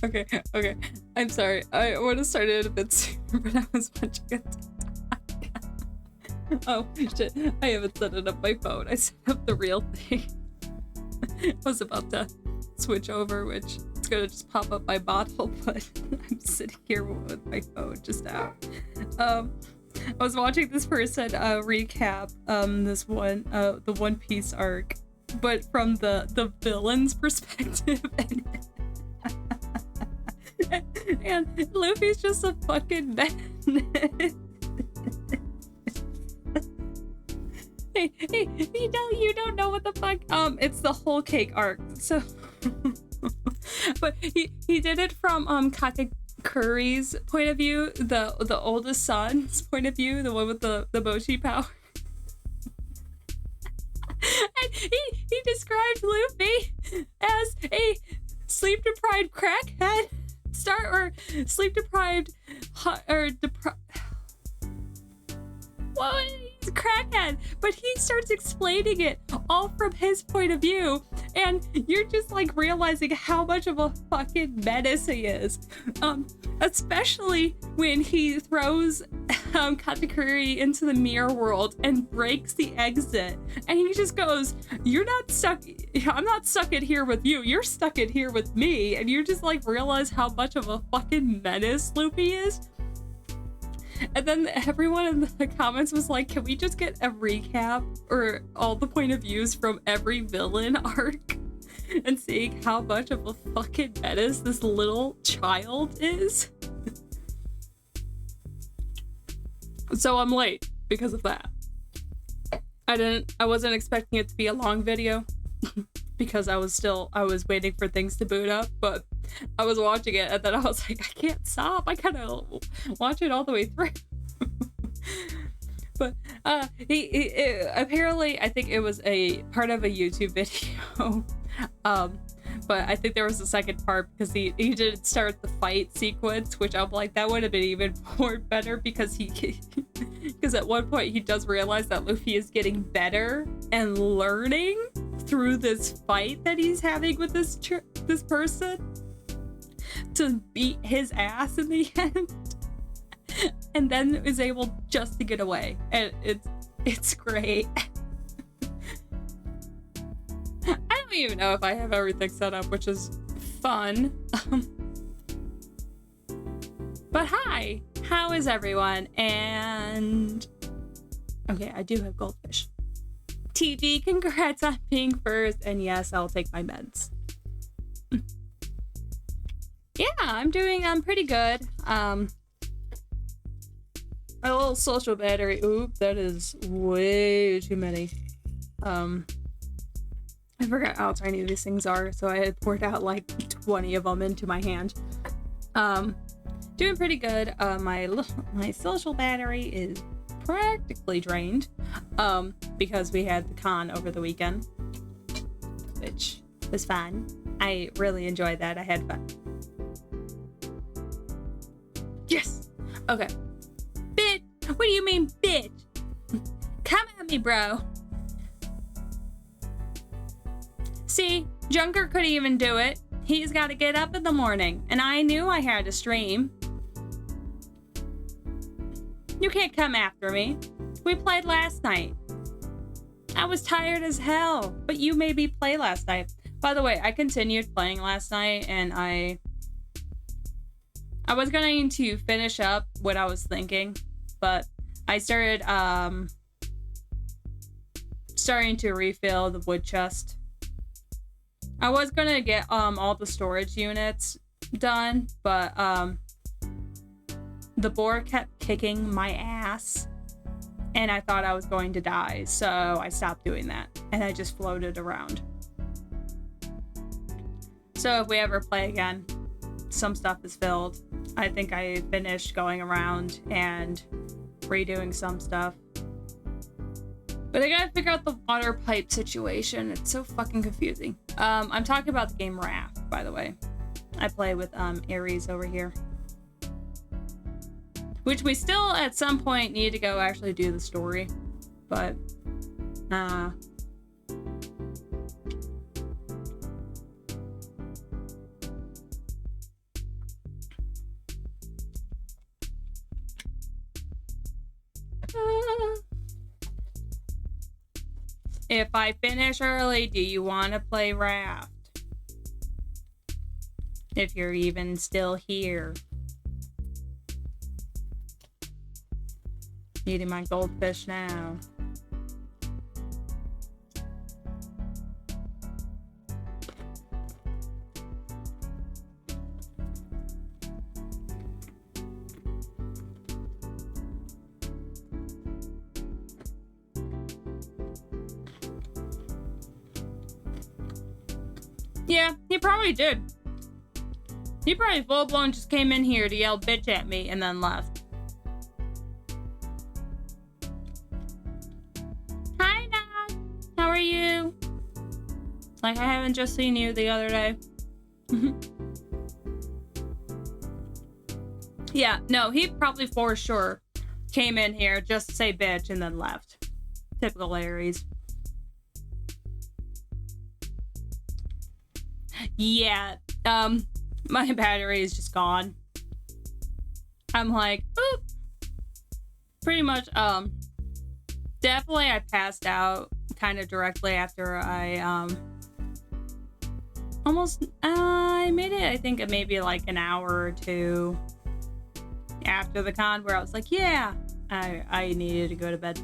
Okay, okay. I'm sorry. I would have started a bit sooner, but I was watching it. Oh shit! I haven't set it up my phone. I set up the real thing. I was about to switch over, which it's gonna just pop up my bottle, but I'm sitting here with my phone just out. I was watching this person recap this one the One Piece arc, but from the villain's perspective, and Luffy's just a fucking menace. Hey, you don't know what the fuck. It's the whole cake arc. So, but he did it from Katakuri's point of view, the oldest son's point of view, the one with the mochi power. And he described Luffy as a sleep deprived crackhead, sleep deprived well, he's a crackhead, but he starts explaining it all from his point of view, and you're just like realizing how much of a fucking menace he is. Especially when he throws Katakuri into the mirror world and breaks the exit, and he just goes, "You're not stuck. I'm not stuck in here with you. You're stuck in here with me," and you just like realize how much of a fucking menace Luffy is. And then everyone in the comments was like, can we just get a recap or all the point of views from every villain arc and seeing how much of a fucking menace this little child is? So I'm late because of that. I wasn't expecting it to be a long video because I was waiting for things to boot up, but I was watching it and then I was like, I can't stop. I gotta watch it all the way through. But he apparently, I think it was a part of a YouTube video. But I think there was a second part because he didn't start the fight sequence, which I'm like, that would have been even more better because because at one point he does realize that Luffy is getting better and learning through this fight that he's having with this person to beat his ass in the end, and then is able just to get away, and it's great. I don't even know if I have everything set up, which is fun. But hi, how is everyone? And okay, I do have goldfish. TG, congrats on being first, and yes, I'll take my meds. Yeah, I'm pretty good. A little social battery. Oop, that is way too many. I forgot how tiny these things are, so I had poured out like 20 of them into my hand. Doing pretty good. My social battery is practically drained, because we had the con over the weekend, which was fun. I really enjoyed that. I had fun. Yes! Okay. Bitch! What do you mean, bitch? Come at me, bro. See, Junker couldn't even do it. He's got to get up in the morning, and I knew I had to stream. You can't come after me. We played last night. I was tired as hell, but you made me play last night. By the way, I continued playing last night, and I was going to finish up what I was thinking, but I started starting to refill the wood chest. I was gonna get all the storage units done, but the boar kept kicking my ass and I thought I was going to die, so I stopped doing that and I just floated around. So if we ever play again, some stuff is filled. I think I finished going around and redoing some stuff. But I gotta figure out the water pipe situation. It's so fucking confusing. I'm talking about the game Raft, by the way. I play with Aries over here. Which we still, at some point, need to go actually do the story. But, If I finish early, do you want to play Raft? If you're even still here. Eating my goldfish now. Yeah, he probably did. He probably full-blown just came in here to yell bitch at me and then left. Hi, Dad. How are you? Like, I haven't just seen you the other day. Yeah, no, he probably for sure came in here just to say bitch and then left. Typical Aries. Yeah, my battery is just gone. I'm like, oop. Pretty much, definitely I passed out kind of directly after I, I made it, I think, maybe like an hour or two after the con where I was like, yeah, I needed to go to bed.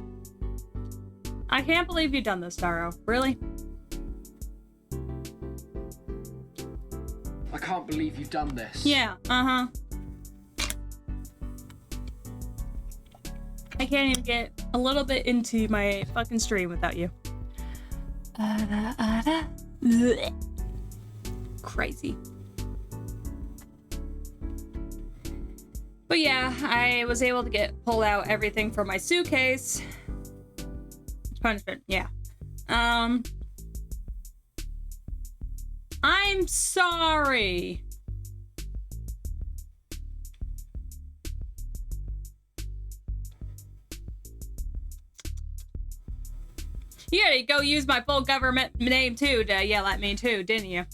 I can't believe you've done this, Taro. Really? I can't believe you've done this. Yeah, I can't even get a little bit into my fucking stream without you. Crazy. But yeah, I was able to pull out everything from my suitcase. Punishment, yeah. I'm sorry. You gotta go use my full government name too to yell at me too, didn't you?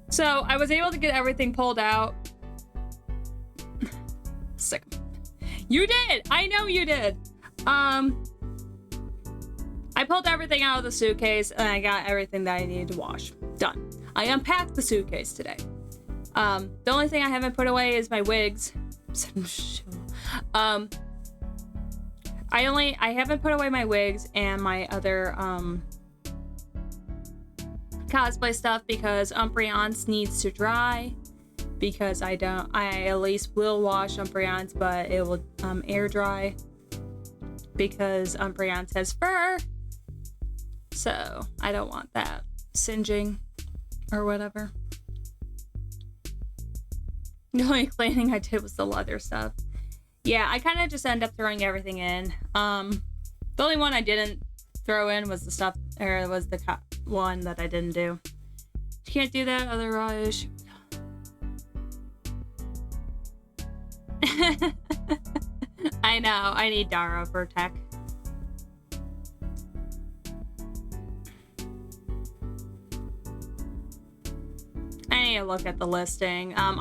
So I was able to get everything pulled out. Sick. You did! I know you did! I pulled everything out of the suitcase and I got everything that I needed to wash. Done. I unpacked the suitcase today. The only thing I haven't put away is my wigs. I haven't put away my wigs and my other cosplay stuff because Umbreon's needs to dry. Because I at least will wash Umbreon's, but it will air dry. Because Umbreon's has fur. So I don't want that singeing or whatever. The only cleaning I did was the leather stuff. Yeah, I kind of just end up throwing everything in. The only one I didn't throw in was the stuff, or was the one that I didn't do. You can't do that, otherwise. I know, I need Dara for tech. I need to look at the listing. I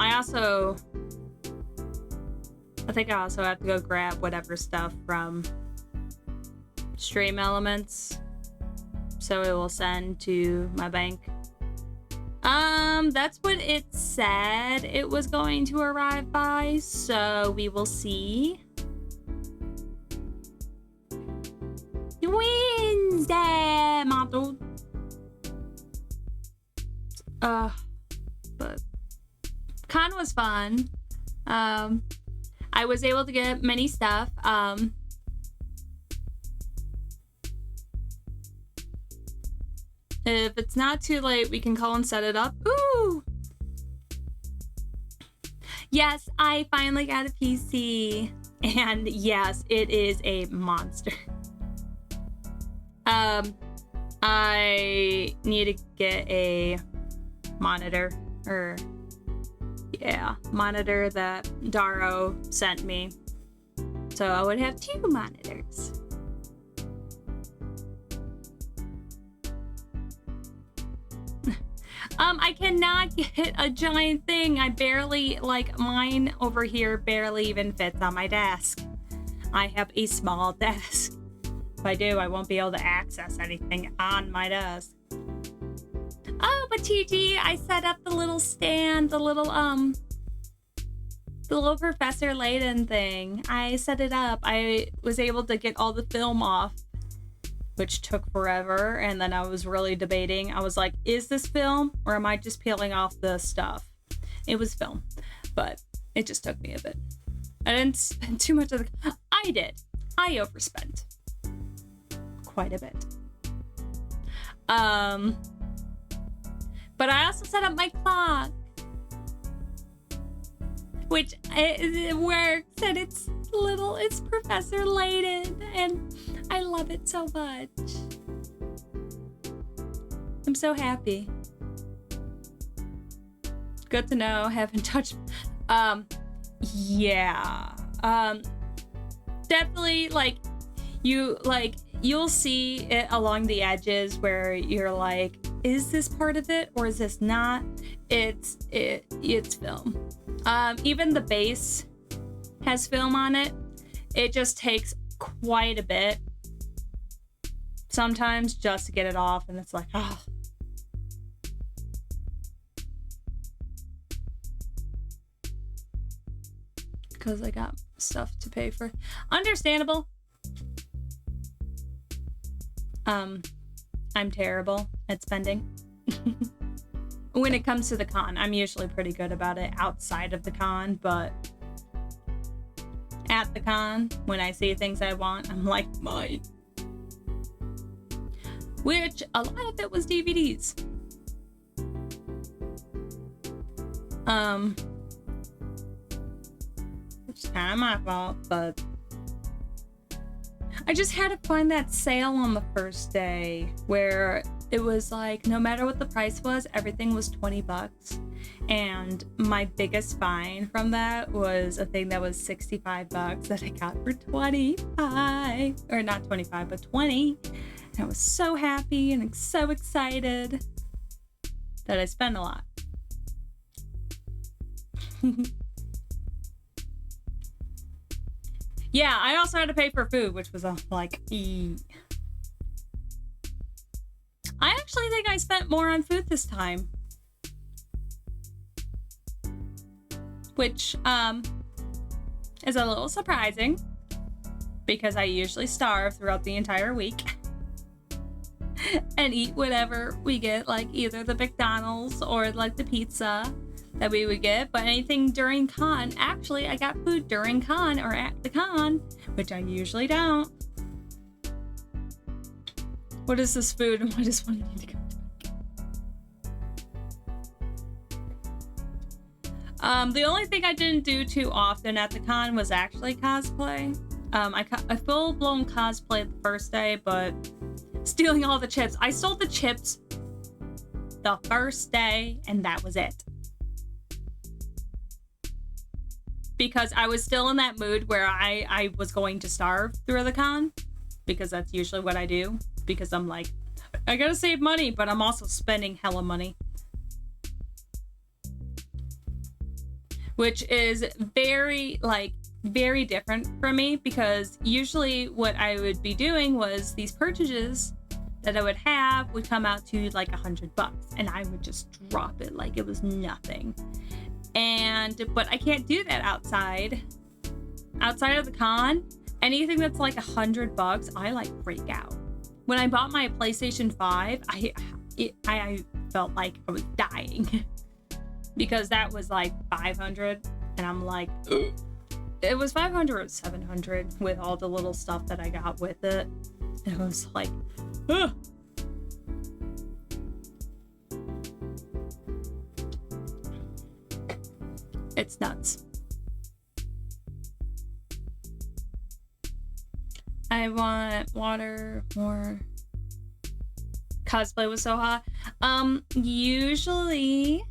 think I also have to go grab whatever stuff from Stream Elements, so it will send to my bank. That's what it said it was going to arrive by, so we will see. Wednesday, my dude. But con was fun. I was able to get many stuff. If it's not too late, we can call and set it up. Ooh! Yes, I finally got a PC. And yes, it is a monster. I need to get a monitor. Monitor that Daro sent me. So I would have 2 monitors. I cannot get a giant thing. I barely, like, mine over here barely even fits on my desk. I have a small desk. If I do, I won't be able to access anything on my desk. Oh, but TG, I set up the little stand, the little Professor Layton thing. I set it up. I was able to get all the film off, which took forever. And then I was really debating. I was like, is this film or am I just peeling off the stuff? It was film, but it just took me a bit. I didn't spend too much of the... I did. I overspent quite a bit. But I also set up my clock, which it works, and it's Professor Layton, and I love it so much. I'm so happy. Good to know. Haven't touched. Yeah. Definitely, you'll see it along the edges where you're like, is this part of it or is this not? It's film. Even the base has film on it. It just takes quite a bit sometimes just to get it off, and it's like, oh. Because I got stuff to pay for. Understandable. I'm terrible at spending. When it comes to the con, I'm usually pretty good about it outside of the con, but at the con, when I see things I want, I'm like, mine. Which, a lot of it was DVDs. Which is kind of my fault, but I just had to find that sale on the first day where it was like, no matter what the price was, everything was $20. And my biggest find from that was a thing that was $65 that I got for 25, or not 25, but 20. And I was so happy and so excited that I spent a lot. Yeah, I also had to pay for food, which was like, I actually think I spent more on food this time. Which is a little surprising because I usually starve throughout the entire week and eat whatever we get, like either the McDonald's or like the pizza that we would get. But anything during con, actually I got food during con or at the con, which I usually don't. What is this food and what is one need to go to? The only thing I didn't do too often at the con was actually cosplay. I full-blown cosplay the first day, but stealing all the chips. I stole the chips the first day, and that was it. Because I was still in that mood where I was going to starve through the con, because that's usually what I do. Because I'm like, I gotta save money, but I'm also spending hella money. Which is very different from me, because usually what I would be doing was these purchases that I would have would come out to like $100, and I would just drop it like it was nothing. But I can't do that outside of the con. Anything that's like $100, I like freak out. When I bought my PlayStation 5, I felt like I was dying because that was like $500, and I'm like, ugh. It was $500 or $700 with all the little stuff that I got with it. And it was like, ugh. It's nuts. I want water, more. Cosplay was so hot. Usually,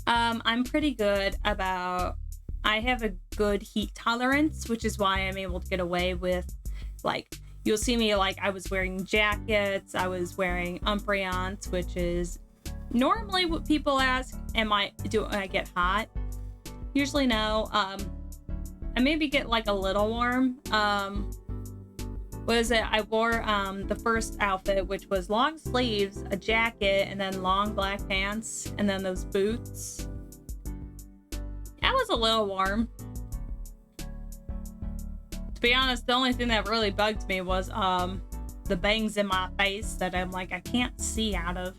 I'm pretty good about, I have a good heat tolerance, which is why I'm able to get away with, like, you'll see me, like, I was wearing jackets, I was wearing Umbreons, which is normally what people ask, do I get hot? Usually no. I maybe get like a little warm. What is it? I wore the first outfit, which was long sleeves, a jacket, and then long black pants, and then those boots. That was a little warm. To be honest, the only thing that really bugged me was the bangs in my face that I'm like, I can't see out of.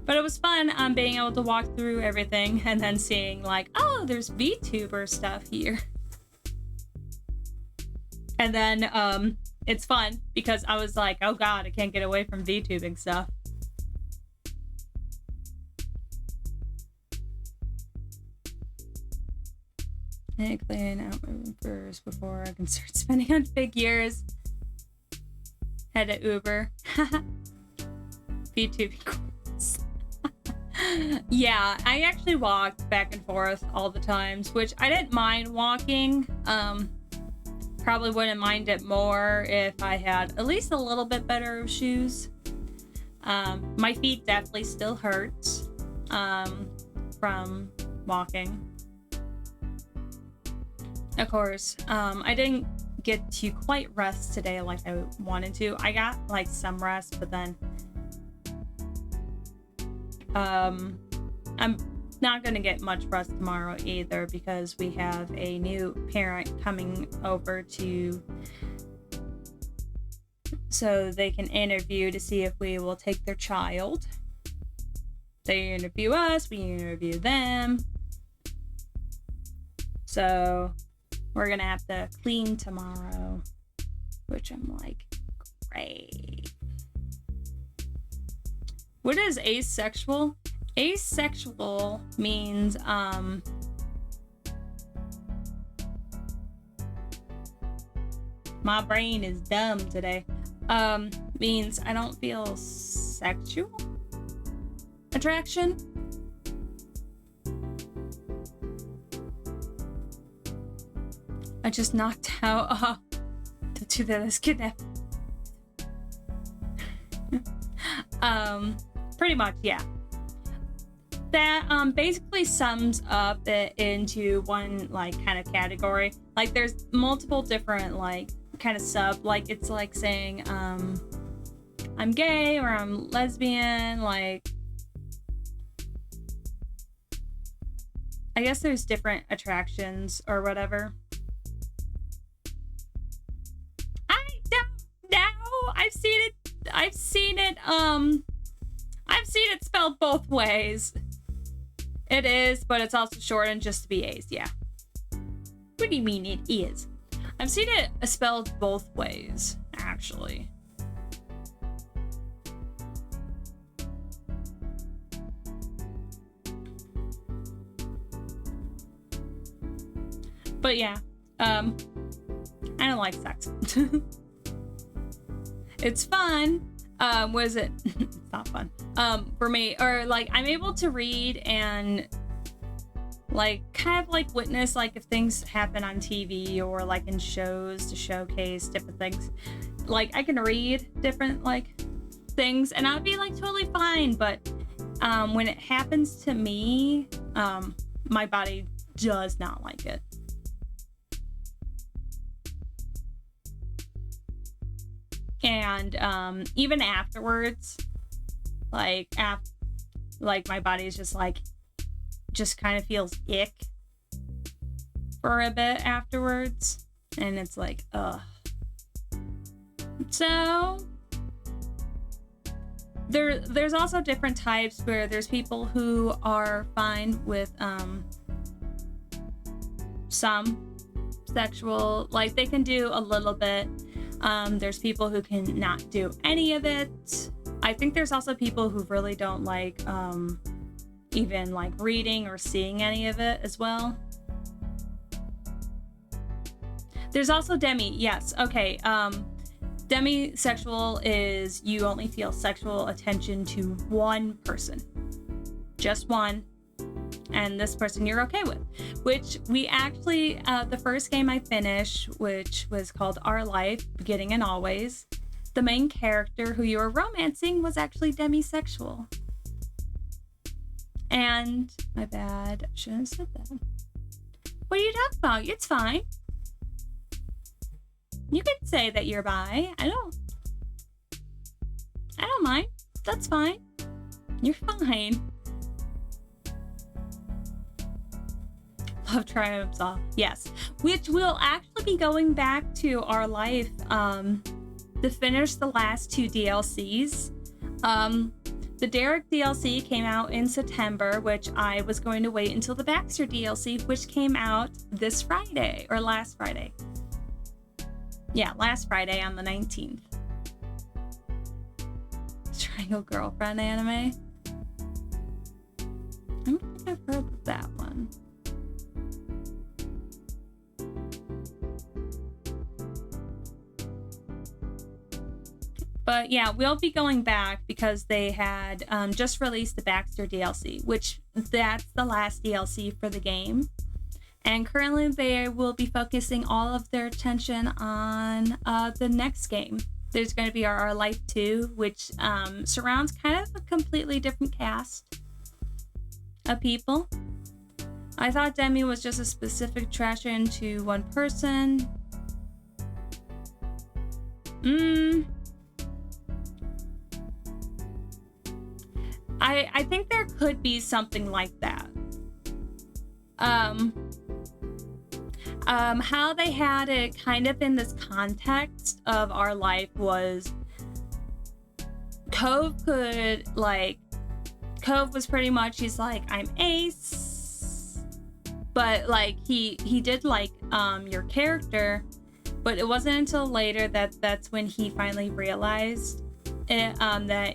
But it was fun being able to walk through everything and then seeing like, oh, there's VTuber stuff here. And then it's fun because I was like, oh god, I can't get away from VTubing stuff. I clean out my room first before I can start spending on figures. Head to Uber. VTubing course. Yeah, I actually walked back and forth all the times, which I didn't mind walking. Probably wouldn't mind it more if I had at least a little bit better of shoes. My feet definitely still hurt from walking. Of course, I didn't get to quite rest today like I wanted to. I got like some rest, but then I'm not going to get much rest tomorrow either because we have a new parent coming over so they can interview to see if we will take their child. They interview us, we interview them. So we're going to have to clean tomorrow, which I'm like, great. What is asexual? Asexual means my brain is dumb today. Means I don't feel sexual attraction. I just knocked out the two that is kidnapped. Pretty much, yeah. That basically sums up it into one like kind of category. Like there's multiple different like kind of sub, like it's like saying I'm gay or I'm lesbian, like I guess there's different attractions or whatever. I don't know. I've seen it spelled both ways. It is, but it's also shortened just to be A's, yeah. What do you mean it is? I've seen it spelled both ways, actually. But yeah, I don't like sex. It's fun. What is it? It's not fun. For me, or like I'm able to read and like kind of like witness like if things happen on TV or like in shows to showcase different things. Like I can read different like things and I'd be like totally fine, but when it happens to me, my body does not like it. And even afterwards, like my body is just kind of feels ick for a bit afterwards, and it's like ugh. So there's also different types where there's people who are fine with some sexual, like they can do a little bit. There's people who can not do any of it. I think there's also people who really don't like even like reading or seeing any of it as well. There's also demi, yes, okay. Demisexual is you only feel sexual attention to one person. Just one. And this person you're okay with, which we actually the first game I finished, which was called Our Life Beginning and Always, the main character who you were romancing was actually demisexual. And my bad, shouldn't have said that. What are you talking about? It's fine. You can say that you're bi. I don't mind. That's fine. You're fine. Love triumphs off. Yes. Which will actually be going back to our life to finish the last 2 DLCs. The Derek DLC came out in September, which I was going to wait until the Baxter DLC, which came out this Friday, or last Friday. Yeah, last Friday on the 19th. Triangle Girlfriend anime. I don't think I've heard of that one. But yeah, we'll be going back because they had just released the Baxter DLC, which that's the last DLC for the game. And currently they will be focusing all of their attention on the next game. There's going to be our Life 2, which surrounds kind of a completely different cast of people. I thought Demi was just a specific attraction to one person. I think there could be something like that. How they had it kind of in this context of our life was Cove was pretty much, he's like, I'm Ace, but like he did like your character, but it wasn't until later that's when he finally realized it, that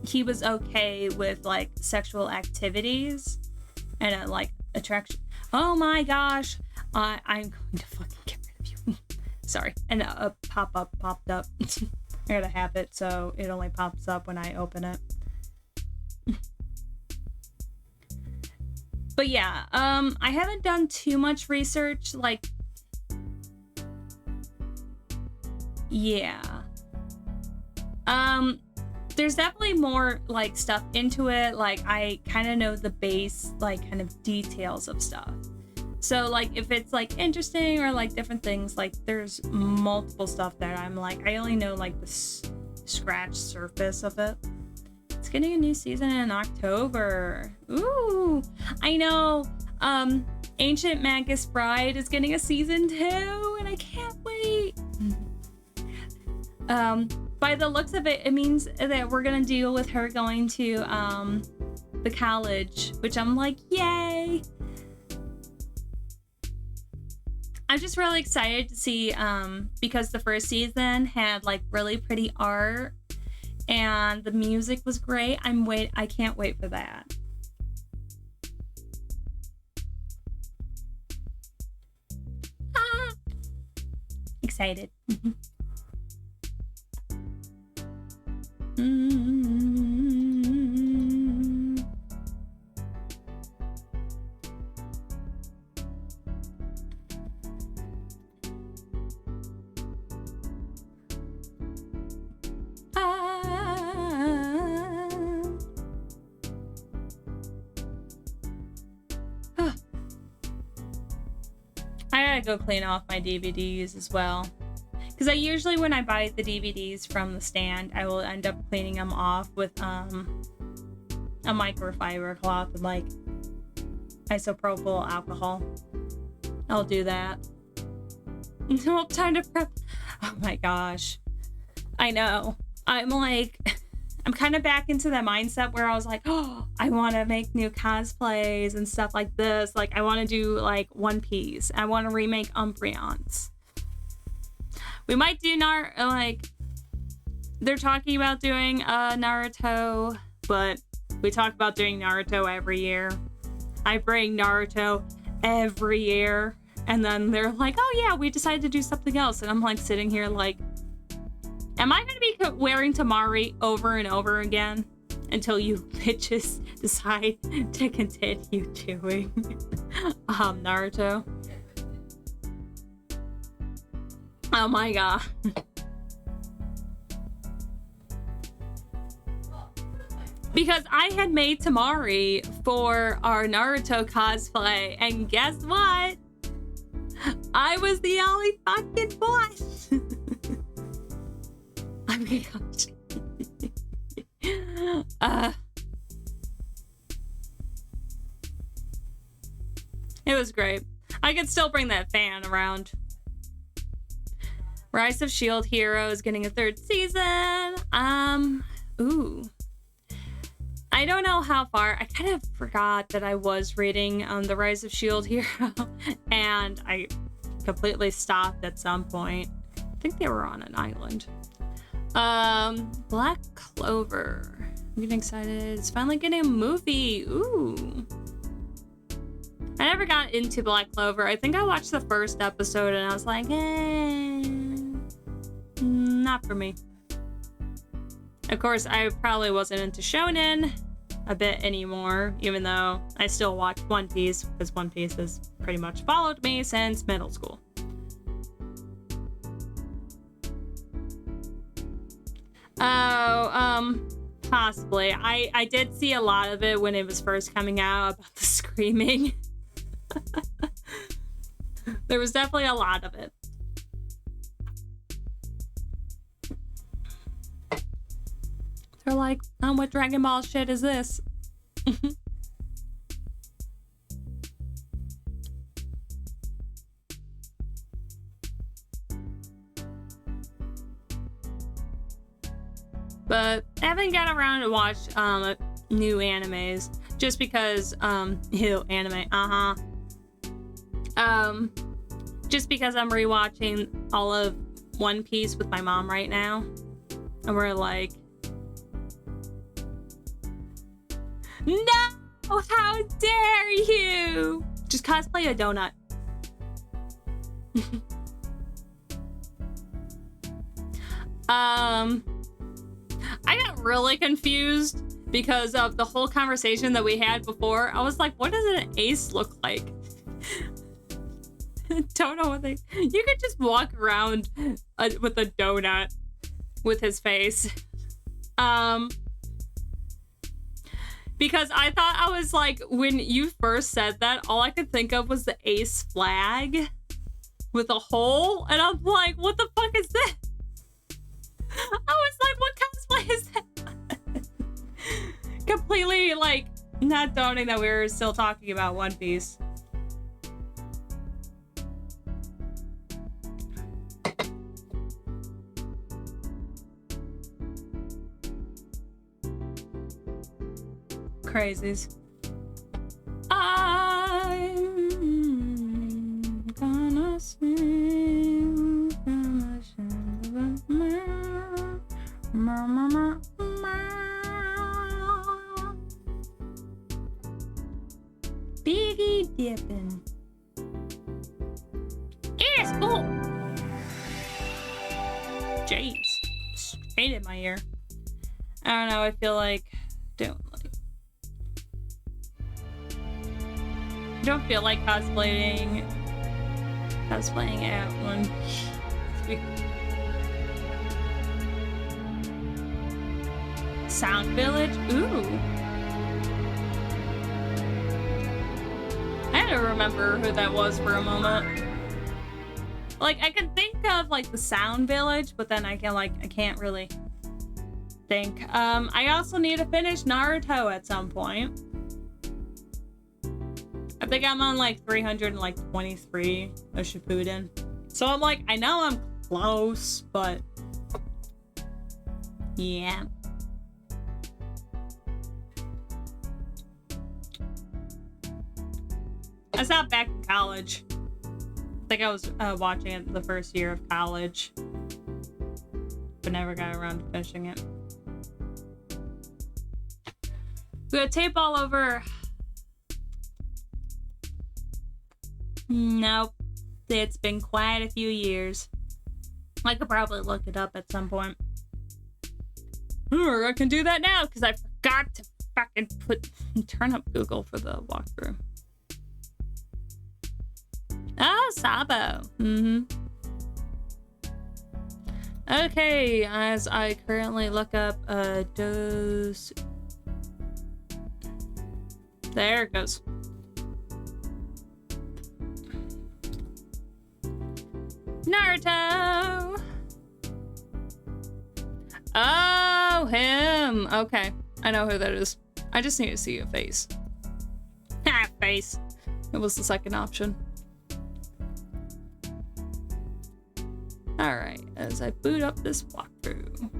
he was okay with like sexual activities and like attraction. Oh my gosh, I'm going to fucking get rid of you. Sorry. And a pop-up popped up. I gotta have it so it only pops up when I open it. But yeah, I haven't done too much research, like, yeah. There's definitely more like stuff into it. Like I kind of know the base, like kind of details of stuff. So like if it's like interesting or like different things, like there's multiple stuff that I'm like, I only know like the scratch surface of it. It's getting a new season in October. Ooh, I know. Ancient Magus Bride is getting a season 2 and I can't wait. By the looks of it, it means that we're gonna deal with her going to the college, which I'm like, yay! I'm just really excited to see because the first season had like really pretty art and the music was great. I can't wait for that. Excited. I gotta go clean off my DVDs as well. Because I usually, when I buy the DVDs from the stand, I will end up cleaning them off with a microfiber cloth with like isopropyl alcohol. I'll do that. No time to prep. Oh my gosh. I know. I'm kind of back into that mindset where I was like, oh, I want to make new cosplays and stuff like this. Like, I want to do like One Piece. I want to remake Umbreons. We might do they're talking about doing Naruto, but we talk about doing Naruto every year. I bring Naruto every year, and then they're like, oh yeah, we decided to do something else, and I'm like sitting here like, am I going to be wearing Tamari over and over again until you bitches decide to continue doing Naruto? Oh my god. Because I had made Tamari for our Naruto cosplay, and guess what? I was the only fucking boss. Oh my gosh. It was great. I could still bring that fan around. Rise of Shield Heroes getting a 3rd season. Ooh. I don't know how far. I kind of forgot that I was reading the Rise of Shield Hero, and I completely stopped at some point. I think they were on an island. Black Clover. I'm getting excited. It's finally getting a movie. Ooh. I never got into Black Clover. I think I watched the first episode and I was like, not for me. Of course, I probably wasn't into shonen a bit anymore, even though I still watch One Piece, because One Piece has pretty much followed me since middle school. Oh, possibly. I did see a lot of it when it was first coming out about the screaming. There was definitely a lot of it. They're like, oh, what Dragon Ball shit is this? But I haven't gotten around to watch new animes just because ew, anime, just because I'm rewatching all of One Piece with my mom right now, and we're like, no, how dare you just cosplay a donut. I got really confused because of the whole conversation that we had before. I was like, what does an ace look like? Don't know what they... You could just walk around with a donut with his face. Because I thought, I was like, when you first said that, all I could think of was the ace flag with a hole. And I'm like, what the fuck is this? I was like, what cosplay is that? Completely, like, not doubting that we were still talking about One Piece. Crazies. I'm gonna sing Biggie dipping. Yes, cool. Jeez, straight in my ear. I don't know. I feel like don't feel like cosplaying at One Piece. Sound Village? Ooh. I had to remember who that was for a moment. Like, I can think of, like, the Sound Village, but then I can't really think. I also need to finish Naruto at some point. I think I'm on, like, 323 of Shippuden. So I'm like, I know I'm close, but... yeah. I stopped back in college. I think I was watching it the first year of college, but never got around to finishing it. We got tape all over. Nope. It's been quite a few years. I could probably look it up at some point. Or I can do that now because I forgot to fucking turn up Google for the walkthrough. Oh, Sabo. Okay, as I currently look up There it goes. Naruto! Oh, him! Okay, I know who that is. I just need to see a face. Ha, face. It was the second option. Alright, as I boot up this walkthrough.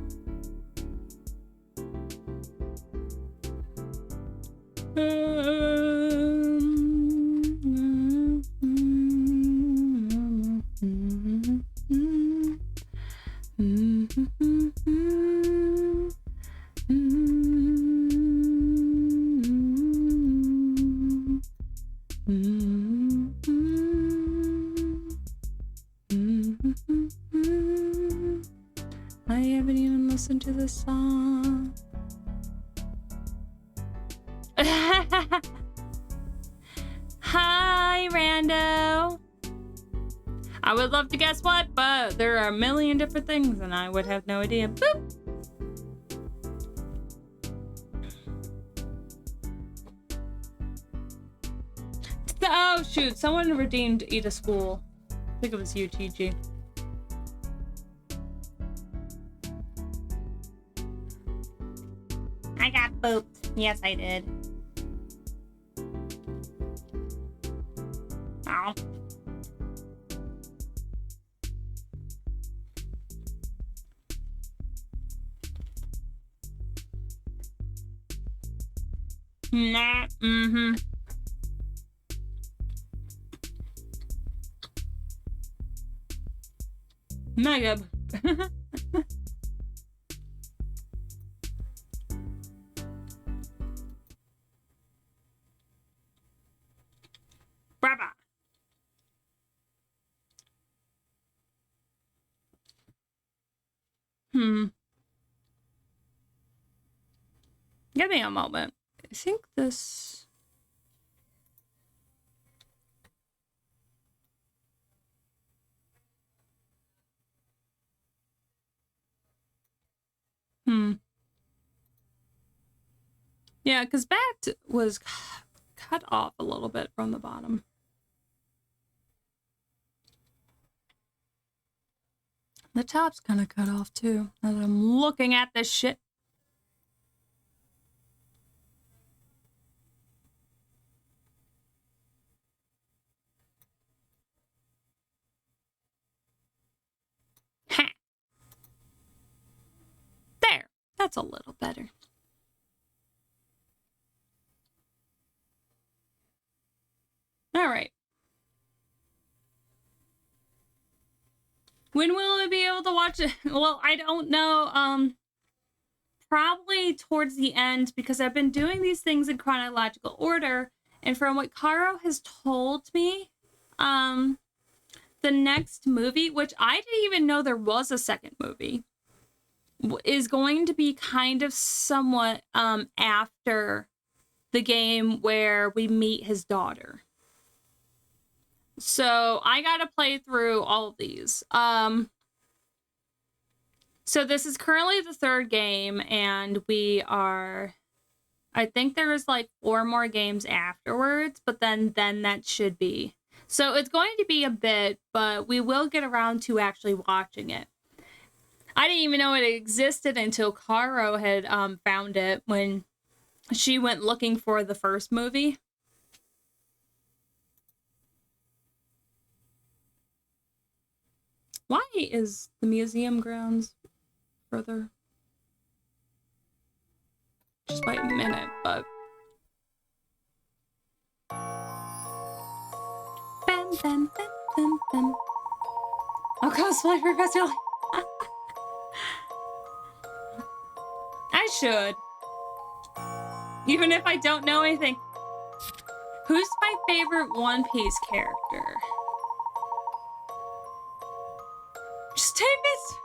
I haven't even listened to this song. Hi, Rando. I would love to guess what, but there are a million different things and I would have no idea. Boop. Oh, shoot. Someone redeemed Eat a School. I think it was UTG. I got booped. Yes, I did. Ow. Nah, mm-hmm. Mega. Brava. Give me a moment. I think this... Yeah, because Bat was cut off a little bit from the bottom. The top's kind of cut off too, as I'm looking at this shit. Ha! There! That's a little better. All right. When will I be able to watch it? Well, I don't know. Probably towards the end, because I've been doing these things in chronological order, and from what Caro has told me, the next movie, which I didn't even know there was a second movie, is going to be kind of somewhat after the game where we meet his daughter. So I gotta play through all of these. So this is currently the third game, and we are... I think there is like 4 more games afterwards, but then that should be... So it's going to be a bit, but we will get around to actually watching it. I didn't even know it existed until Caro had found it when she went looking for the first movie. Why is the museum grounds further? Just by a minute, but... Bam, bam, bam, bam, bam. I'll cosplay for festival. I should. Even if I don't know anything. Who's my favorite One Piece character? Just take this.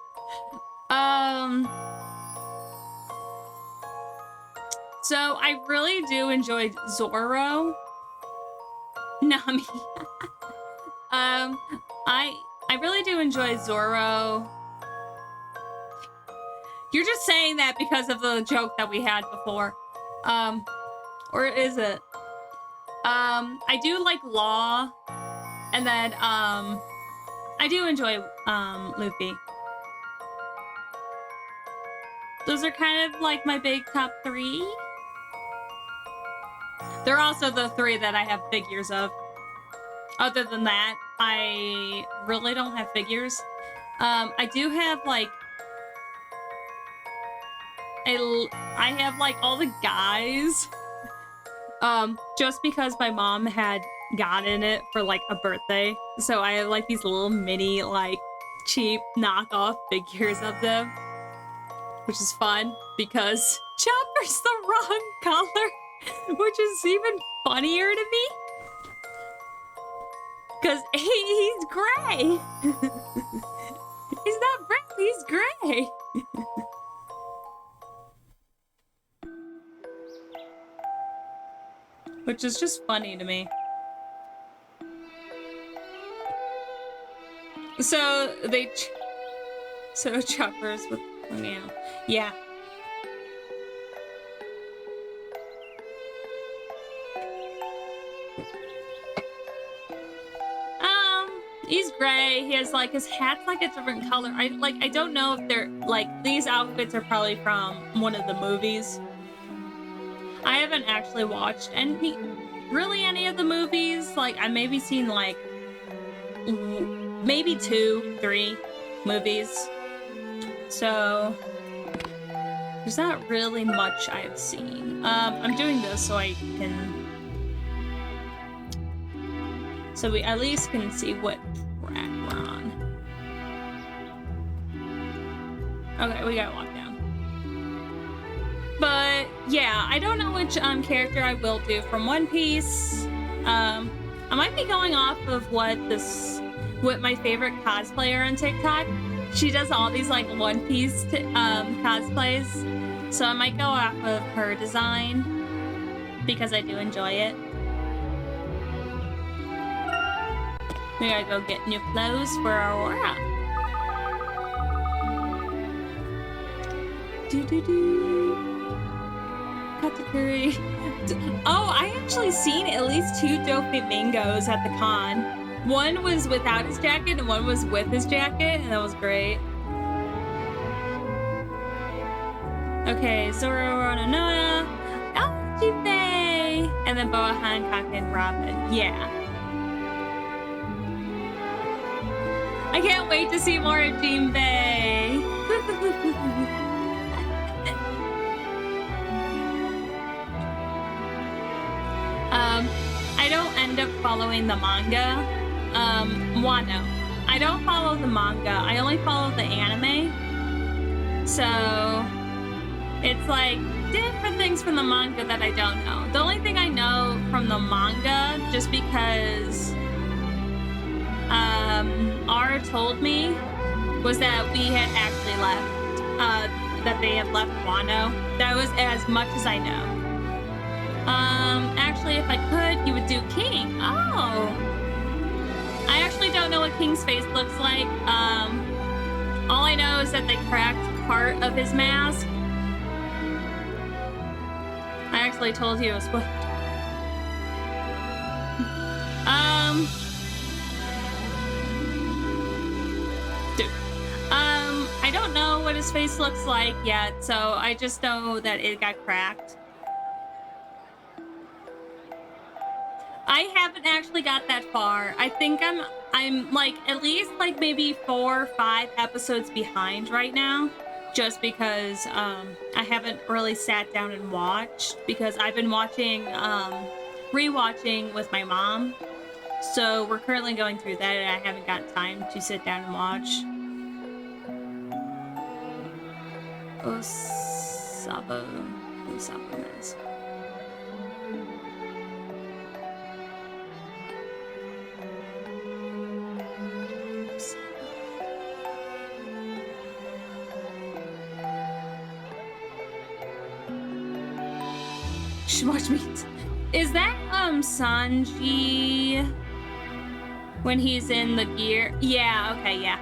So I really do enjoy Zoro. Nami. I really do enjoy Zoro. You're just saying that because of the joke that we had before. Or is it? I do like Law, and then I do enjoy Luffy. Those are kind of like my big top 3. They're also the 3 that I have figures of. Other than that, I really don't have figures. I do have like I have like all the guys. Just because my mom had gotten it for like a birthday. So I have like these little mini like cheap knockoff figures of them. Which is fun because Chopper's the wrong color, which is even funnier to me. Because he's gray. He's not brown, he's gray. Which is just funny to me. So so Chopper's with, yeah. He's gray. He has like his hat's like a different color. I don't know if they're like these outfits are probably from one of the movies. I haven't actually watched any of the movies. Like I maybe seen like maybe 2, 3 movies. So there's not really much I've seen. I'm doing this so I can so we at least can see what track we're on. Okay, we gotta walk down. But yeah, I don't know which character I will do from One Piece. I might be going off of what my favorite cosplayer on TikTok. She does all these like One Piece cosplays. So I might go off of her design because I do enjoy it. We gotta go get new clothes for Aurora. Katakuri. Oh, I actually seen at least 2 Doflamingos at the con. One was without his jacket and one was with his jacket, and that was great. Okay, Zoro, Nona, Jinbei, and then Boa Hancock and Robin. Yeah. I can't wait to see more of Jinbei. I don't end up following the manga. Wano. I don't follow the manga. I only follow the anime. So it's like different things from the manga that I don't know. The only thing I know from the manga, just because R told me, was that we had actually left, that they had left Wano. That was as much as I know. Actually, if I could, you would do King. Oh. I actually don't know what King's face looks like. All I know is that they cracked part of his mask. I actually told you it was what. Dude. I don't know what his face looks like yet, so I just know that it got cracked. I haven't actually got that far. I think I'm like at least like maybe 4 or 5 episodes behind right now, just because I haven't really sat down and watched, because I've been watching rewatching with my mom. So we're currently going through that and I haven't got time to sit down and watch. Osabo is. Watch me. Is that Sanji when he's in the gear? Yeah, okay, yeah.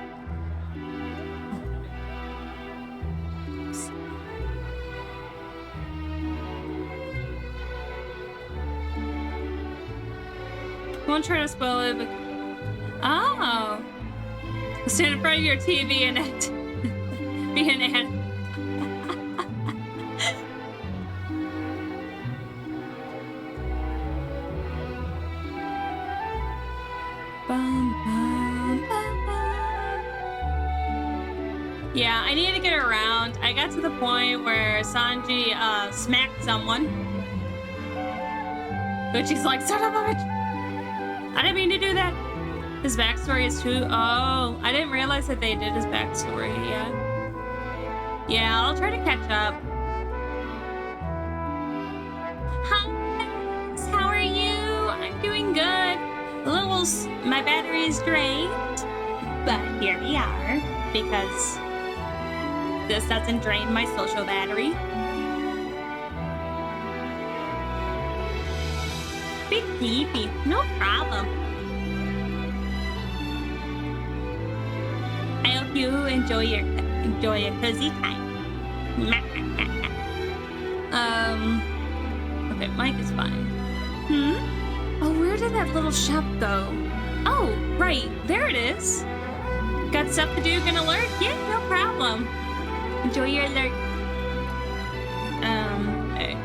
Won't try to spoil it, but... Oh! Stand in front of your TV and act... be an ad. Yeah, I need to get around. I got to the point where Sanji smacked someone. But she's like, son of a bitch! I didn't mean to do that. His backstory is too... Oh, I didn't realize that they did his backstory yet. Yeah, I'll try to catch up. Hi, how are you? I'm doing good. My battery's drained. But here we are, because this doesn't drain my social battery. Big deepy, no problem. I hope you enjoy your cozy time. Okay, Mike is fine. Oh, where did that little shop go? Oh, right, there it is. Got stuff to do, gonna lurk? Yeah, no problem. Enjoy your lurk. Okay.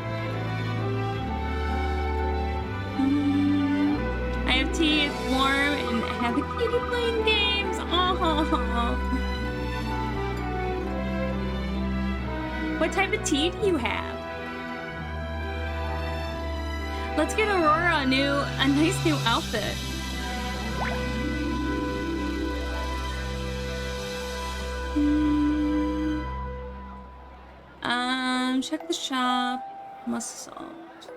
I have tea, it's warm, and I have a kitty playing games. Oh. What type of tea do you have? Let's get Aurora a nice new outfit. Check the shop. Must salt.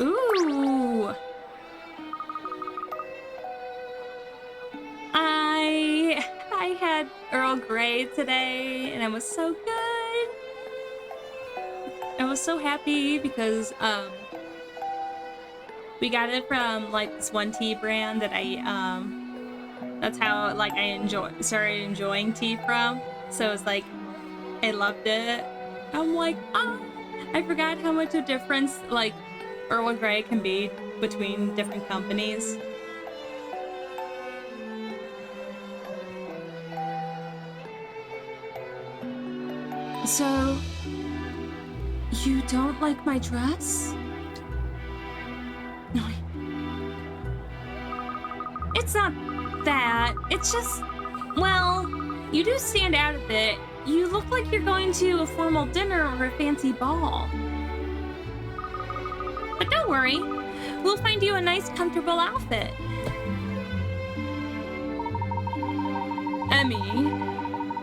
Ooh. I had Earl Grey today, and it was so good. I was so happy because we got it from like this one tea brand that that's how like I started enjoying tea from. So it's like I loved it. I'm like, I forgot how much a difference like Earl Grey can be between different companies. So, you don't like my dress? No. It's not that. It's just, well, you do stand out a bit. You look like you're going to a formal dinner or a fancy ball. But don't worry. We'll find you a nice, comfortable outfit. Emmy,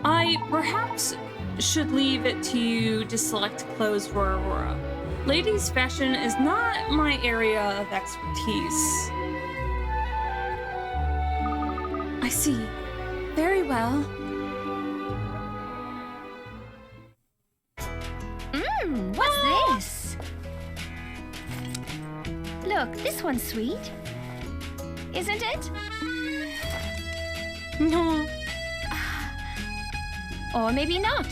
I perhaps should leave it to you to select clothes for Aurora. Ladies' fashion is not my area of expertise. I see. Very well. What's this? Look, this one's sweet. Isn't it? No. Or maybe not.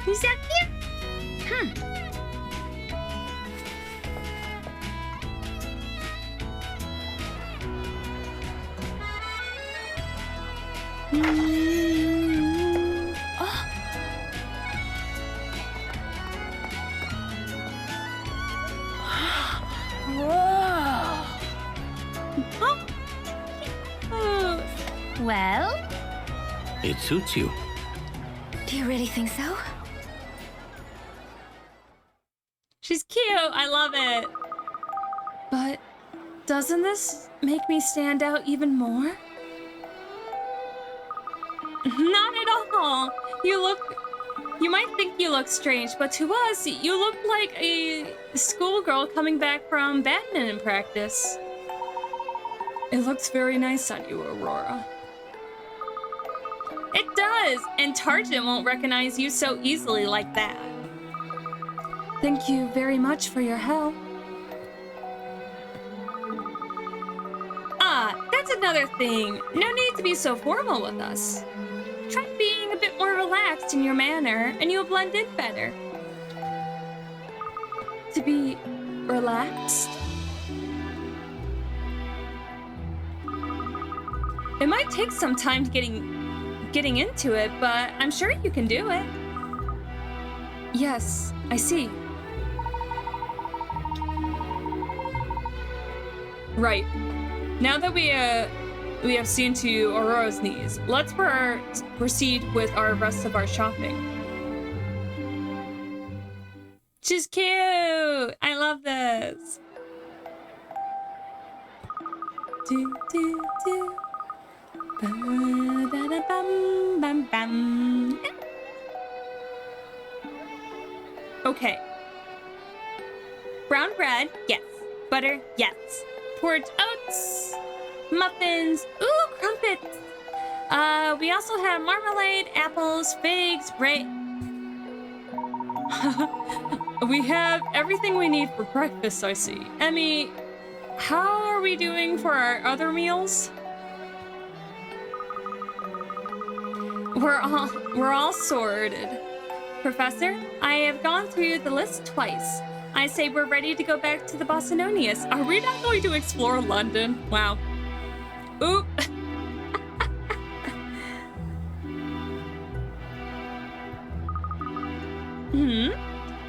Is that cute? Well? It suits you. Do you really think so? She's cute. I love it. But doesn't this make me stand out even more? Not at all. You might think you look strange, but to us, you look like a schoolgirl coming back from badminton practice. It looks very nice on you, Aurora. It does, and Tartan won't recognize you so easily like that. Thank you very much for your help. That's another thing. No need to be so formal with us. Try being a bit more relaxed in your manner, and you'll blend in better. to be relaxed. It might take some time getting into it, but I'm sure you can do it. Yes, I see. Right. Now that we have seen to Aurora's needs, let's proceed with our rest of our shopping. She's cute! I love this. Do, do, do. Ba-da-da-bum, bum, bum. Okay. Brown bread, yes. Butter, yes. Porridge oats, muffins, ooh, crumpets. We also have marmalade, apples, figs, we have everything we need for breakfast, I see. Emmy, how are we doing for our other meals? We're all sorted. Professor, I have gone through the list twice. I say we're ready to go back to the Bostononius. Are we not going to explore London? Wow. Oop.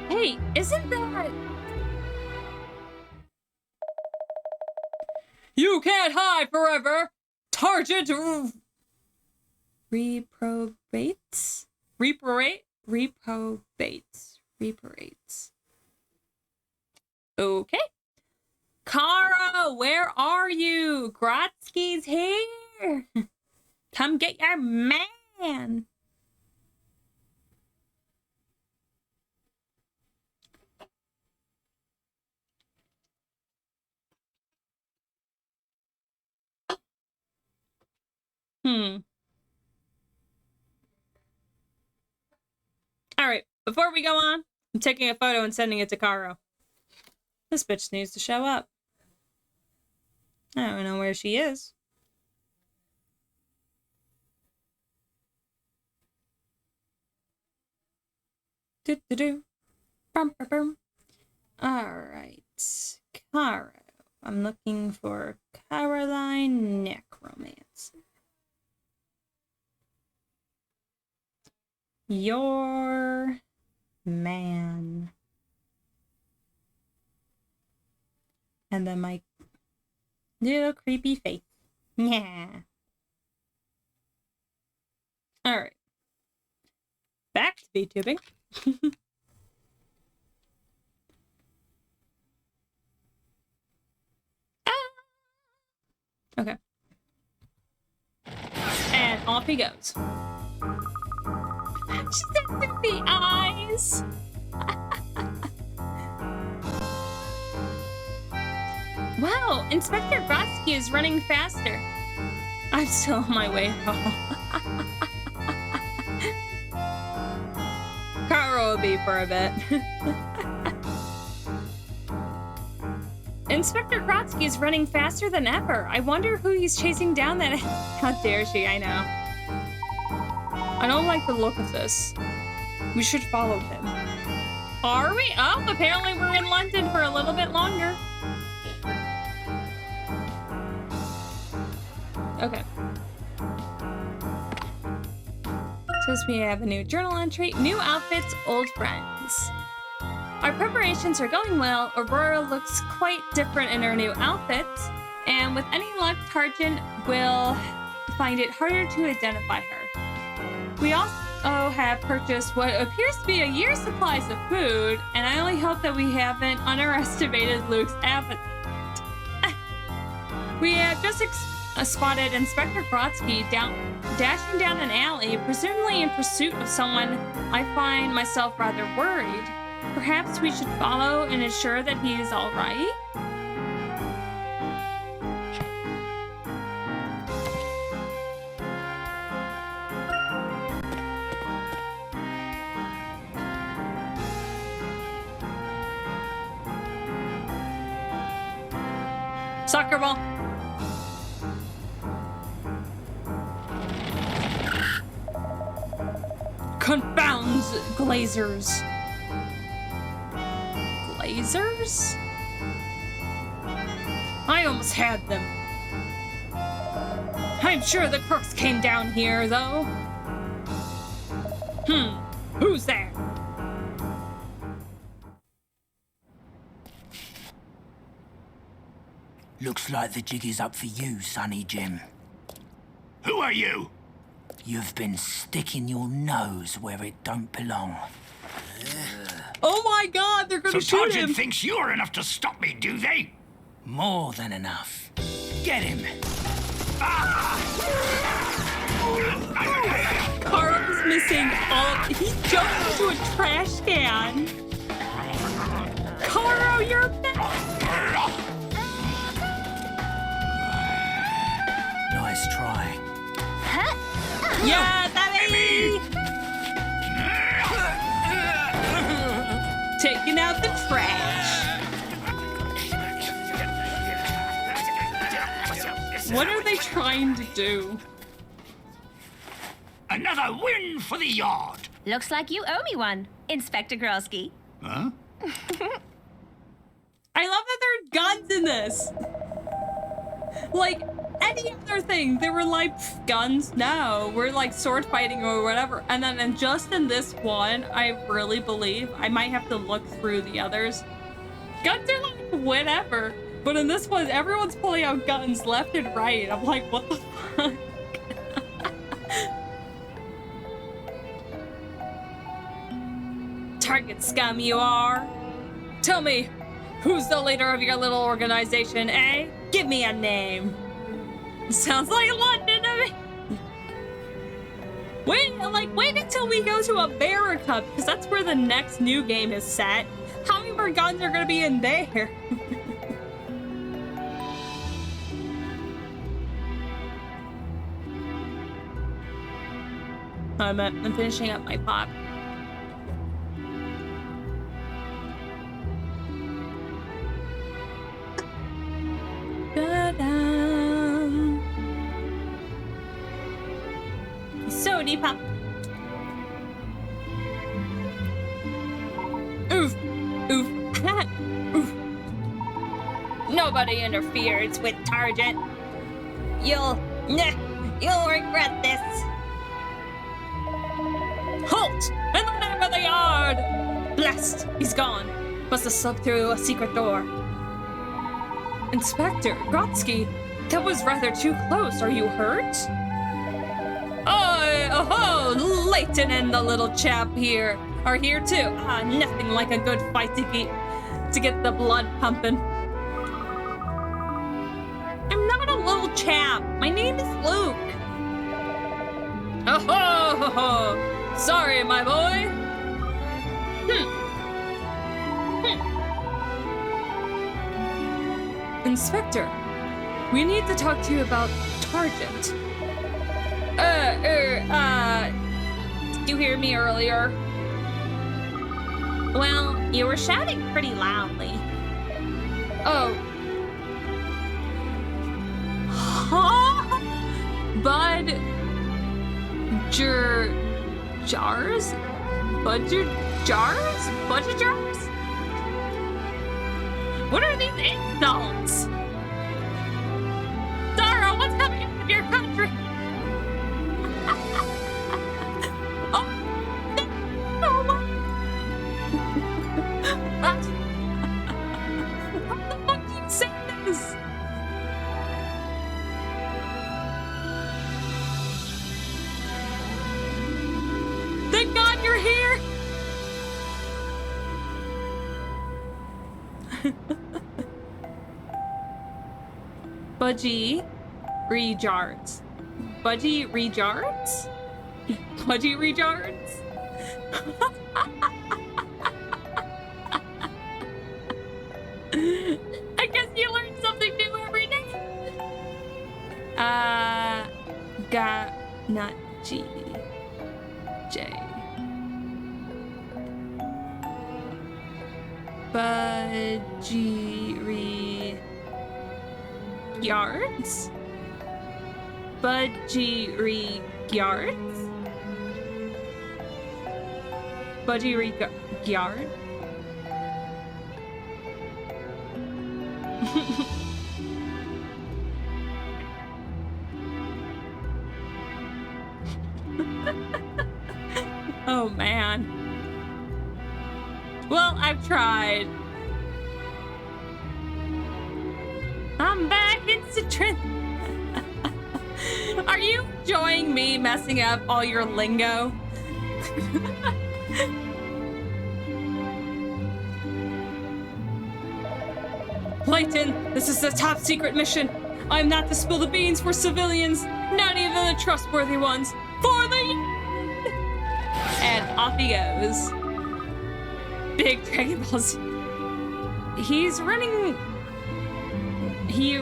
Hey, isn't that... You can't hide forever! Target... Reprobates? Reprobates. Okay. Kara, where are you? Grotsky's here. Come get your man. All right, before we go on, I'm taking a photo and sending it to Karo. This bitch needs to show up. I don't know where she is. Do-do-do. Bum-bum-bum. All right, Karo. I'm looking for Caroline Necromancer. Your man. And then my little creepy face. Yeah. Alright. Back to VTubing. Okay. And off he goes. She's got creepy eyes. Wow, Inspector Grotsky is running faster. I'm still on my way home. Karo will be for a bit. Inspector Grotsky is running faster than ever. I wonder who he's chasing down that... How dare she, I know. I don't like the look of this. We should follow him. Are we? Oh, apparently we're in London for a little bit longer. Okay. Says we have a new journal entry. New outfits, old friends. Our preparations are going well. Aurora looks quite different in her new outfits. And with any luck, Tarjan will find it harder to identify her. We also have purchased what appears to be a year's supplies of food, and I only hope that we haven't underestimated Luke's appetite. We have just spotted Inspector Grotsky dashing down an alley, presumably in pursuit of someone. I find myself rather worried. Perhaps we should follow and ensure that he is all right? Soccer ball. Confounds glazers. lasers? I almost had them. I'm sure the crooks came down here, though. Who's there? Looks like the jig is up for you, Sonny Jim. Who are you? You've been sticking your nose where it don't belong. Oh my god, they're gonna shoot Sergeant him! thinks you're enough to stop me, do they? More than enough. Get him! Carl's missing all. He jumped into a trash can. Caro, you're back. Nice try. Yeah, Daddy! Taking out the trash. What are they trying to do? Another win for the yard. Looks like you owe me one, Inspector Grosky. Huh? I love that there are guns in this. Like any other thing, they were like guns. No, we're like sword fighting or whatever. And then, and just in this one, I really believe I might have to look through the others. Guns are like whatever, but in this one, everyone's pulling out guns left and right. I'm like, what the fuck? Target scum, you are. Tell me, who's the leader of your little organization, eh? Give me a name. Sounds like London to me. Wait until we go to America, because that's where the next new game is set. How many more guns are gonna be in there? I'm finishing up my pop. Sody pop. Oof. Oof. Oof. Nobody interferes with Target. You'll regret this. Halt! In the name of the yard! Blessed, he's gone. Must have slipped through a secret door. Inspector Grotsky, that was rather too close. Are you hurt? Oh, Layton and the little chap here are here too. Nothing like a good fight to get the blood pumping. I'm not a little chap. My name is Luke. Oh, sorry, my boy. Inspector, we need to talk to you about Target. Did you hear me earlier? Well, you were shouting pretty loudly. Oh. Huh? Bud jars? Budget jars? Budget jars? What are these insults? Dara, what's coming out of your country? Oh, no. How the fuck do you say this? Thank God you're here. Budgie rejards. Budgie rejards? Budgie rejards? I guess you learn something new every day. Not G. J. Budgie yards? Budgie yards? Budgie yard? Oh man. Well, I've tried. I'm back in Citron. Are you enjoying me messing up all your lingo? Layton, this is a top secret mission. I am not to spill the beans for civilians, not even the trustworthy ones. For the... And off he goes. Big Dragon Ball Z. He's running... He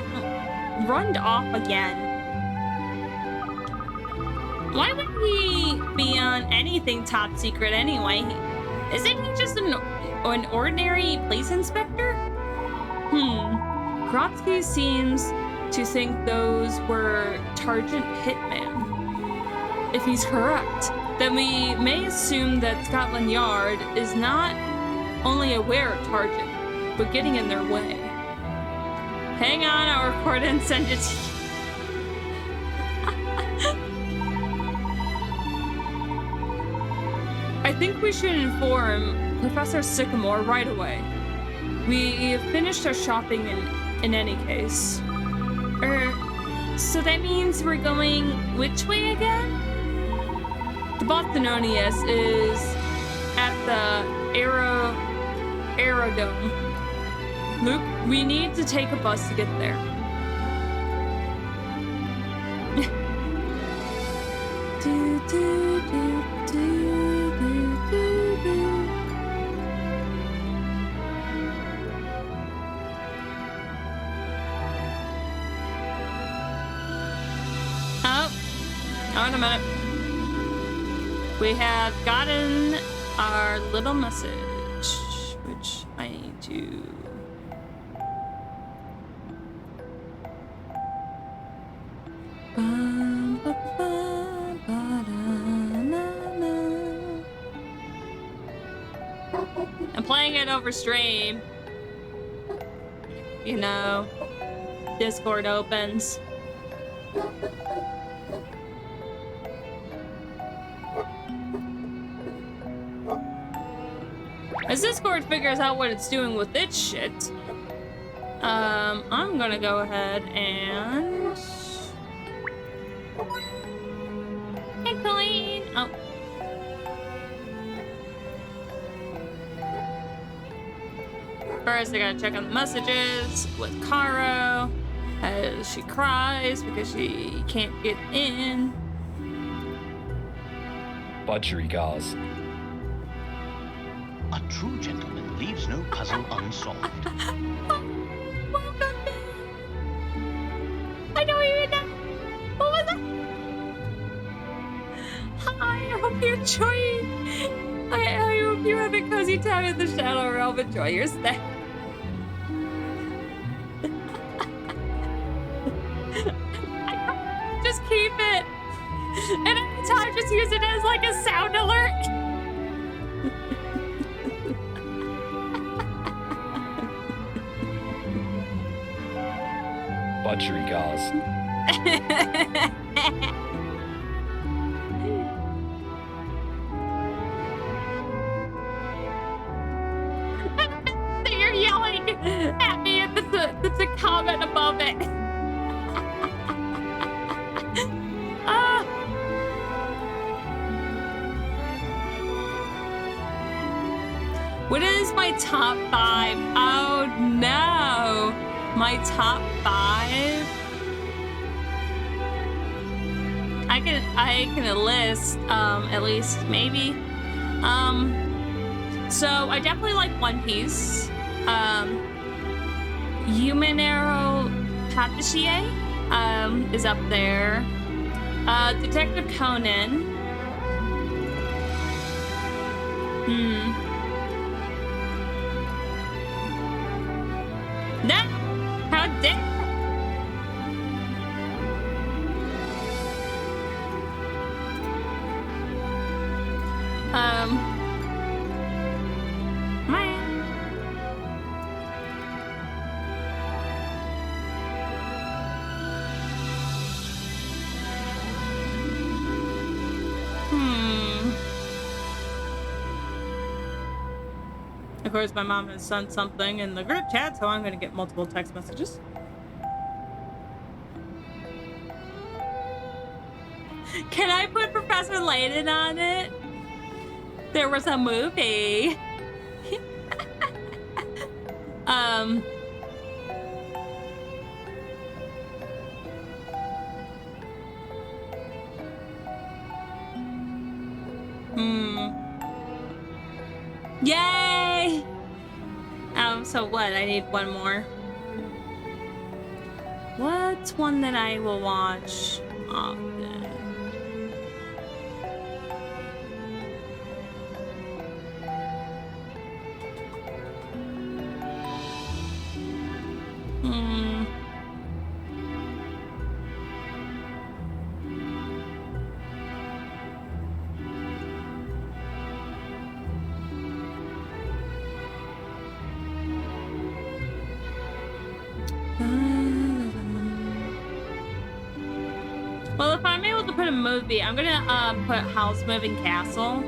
runned off again. Why would he be on anything top secret anyway? Isn't he just an ordinary police inspector? Grotsky seems to think those were Sergeant Hitman. If he's correct, then we may assume that Scotland Yard is not only aware of Target, but getting in their way. Hang on, I'll record and send it to you. I think we should inform Professor Sycamore right away. We have finished our shopping in any case. So that means we're going which way again? The Bostononius is at the Aerodome. Luke, we need to take a bus to get there. Oh, in a minute. We have gotten our little message, which I need to... I'm playing it over stream. You know, Discord opens. As Discord figures out what it's doing with its shit, I'm gonna go ahead and... Hey, Colleen! Oh. First, I gotta check on the messages with Caro, as she cries because she can't get in. Budgerigars. A true gentleman leaves no puzzle unsolved. Welcome back. I don't even know. What was that? Hi, I hope you enjoy. I hope you have a cozy time in the Shadow Realm. Enjoy your stay. Just keep it. And every time, just use it as like a sound alert. Budgerigars. You're yelling at me and there's a comment above it. What is my top 5? Oh no! My top 5? I can list at least maybe. So I definitely like One Piece. Humanero Patishier is up there. Detective Conan. No! How dare! Of course, my mom has sent something in the group chat, so I'm gonna get multiple text messages. Can I put Professor Layton on it? There was a movie. Yay! So what? I need one more. What's one that I will watch often? Well, if I'm able to put a movie, I'm gonna put House Moving Castle.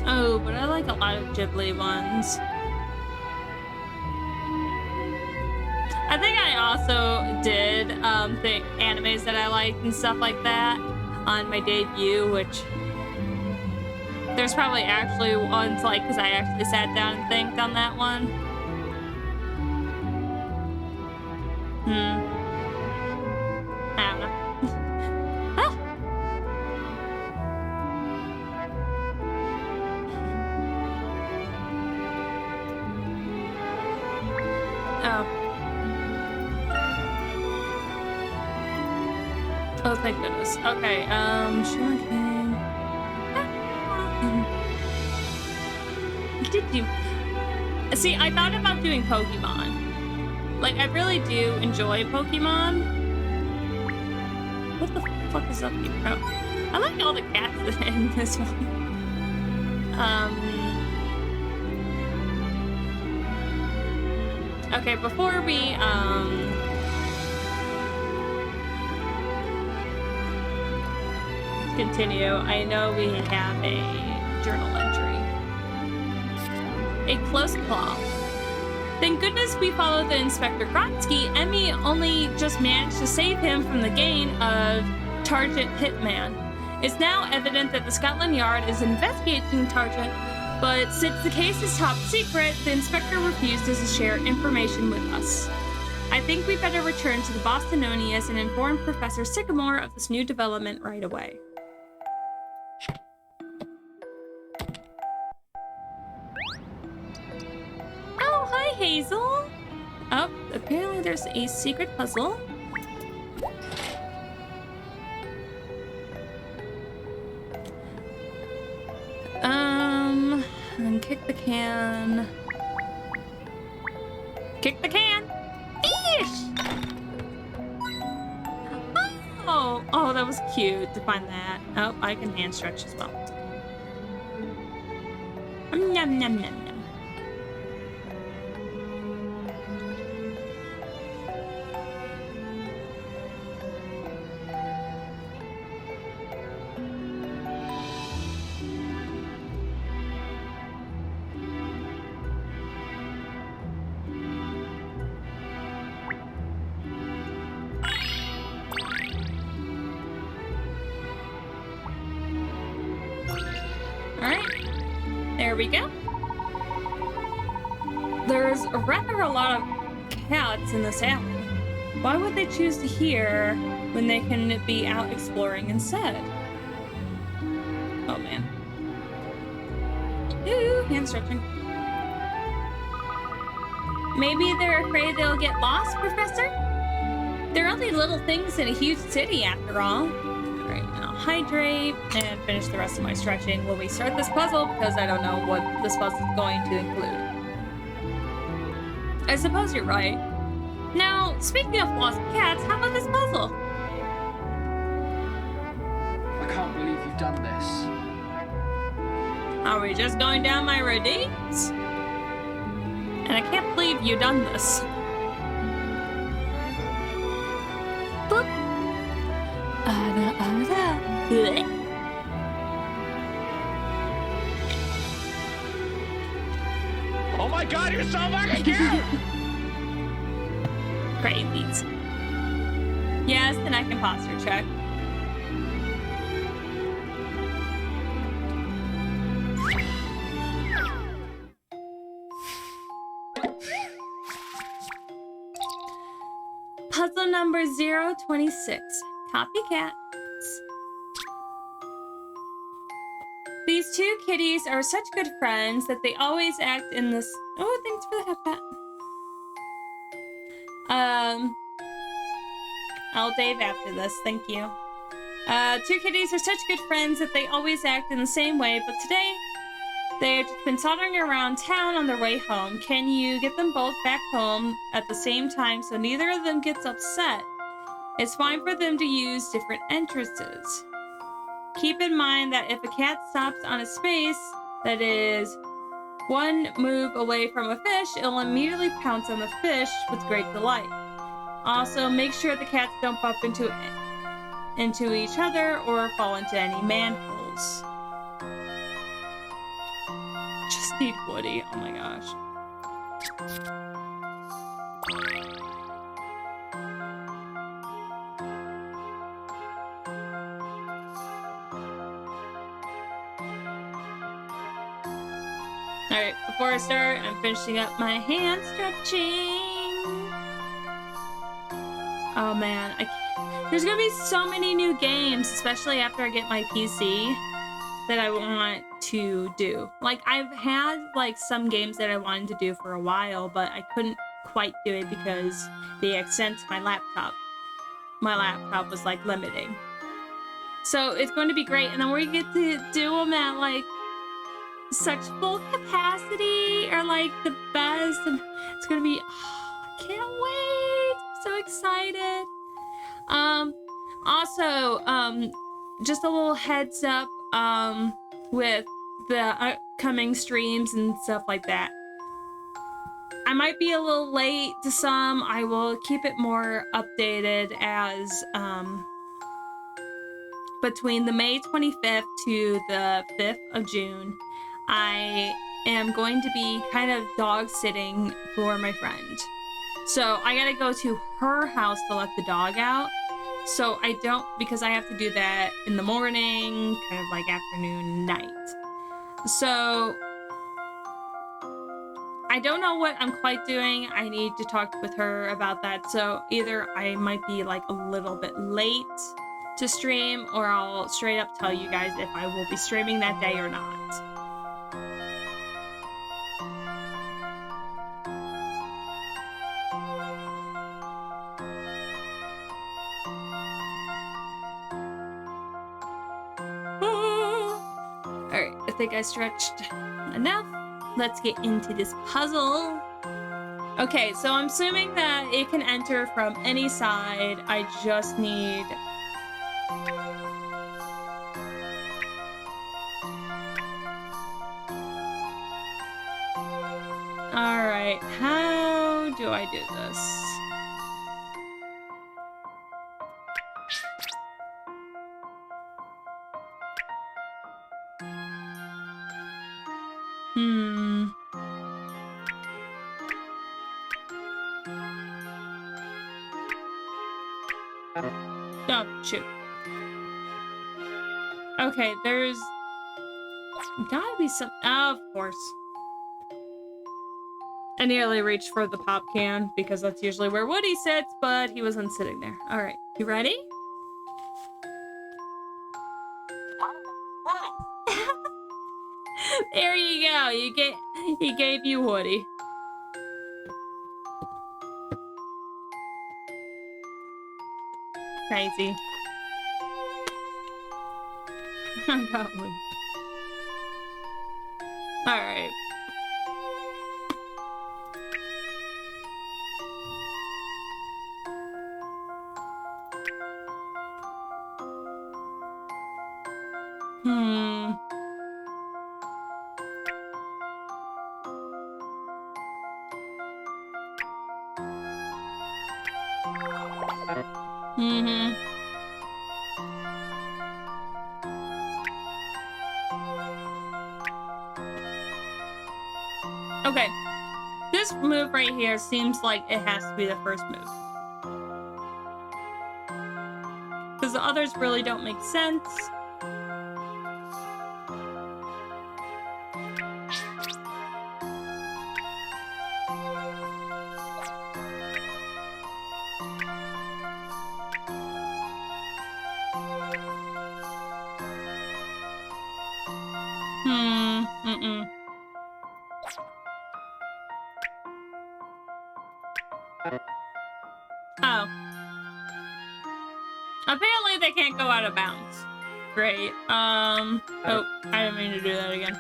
Oh, but I like a lot of Ghibli ones. I think I also did the animes that I liked and stuff like that on my debut, which there's probably actually ones like, because I actually sat down and thinked on that one. I don't know. Oh, thank goodness. Okay, Did you see? I thought about doing Pokemon. Like, I really do enjoy Pokemon. What the fuck is up here? Oh, I like all the cats in this one. Okay, before we continue, I know we have a journal entry. A close call. Thank goodness we followed the Inspector Grotsky. Emmy only just managed to save him from the gang of Target Hitman. It's now evident that the Scotland Yard is investigating Target, but since the case is top secret, the inspector refuses to share information with us. I think we better return to the Bostonians and inform Professor Sycamore of this new development right away. Hi, Hazel. Oh, apparently there's a secret puzzle. And kick the can. Kick the can. Fish! Oh, that was cute to find that. Oh, I can hand stretch as well. Yum, yum, yum, yum. There we go. There's rather a lot of cats in this alley. Why would they choose to here when they can be out exploring instead? Oh man. Ooh, hand stretching. Maybe they're afraid they'll get lost, Professor? They're only little things in a huge city after all. Hydrate and finish the rest of my stretching when we start this puzzle, because I don't know what this puzzle is going to include. I suppose you're right. Now, speaking of lost cats, how about this puzzle? I can't believe you've done this. Are we just going down my routines? And I can't believe you've done this. Boop. Blech. Oh my god, you're so fucking cute! Crazies. Yes, the neck and posture check. Puzzle number 026. Copycat. These two kitties are such good friends that they always act in this. Oh, thanks for the head pat. I'll Dave after this. Thank you. Two kitties are such good friends that they always act in the same way, but today they've just been sauntering around town on their way home. Can you get them both back home at the same time so neither of them gets upset? It's fine for them to use different entrances. Keep in mind that if a cat stops on a space that is one move away from a fish, it'll immediately pounce on the fish with great delight. Also, make sure the cats don't bump into each other or fall into any manholes. Just need Woody. Oh my gosh. Alright, before I start, I'm finishing up my hand stretching. Oh man, there's gonna be so many new games, especially after I get my PC, that I want to do. Like, I've had like some games that I wanted to do for a while, but I couldn't quite do it because the extent of my laptop was like limiting. So it's going to be great, and then we get to do them at like such full capacity, or like the best, and it's gonna be, I can't wait. I'm so excited. Also, just a little heads up, with the upcoming streams and stuff like that. I might be a little late to some. I will keep it more updated as, between the May 25th to the 5th of June, I am going to be kind of dog sitting for my friend. So I gotta go to her house to let the dog out. So I don't, because I have to do that in the morning, kind of like afternoon, night. So I don't know what I'm quite doing. I need to talk with her about that. So either I might be like a little bit late to stream, or I'll straight up tell you guys if I will be streaming that day or not. Alright, I think I stretched enough. Let's get into this puzzle. Okay, so I'm assuming that it can enter from any side. I just need... Alright, how do I do this? Oh, shoot. Okay, there's gotta be some... Oh, of course. I nearly reached for the pop can, because that's usually where Woody sits, but he wasn't sitting there. Alright, you ready? There you go. He gave you Woody. Crazy. I got one. Alright. Okay. This move right here seems like it has to be the first move. Because the others really don't make sense. Oh. Apparently they can't go out of bounds. Great. Oh, I didn't mean to do that again.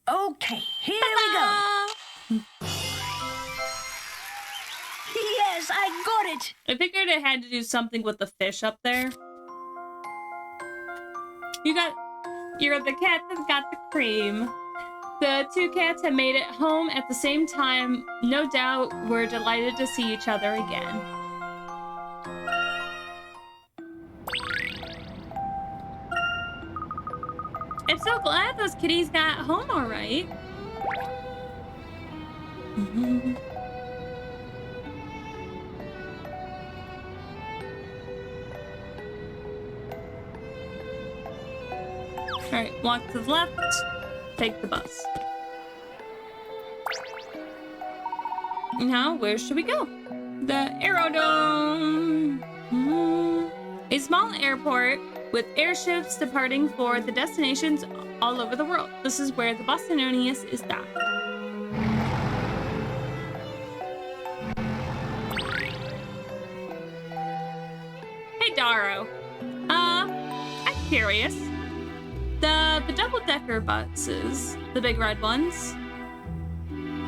Okay, here we go. Yes, I got it. I figured it had to do something with the fish up there. You're the cat that got the cream. The two cats have made it home at the same time. No doubt we're delighted to see each other again. I'm so glad those kitties got home all right. All right, walk to the left, take the bus. Now, where should we go? The Aerodrome. A small airport with airships departing for the destinations all over the world. This is where the Bostononius is docked. Hey, Daro. I'm curious. The double-decker buses, the big red ones,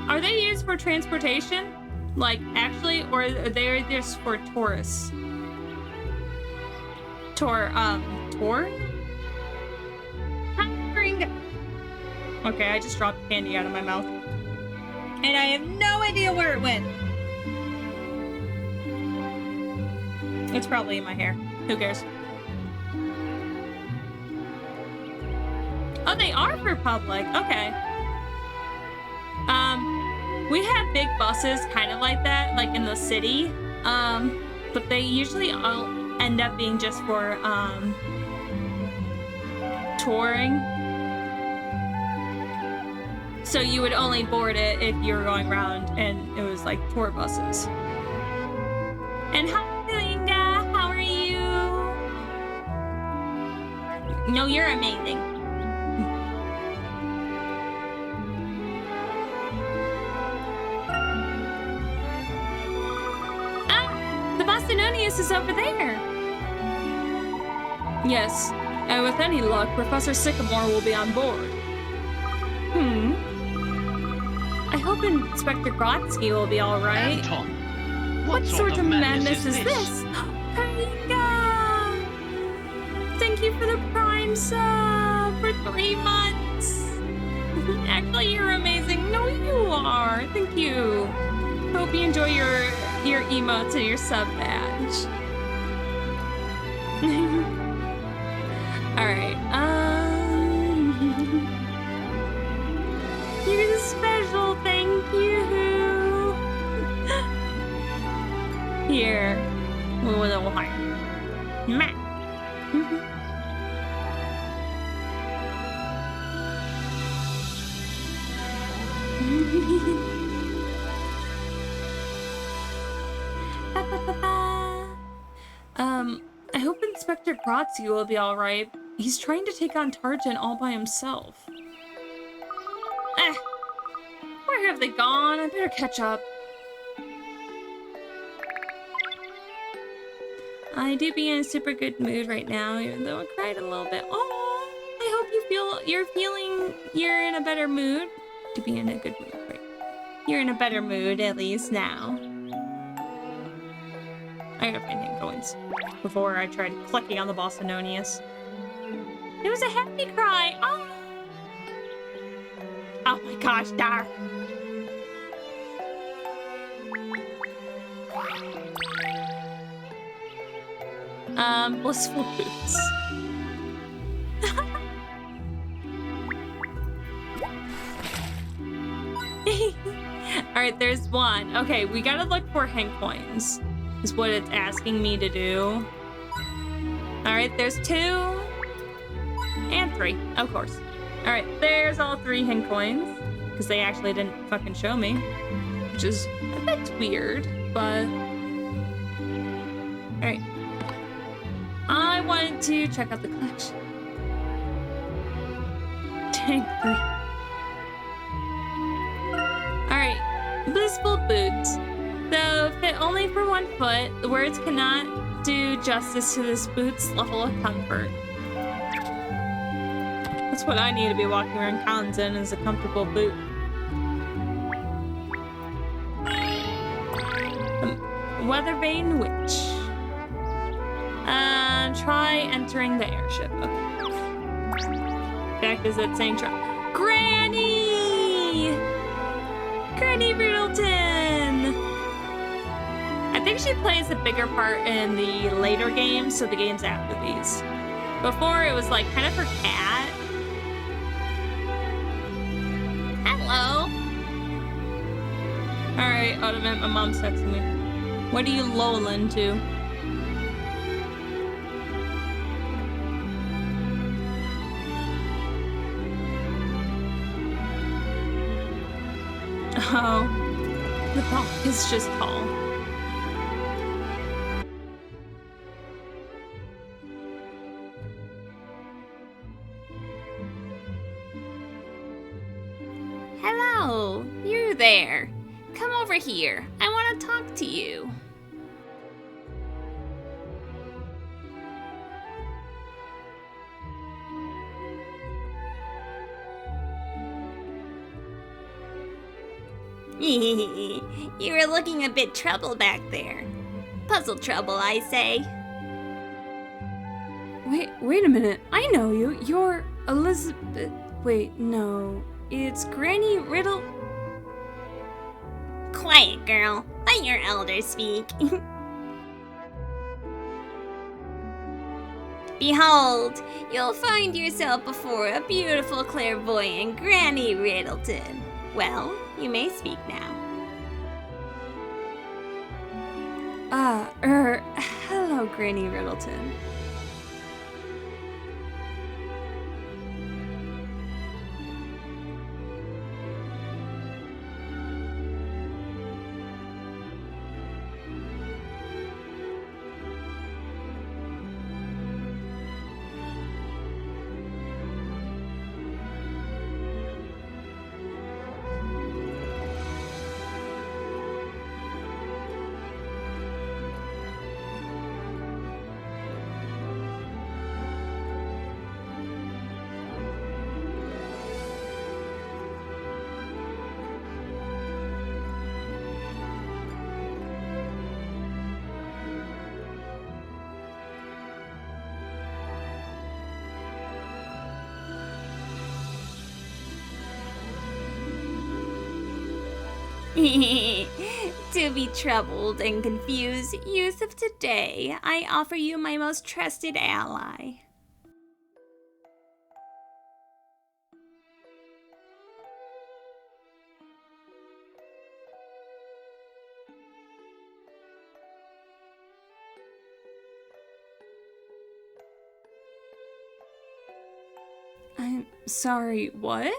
are they used for transportation? Like, actually, or are they just for tourists? Tour? Okay, I just dropped candy out of my mouth. And I have no idea where it went. It's probably in my hair. Who cares? Oh, they are for public. Okay. We have big buses kind of like that, like in the city. But they usually all end up being just for, touring. So you would only board it if you were going around and it was like tour buses. And hi, Linda. How are you? No, you're amazing. The Bostononius is over there. Yes, and with any luck, Professor Sycamore will be on board. I hope Inspector Grotsky will be all right. Anton, What sort of madness is this? Karinga! Thank you for the Prime sub for 3 months. Actually, you're amazing. No, you are. Thank you. Hope you enjoy your emotes and your sub badge. All right. You're special. Thank you. Here, a little higher. Matt. I hope Inspector Grotsky will be all right. He's trying to take on Tarjan all by himself. Where have they gone? I better catch up. I do be in a super good mood right now, even though I cried a little bit. Oh, I hope you're in a better mood. To be in a good mood, right? You're in a better mood, at least now. I gotta find hang coins before I tried clicking on the Bostononius. It was a happy cry. Oh, oh my gosh, Dar. Blissful boots. Alright, there's one. Okay, we gotta look for hang coins. Is what it's asking me to do. Alright, there's 2. And 3, of course. Alright, there's all 3 hang coins. Because they actually didn't fucking show me. Which is a bit weird, but... Alright. I wanted to check out the collection. Tank 3. Alright, blissful boots. Though fit only for 1 foot, the words cannot do justice to this boot's level of comfort. That's what I need to be walking around Collins in, is a comfortable boot. Weathervane Witch. Try entering the airship. Okay. Fact is that saying try. Granny! Granny Riddleton! I think she plays a bigger part in the later games, so the games after these. Before, it was like kind of her cat. Hello! Alright, Automate, my mom's texting me. What are you lolling to? Oh, the rock is just tall. Hello, you there. Come over here. I want to talk to you. You were looking a bit troubled back there. Puzzle trouble, I say. Wait a minute. I know you. You're Elizabeth. Wait, no. It's Granny Riddle. Quiet, girl. Let your elder speak. Behold, you'll find yourself before a beautiful clairvoyant Granny Riddleton. Well, you may speak now. Hello, Granny Riddleton. To be troubled and confused youth of today, I offer you my most trusted ally. I'm sorry, what?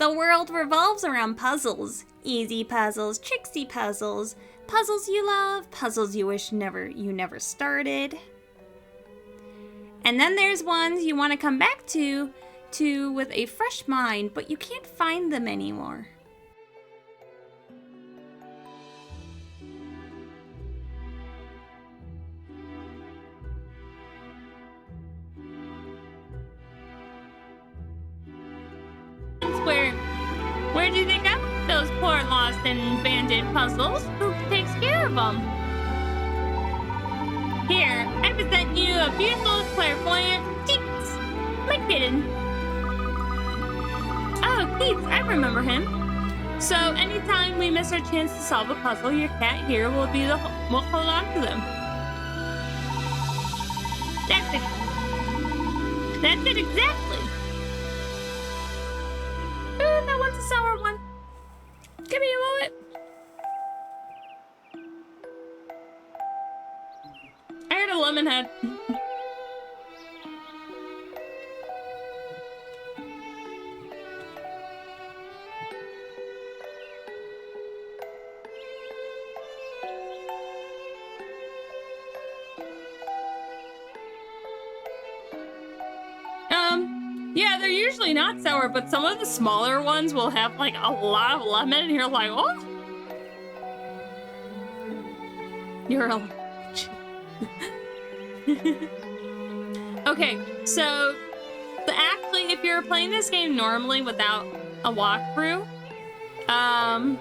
The world revolves around puzzles. Easy puzzles, tricksy puzzles, puzzles you love, puzzles you wish you never started. And then there's ones you want to come back to with a fresh mind, but you can't find them anymore. Where do you think I put those poor lost and abandoned puzzles? Who takes care of them? Here, I present you a beautiful, clairvoyant Keats, my kitten. Oh, Keats, I remember him. So anytime we miss our chance to solve a puzzle, your cat here will hold on to them. That's it exactly. Ooh, that one's a sour one. Give me a moment. I heard a lemon head. Yeah, they're usually not sour, but some of the smaller ones will have like a lot of lemon, and you're like, oh. You're a... Okay, so actually, if you're playing this game normally without a walkthrough, I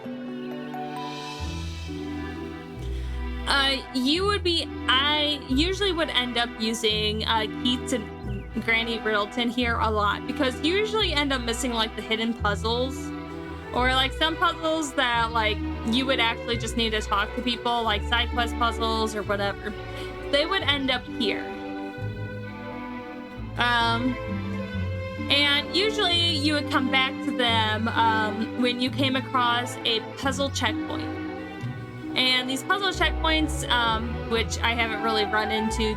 usually would end up using Keats and Granny Riddleton here a lot, because you usually end up missing like the hidden puzzles, or like some puzzles that like you would actually just need to talk to people, like side quest puzzles or whatever. They would end up here. And usually you would come back to them when you came across a puzzle checkpoint. And these puzzle checkpoints, which I haven't really run into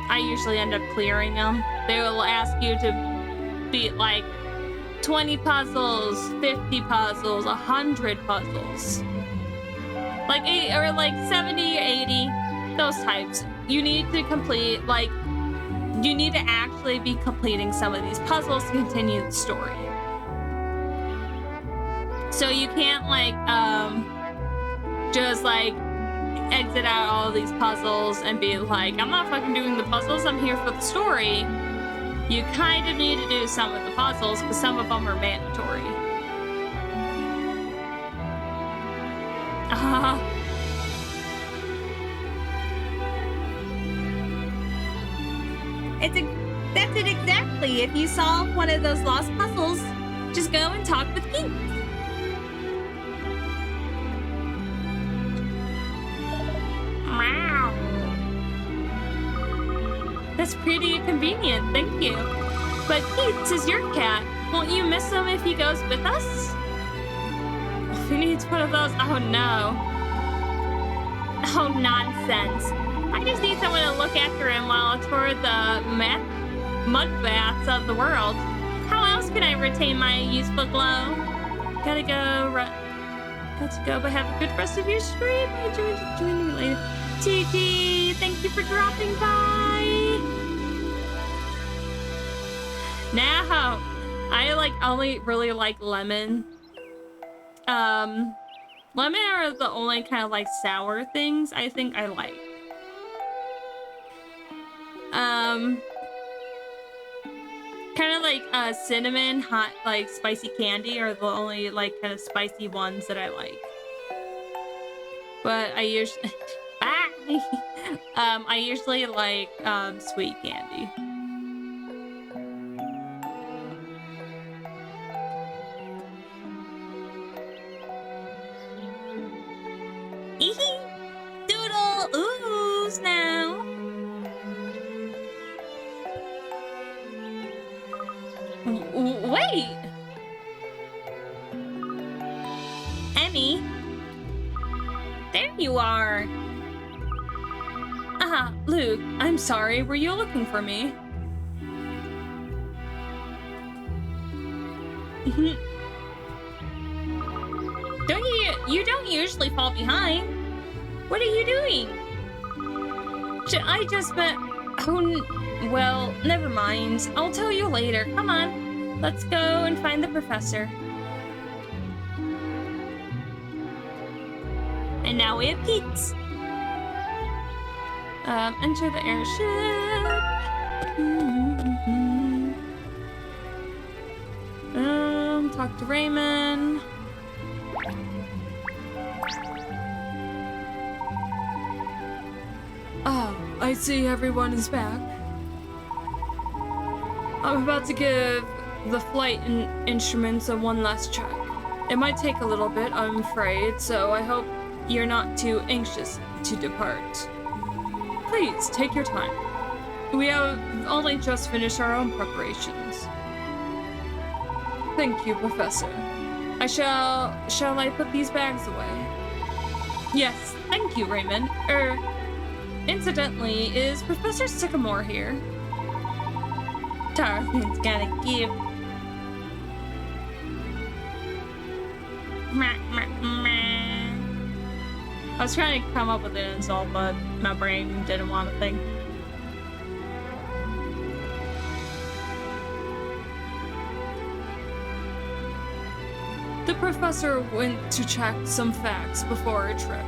I usually end up clearing them. They will ask you to beat like 20 puzzles, 50 puzzles, 100 puzzles. Like 70, 80, those types. You need to complete, you need to actually be completing some of these puzzles to continue the story. So you can't just exit out all of these puzzles and be like, I'm not fucking doing the puzzles, I'm here for the story. You kind of need to do some of the puzzles because some of them are mandatory. That's it exactly. If you solve one of those lost puzzles, just go and talk with Keats. Wow. That's pretty convenient, thank you. But Keats is your cat. Won't you miss him if he goes with us? He needs one of those. Oh no. Oh, nonsense. I just need someone to look after him while I tour the mud baths of the world. How else can I retain my youthful glow? Gotta go, but have a good rest of your stream. I enjoyed joining you later. TT, thank you for dropping by. Now, I only really like lemon. Lemon are the only kind of sour things I think I like. Kind of cinnamon, hot, spicy candy are the only kind of spicy ones that I like. But I usually, I usually like sweet candy. Doodle ooze now. Wait! Emmy? There you are! Luke, I'm sorry, were you looking for me? You don't usually fall behind. What are you doing? I just met... Oh, well, never mind. I'll tell you later. Come on. Let's go and find the professor. And now we have Keats. Enter the airship. Talk to Raymond. Oh, I see everyone is back. I'm about to give the flight instruments a one last check. It might take a little bit, I'm afraid, so I hope you're not too anxious to depart. Please, take your time. We have only just finished our own preparations. Thank you, Professor. Shall I put these bags away? Yes, thank you, Raymond. Incidentally, is Professor Sycamore here? Tarzan's got a gift. I was trying to come up with an insult, but my brain didn't want to think. The professor went to check some facts before our trip,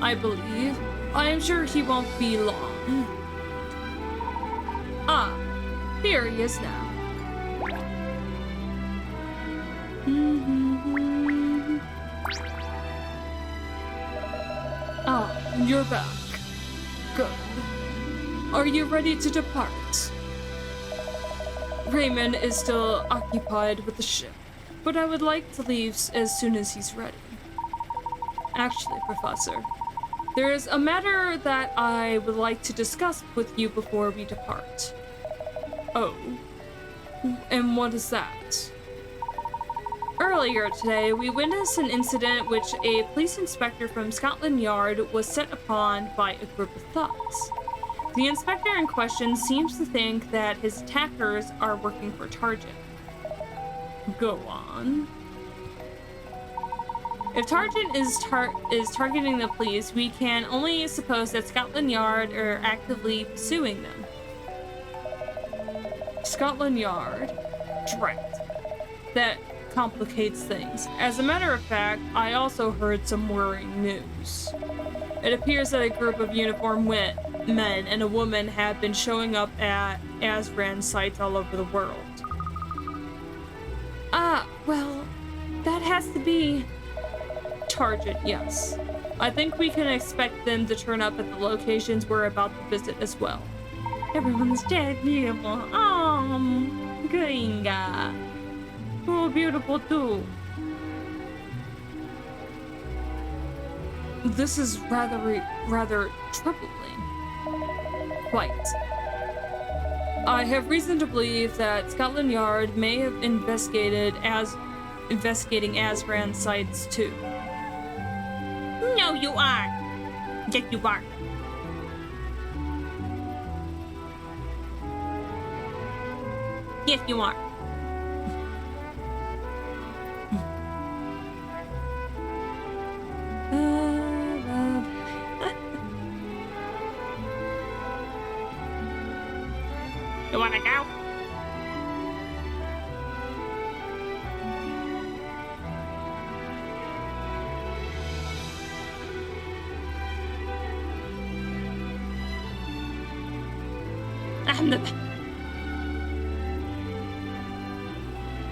I believe. I am sure he won't be long. Ah, here he is now. Ah, you're back. Good. Are you ready to depart? Raymond is still occupied with the ship, but I would like to leave as soon as he's ready. Actually, Professor, there is a matter that I would like to discuss with you before we depart. Oh, and what is that? Earlier today, we witnessed an incident which a police inspector from Scotland Yard was set upon by a group of thugs. The inspector in question seems to think that his attackers are working for Target. Go on. If Target is targeting the police, we can only suppose that Scotland Yard are actively pursuing them. Scotland Yard? Right. That complicates things. As a matter of fact, I also heard some worrying news. It appears that a group of uniformed men and a woman have been showing up at Azran sites all over the world. Well, that has to be Target, yes. I think we can expect them to turn up at the locations we're about to visit as well. Everyone's dead beautiful. Gringa. Oh, beautiful too. This is rather troubling. Quite. I have reason to believe that Scotland Yard may have investigating Azran sites too. No, you aren't. Yes, you are. Yes, you are. You wanna go? I'm the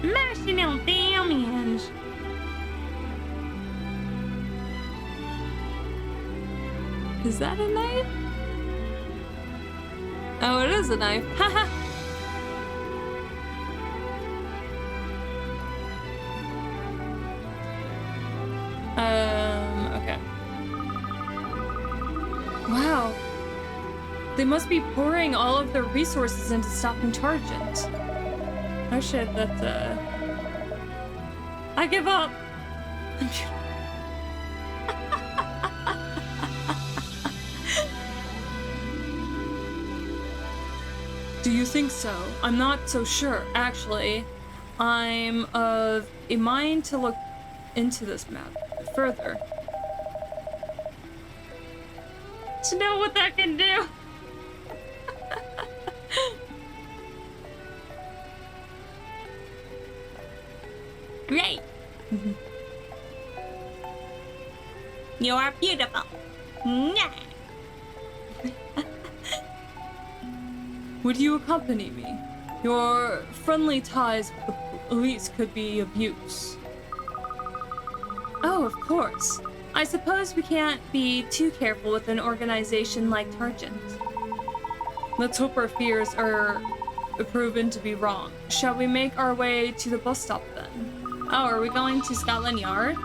marginal damage. Is that a knife? Oh, it is a knife. Haha. Okay. Wow. They must be pouring all of their resources into stopping Target. Oh shit, that's I give up. Do you think so? I'm not so sure, actually. I'm of a mind to look into this matter further. To know what that can do. Great. You are beautiful. Mwah. Would you accompany me? Your friendly ties with the police could be of use. Oh, of course. I suppose we can't be too careful with an organization like Targent. Let's hope our fears are proven to be wrong. Shall we make our way to the bus stop then? Oh, are we going to Scotland Yard?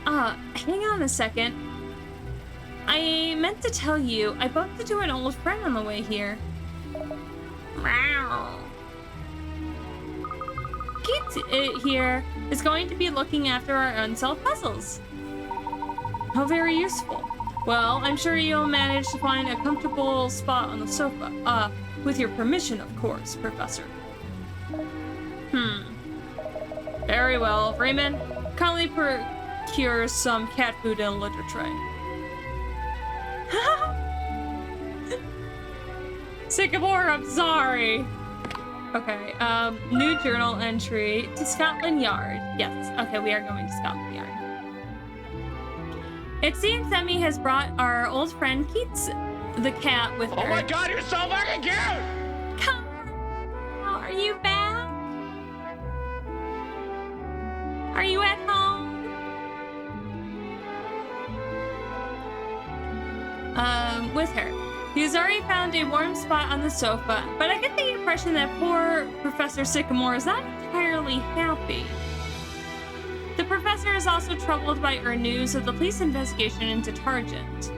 Hang on a second. I meant to tell you, I bumped into an old friend on the way here. Meow. Kate here is going to be looking after our unsolved puzzles. How very useful. Well, I'm sure you'll manage to find a comfortable spot on the sofa. With your permission, of course, Professor. Very well. Raymond, Kindly procure some cat food in a litter tray. Sycamore, I'm sorry. Okay, new journal entry to Scotland Yard. Yes, okay, we are going to Scotland Yard. It seems Emmy has brought our old friend Keats the cat with her. Oh my god, you're so fucking cute! Come on, are you back? Are you at home? With her. He's already found a warm spot on the sofa, but I get the impression that poor Professor Sycamore is not entirely happy. The professor is also troubled by our news of the police investigation into Targent.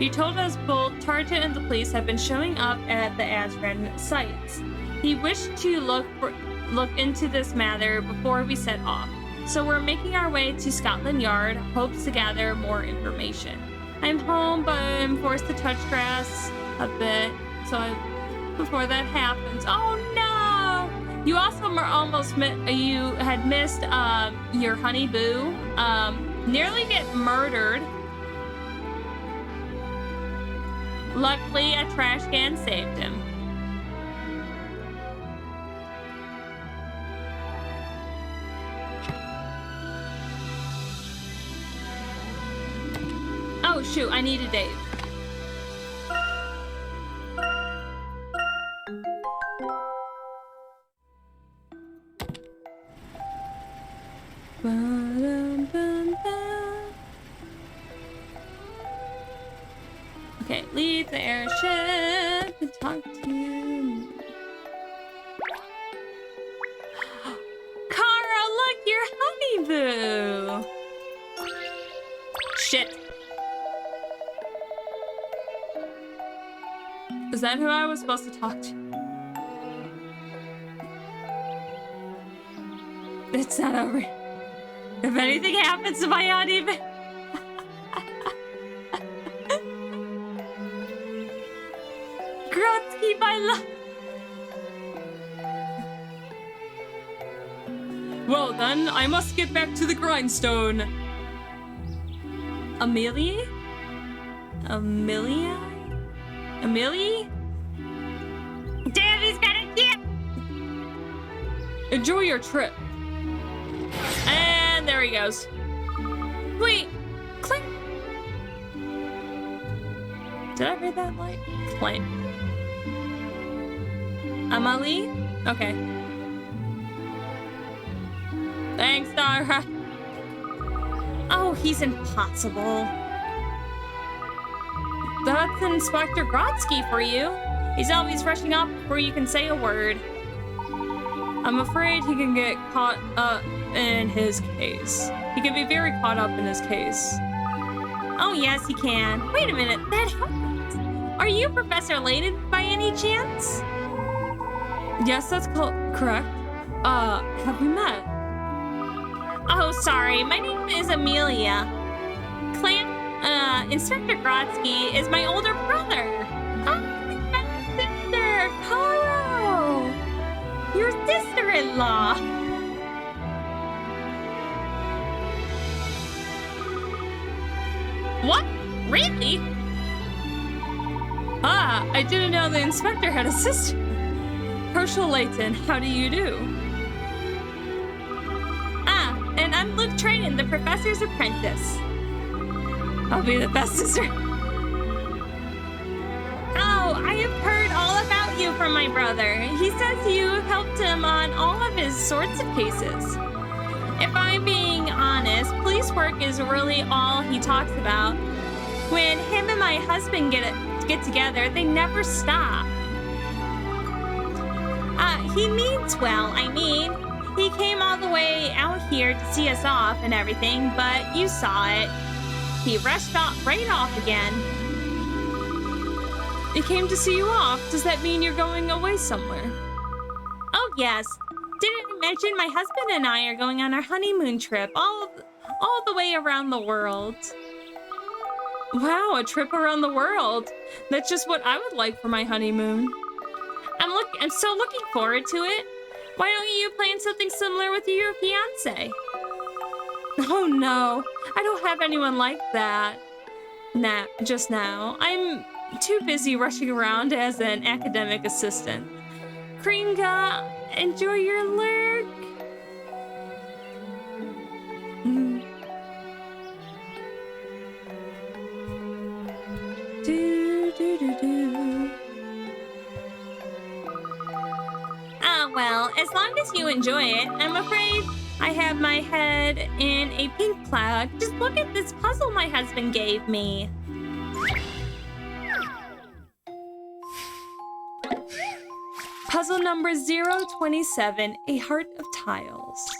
He told us both Targent and the police have been showing up at the Azran sites. He wished to look into this matter before we set off, so we're making our way to Scotland Yard, hopes to gather more information. I'm home, but I'm forced to touch grass a bit, before that happens. Oh no! You also you had missed your honey boo, nearly get murdered. Luckily, a trash can saved him. Oh shoot, I need a Dave. Okay, leave the airship and talk to you. Kara, look, your honey boo. Shit. Is that who I was supposed to talk to? It's not over. If anything happens to my honey boo. Grotsky, my love. Well then, I must get back to the grindstone. Amelia? Amelia? Amelie? Daddy's got a dip! Enjoy your trip. And there he goes. Wait, clink. Did I read that like clink? Amelie? Okay. Thanks, Dara. Oh, he's impossible. That's Inspector Grotsky for you. He's always rushing up before you can say a word. I'm afraid he can get caught up in his case. He can be very caught up in his case. Oh, yes, he can. Wait a minute, that happens. Are you Professor Layton by any chance? Yes, that's correct. Have we met? Oh, sorry. My name is Amelia. Inspector Grotsky is my older brother. Oh, my sister, Caro. sister-in-law. What? Really? Ah, I didn't know the inspector had a sister. Herschel Layton, how do you do? Ah, and I'm Luke Triton, the professor's apprentice. I'll be the best sister. Oh, I have heard all about you from my brother. He says you helped him on all of his sorts of cases. If I'm being honest, police work is really all he talks about. When him and my husband get together, they never stop. He means well. I mean, he came all the way out here to see us off and everything, but you saw it. He rushed right off again. He came to see you off. Does that mean you're going away somewhere? Oh, yes. Didn't I mention my husband and I are going on our honeymoon trip all the way around the world. Wow, a trip around the world. That's just what I would like for my honeymoon. I'm so looking forward to it. Why don't you plan something similar with your fiance? Oh no, I don't have anyone like that. Nah, just now. I'm too busy rushing around as an academic assistant. Kringa, enjoy your lurk. Well, as long as you enjoy it, I'm afraid I have my head in a pink cloud. Just look at this puzzle my husband gave me. Puzzle number 027, a heart of tiles.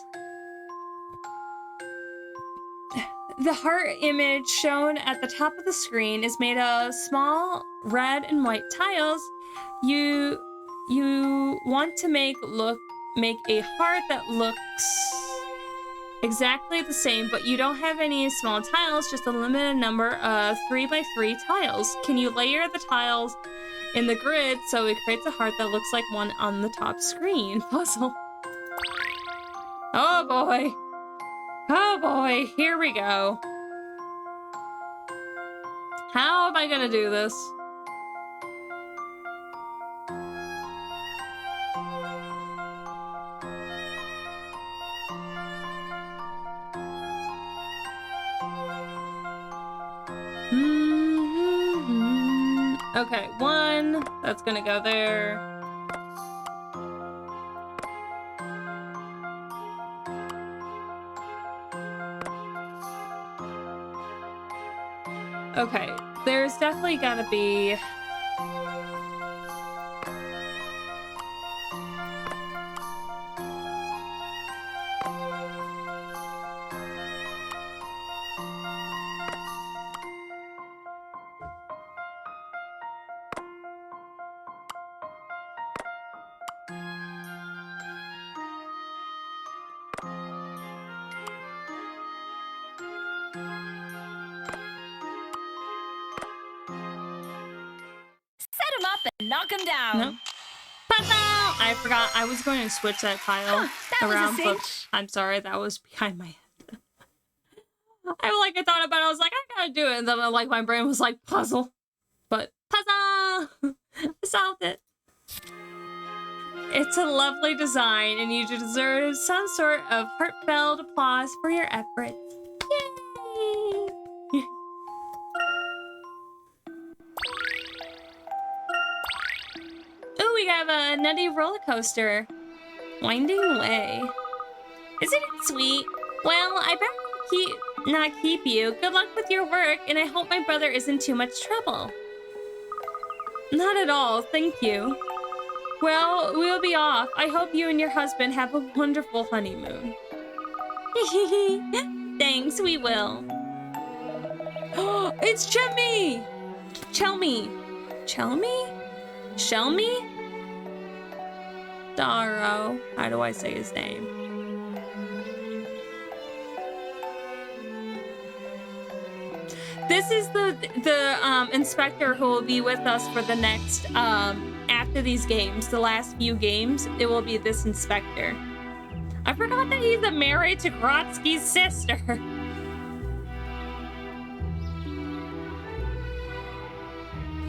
The heart image shown at the top of the screen is made of small red and white tiles. You want to make a heart that looks exactly the same, but you don't have any small tiles, just a limited number of 3x3 tiles. Can you layer the tiles in the grid so it creates a heart that looks like one on the top screen? Puzzle. Oh boy. Oh boy, here we go. How am I gonna do this? Okay, one, that's gonna go there. Okay, there's definitely gotta be... Knock him down. No. I forgot I was going to switch that tile around, but I'm sorry, that was behind my head. I thought about it, I was like, I gotta do it, and then my brain was like, puzzle. But puzzle! I solved it. It's a lovely design, and you deserve some sort of heartfelt applause for your efforts. Yay! Ooh, we have a nutty roller coaster. Winding away. Isn't it sweet? Well, I better not keep you. Good luck with your work, and I hope my brother isn't too much trouble. Not at all, thank you. Well, we'll be off. I hope you and your husband have a wonderful honeymoon. Thanks, we will. It's Chummy! Chelmy. Chelmy? Shelmy? Darrow. How do I say his name? This is the inspector who will be with us for the next after these games, the last few games, it will be this inspector. I forgot that he's married to Grotsky's sister.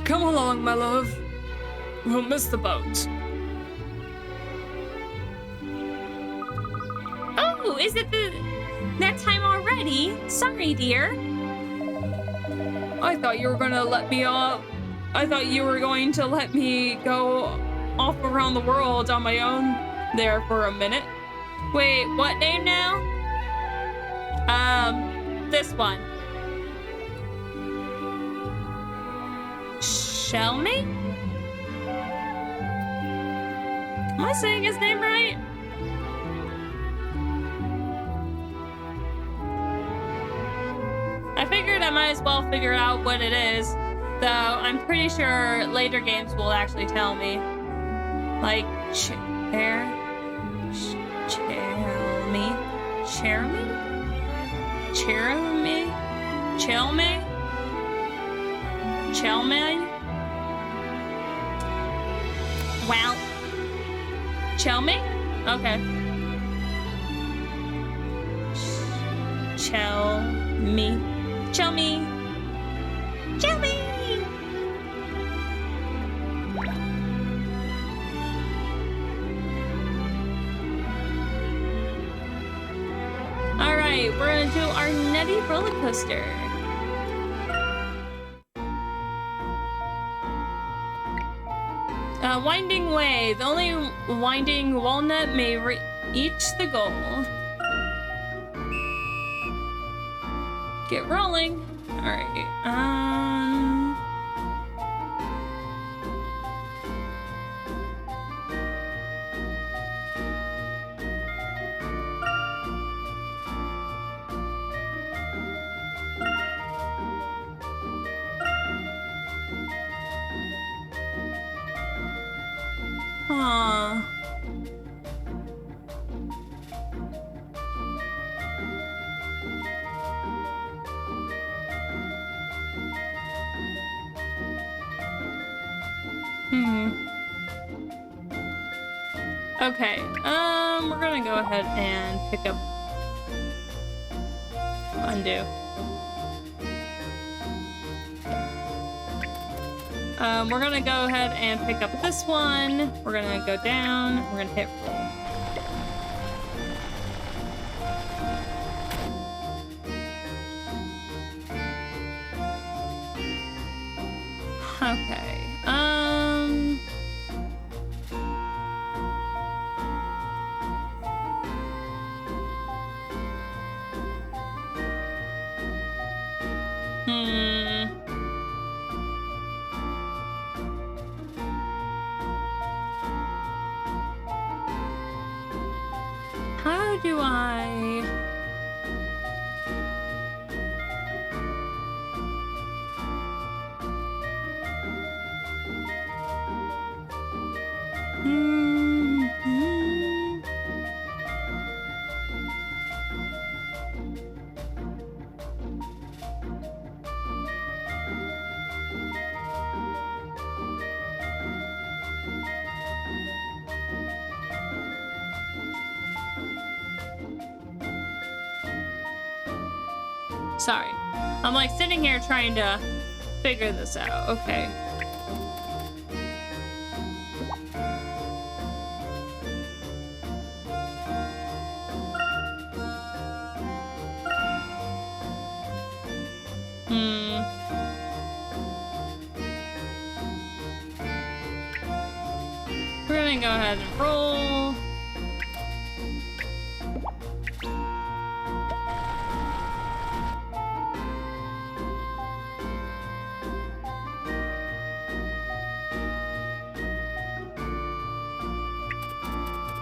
Come along, my love. We'll miss the boat. Oh, is it that time already? Sorry, dear. I thought you were gonna let me off. I thought you were going to let me go off around the world on my own there for a minute. Wait, what name now? This one. Shelmy? Am I saying his name right? I figured I might as well figure out what it is, though I'm pretty sure later games will actually tell me. Like, Chermy? Wow. Chelmy? Okay. Chelmy. Alright, we're gonna do our nutty roller coaster. Winding way. The only winding walnut may reach the goal. Get rolling. Alright, Okay, we're gonna go ahead and pick up undo. We're gonna go ahead and pick up this one. We're gonna go down. We're gonna hit roll. Okay. How do I... Sorry. I'm like sitting here trying to figure this out. Okay. We're gonna go ahead and roll.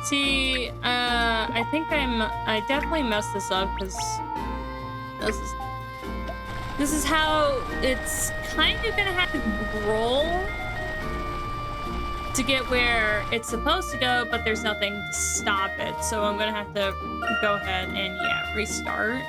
See, I think I definitely messed this up because this is how it's kind of gonna have to roll to get where it's supposed to go, but there's nothing to stop it. So I'm gonna have to go ahead and yeah, restart.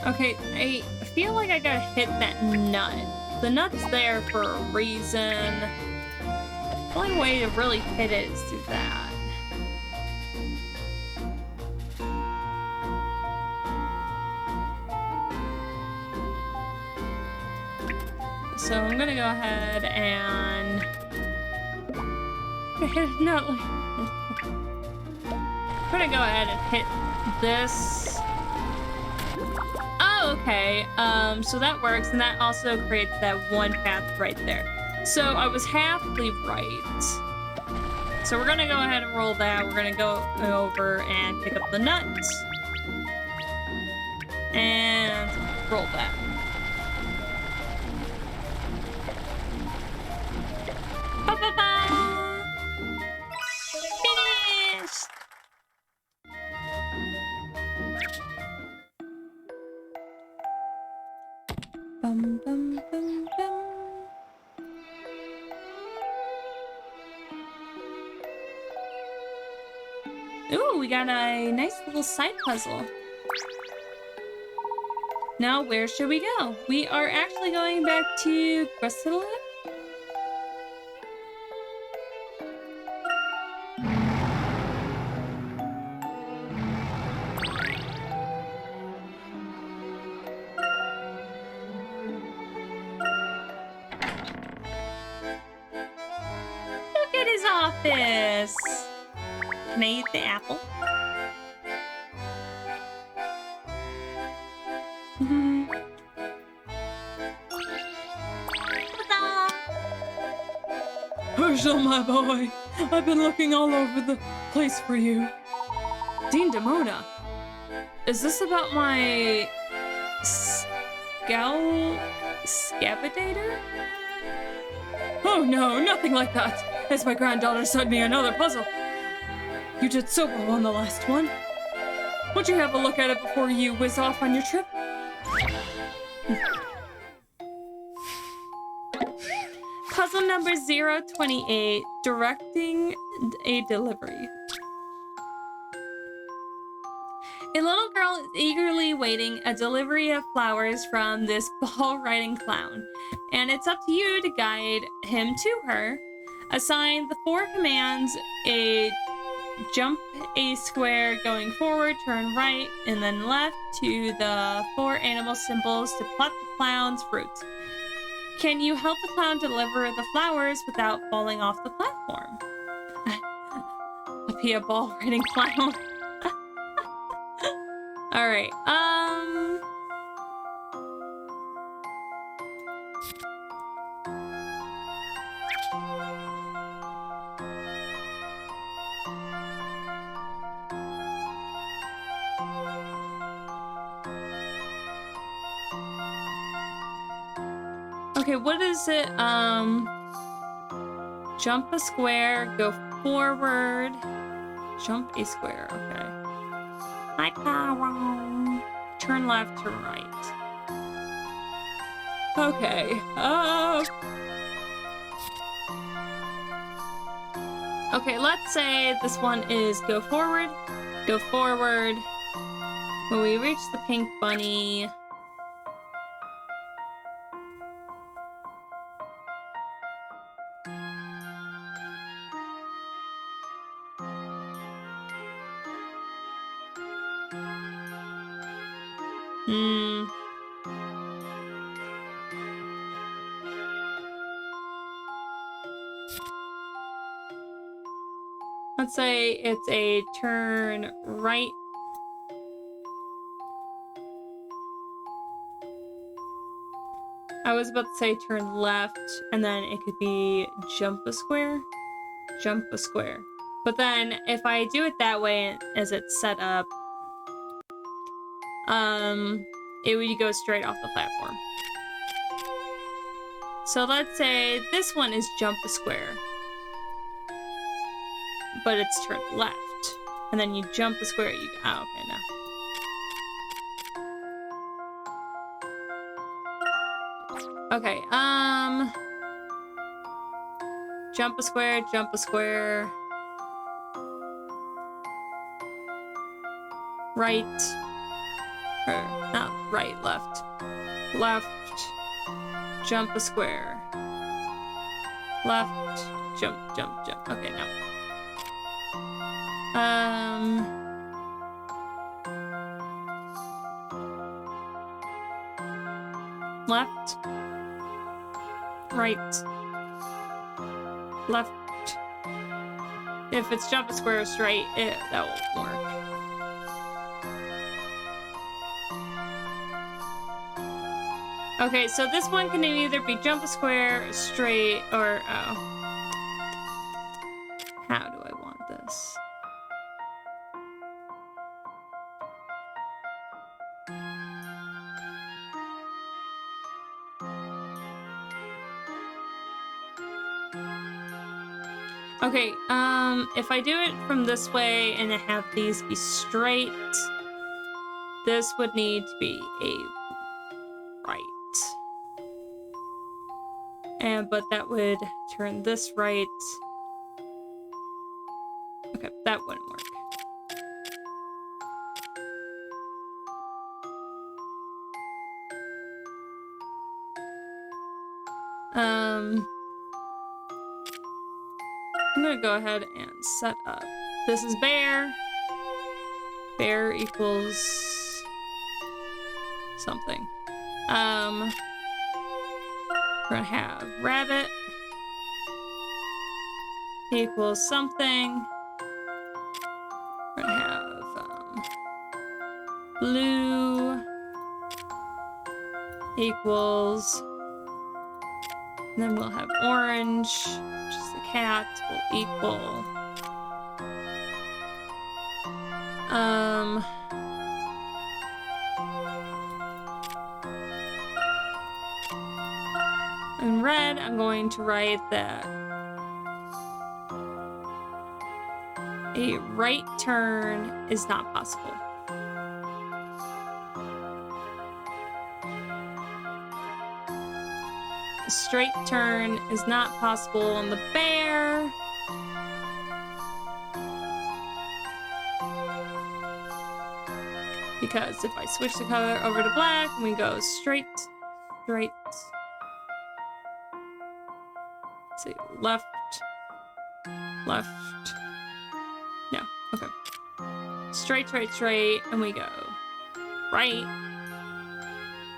Okay, I feel like I gotta hit that nut. The nut's there for a reason. The only way to really hit it is through that. So I'm gonna go ahead and hit a nut. I'm gonna go ahead and hit this. Oh, okay. So that works, and that also creates that one path right there. So I was halfly right. So we're gonna go ahead and roll that. We're gonna go over and pick up the nuts. And roll that. Ba-ba-ba! Finished! Bum, bum, bum, bum. Ooh, we got a nice little side puzzle. Now, where should we go? We are actually going back to Grusilla. Look at his office. Can I eat the apple? Herschel, my boy, I've been looking all over the place for you. Dean Demona, is this about my scapulator? Oh no, nothing like that. As my granddaughter sent me another puzzle. You did so well on the last one. Won't you have a look at it before you whiz off on your trip? Puzzle number 028, directing a delivery. A little girl is eagerly waiting a delivery of flowers from this ball-riding clown, and it's up to you to guide him to her. Assign the 4 commands: jump a square going forward, turn right, and then left to the 4 animal symbols to pluck the clown's fruit. Can you help the clown deliver the flowers without falling off the platform? Be a ball riding clown. Alright, okay, what is it? Jump a square, go forward, jump a square, okay. Turn left to right. Okay, okay, let's say this one is go forward. When we reach the pink bunny, let's say it's a turn right. I was about to say turn left, and then it could be jump a square. But then if I do it that way as it's set up, it would go straight off the platform. So let's say this one is jump a square. but it's turned left. And then you jump a square, you oh, okay, no. Okay, jump a square, jump a square. Right. Or, not right, left. Left. Jump a square. Left. Jump, jump, jump. Okay, no. Left. Right. Left. If it's jump a square straight, that won't work. Okay, so this one can either be jump a square straight or oh. How do I want this? Okay, if I do it from this way and I have these be straight, this would need to be a right. But that would turn this right. Okay, that wouldn't work. I'm gonna go ahead and set up. This is bear. Bear equals something. We're gonna have rabbit equals something. We're gonna have blue equals, and then we'll have orange, which is the cat, will equal in red, I'm going to write that a right turn is not possible. A straight turn is not possible on the bear. Because if I switch the color over to black and we go straight, straight, let's see, left, left, no, okay. Straight, straight, straight, and we go right.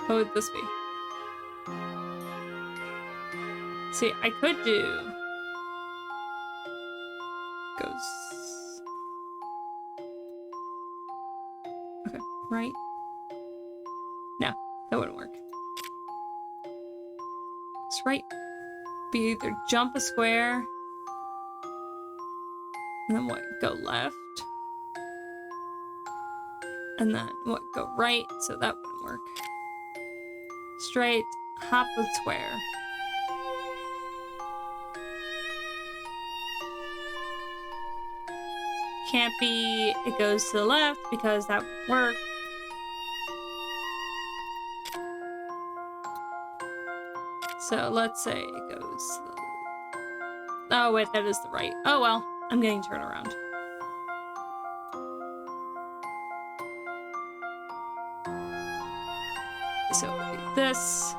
What would this be? See, I could do goes. Okay, right. No, that wouldn't work. It's right. Be either jump a square and then what? Go left. And then what? Go right. So that wouldn't work. Straight, hop with square. Can't be it goes to the left because that won't work. So let's say it goes. Oh wait, that is the right. Oh well, I'm getting turned around. So it would be this.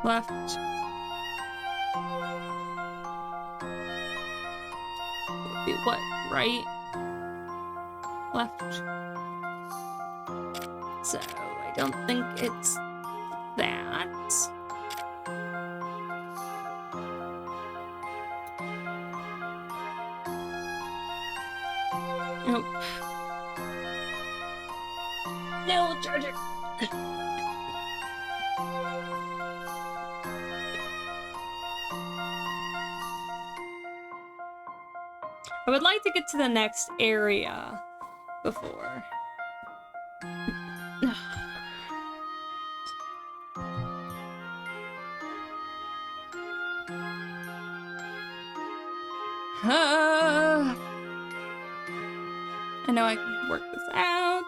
Left. It would be what? Right? Left. So I don't think it's that. Nope. No, charger. I would like to get to the next area before. I know I can work this out.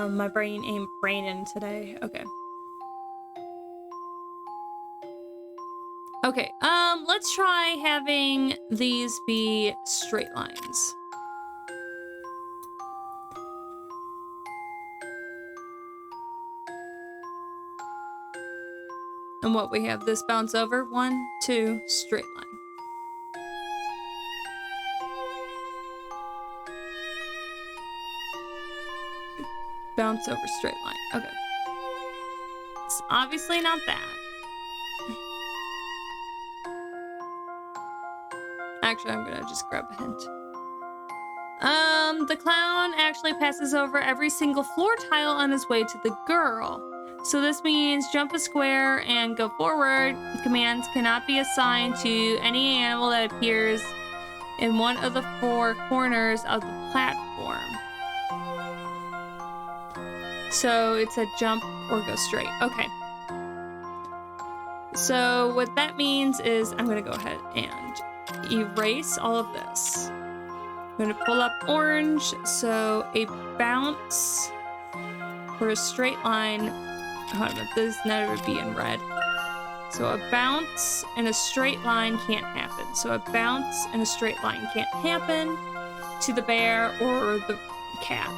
My brain ain't braining today. Okay. Okay, let's try having these be straight lines. And what we have this bounce over, 1, 2, straight line. Bounce over straight line. Okay. It's obviously not that. Actually, I'm gonna just grab a hint. The clown actually passes over every single floor tile on his way to the girl. So this means jump a square and go forward. Commands cannot be assigned to any animal that appears in one of the 4 corners of the platform. So it's a jump or go straight. Okay. So what that means is I'm gonna go ahead and erase all of this. I'm gonna pull up orange, so a bounce for a straight line. Hold on, this never be in red. So a bounce and a straight line can't happen. So a bounce and a straight line can't happen to the bear or the cat.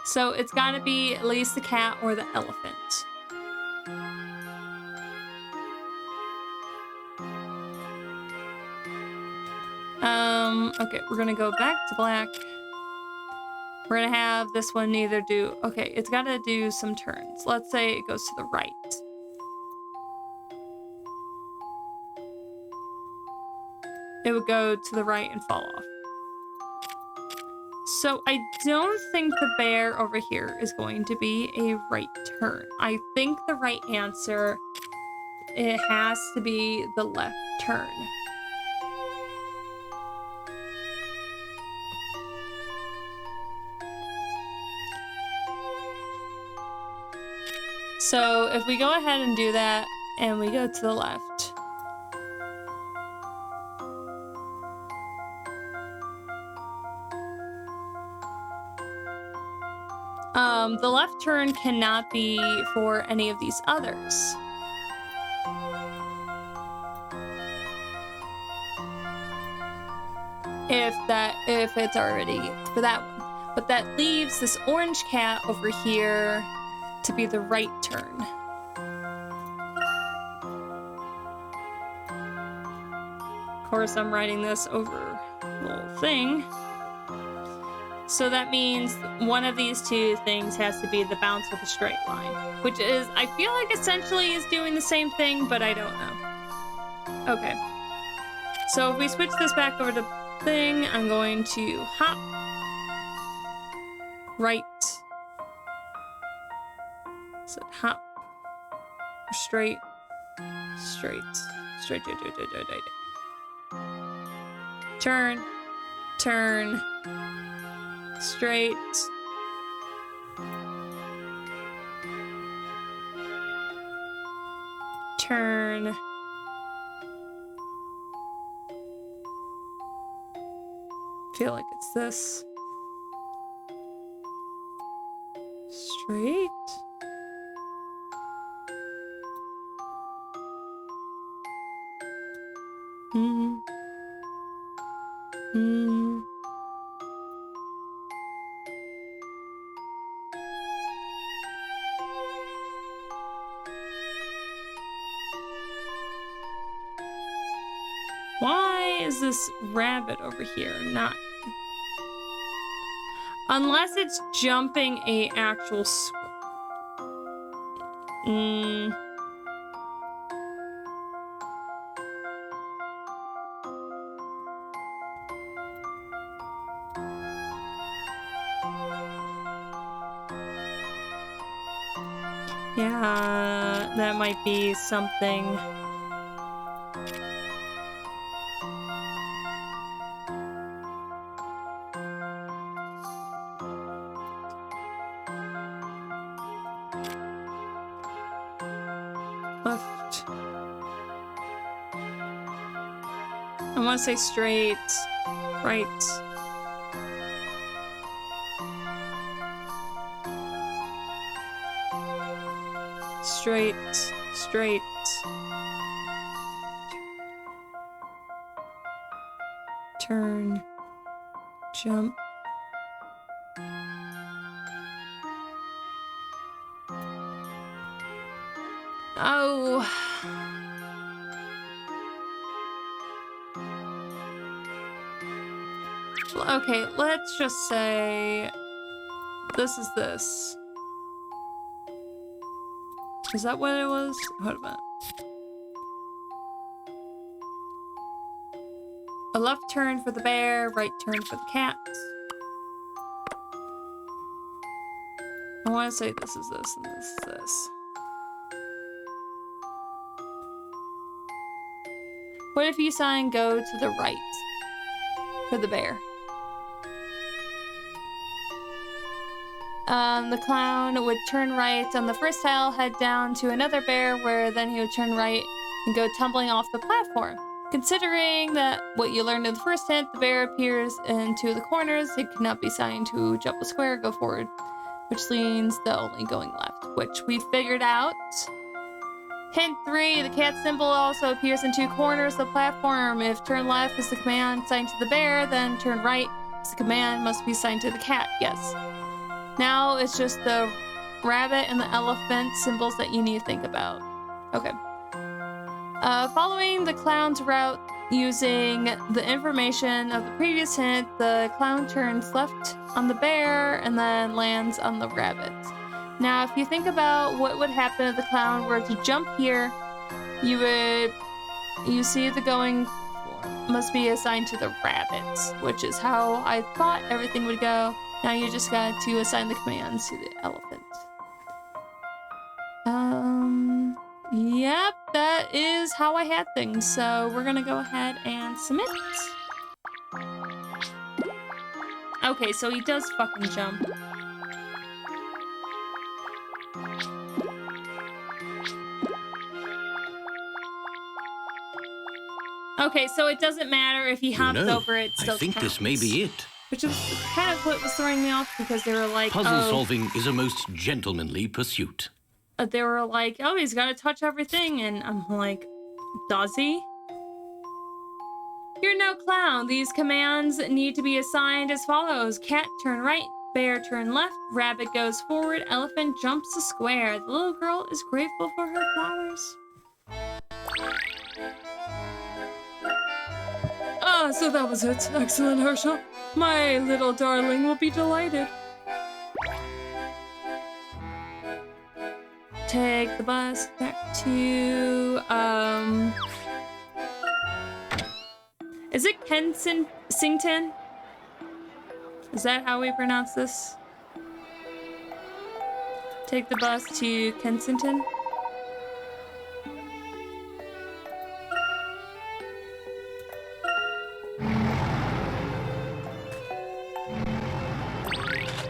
So it's gotta be at least the cat or the elephant. Okay, we're gonna go back to black. We're gonna have this one either do, okay, it's gotta do some turns. Let's say it goes to the right. It would go to the right and fall off. So I don't think the bear over here is going to be a right turn. I think the right answer, it has to be the left turn. So if we go ahead and do that and we go to the left, the left turn cannot be for any of these others. If it's already for that one. But that leaves this orange cat over here to be the right turn. Of course, I'm writing this over the whole thing. So that means one of these two things has to be the bounce with a straight line, which is, I feel like essentially is doing the same thing, but I don't know. Okay. So if we switch this back over to thing, I'm going to hop, right, so hop, straight, straight, straight, turn, turn, straight, turn, feel like it's this, straight, Why is this rabbit over here not? Unless it's jumping a actual Yeah, that might be something. I want to say straight, right. Straight, straight. Turn, jump. Oh. Okay, let's just say this is this. Is that what it was? Hold on. A left turn for the bear, right turn for the cat. I want to say this is this and this is this. What if you sign go to the right for the bear? The clown would turn right on the first tile, head down to another bear, where then he would turn right and go tumbling off the platform. Considering that what you learned in the first hint, the bear appears in two of the corners, it cannot be signed to jump a square, go forward, which means the only going left, which we figured out. Hint 3, the cat symbol also appears in two corners of the platform. If turn left is the command signed to the bear, then turn right is the command must be signed to the cat, yes. Now it's just the rabbit and the elephant symbols that you need to think about. Okay. Following the clown's route using the information of the previous hint, the clown turns left on the bear and then lands on the rabbit. Now, if you think about what would happen if the clown were to jump here, you see the going must be assigned to the rabbit, which is how I thought everything would go. Now you just got to assign the commands to the elephant. Yep, that is how I had things. So we're gonna go ahead and submit. Okay, so he does fucking jump. Okay, so it doesn't matter if he hops over it, still I think counts. this may be it. Which is kind of what was throwing me off, because they were like, Puzzle solving is a most gentlemanly pursuit. They were like, oh, he's got to touch everything, and I'm like, does he? You're no clown. These commands need to be assigned as follows. Cat, turn right. Bear, turn left. Rabbit goes forward. Elephant jumps a square. The little girl is grateful for her flowers. Ah, so that was it. Excellent, Herschel. My little darling will be delighted. Take the bus back to, is it Kensington? Is that how we pronounce this? Take the bus to Kensington?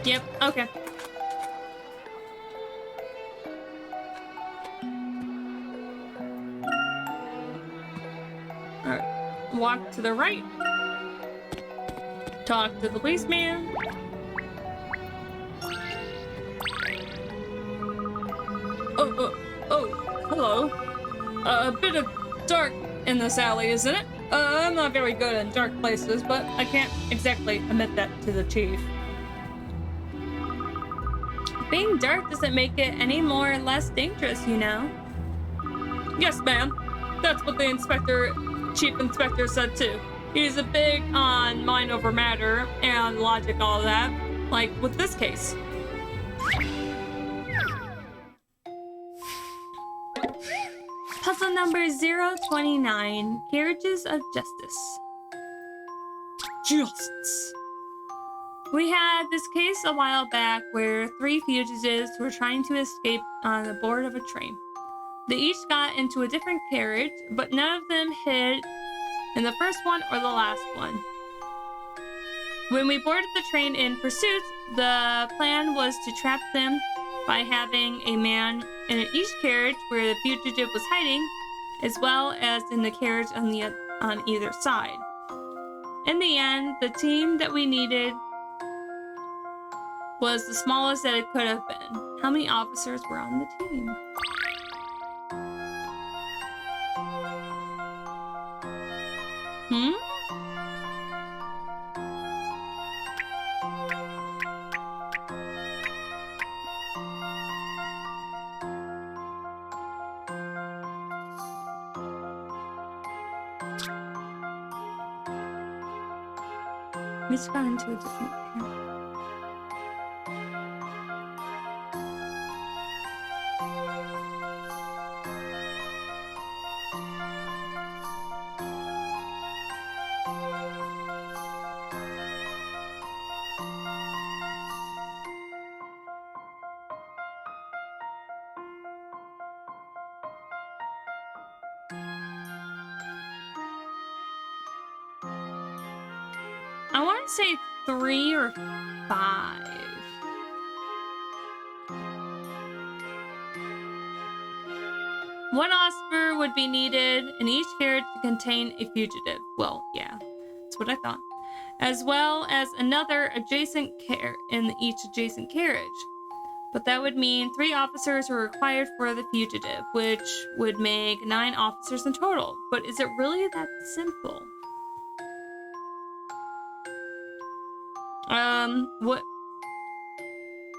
Yep, okay. Alright, walk to the right. Talk to the policeman. Oh, hello. A bit of dark in this alley, isn't it? I'm not very good in dark places, but I can't exactly admit that to the chief. Being dark doesn't make it any more or less dangerous, you know. Yes, ma'am. That's what the chief inspector said too. He's a big on mind over matter and logic, all that. Like with this case. Puzzle number 029, Carriages of Justice. Justice. We had this case a while back where 3 fugitives were trying to escape on the board of a train. They each got into a different carriage, but none of them hid in the first one or the last one. When we boarded the train in pursuit, the plan was to trap them by having a man in each carriage where the fugitive was hiding, as well as in the carriage on the on either side. In the end, the team that we needed was the smallest that it could have been. How many officers were on the team? We just got into a different camp. I want to say 3 or 5. One officer would be needed in each carriage to contain a fugitive. Well, yeah, that's what I thought. As well as another adjacent in each adjacent carriage. But that would mean 3 officers were required for the fugitive, which would make 9 officers in total. But is it really that simple? What?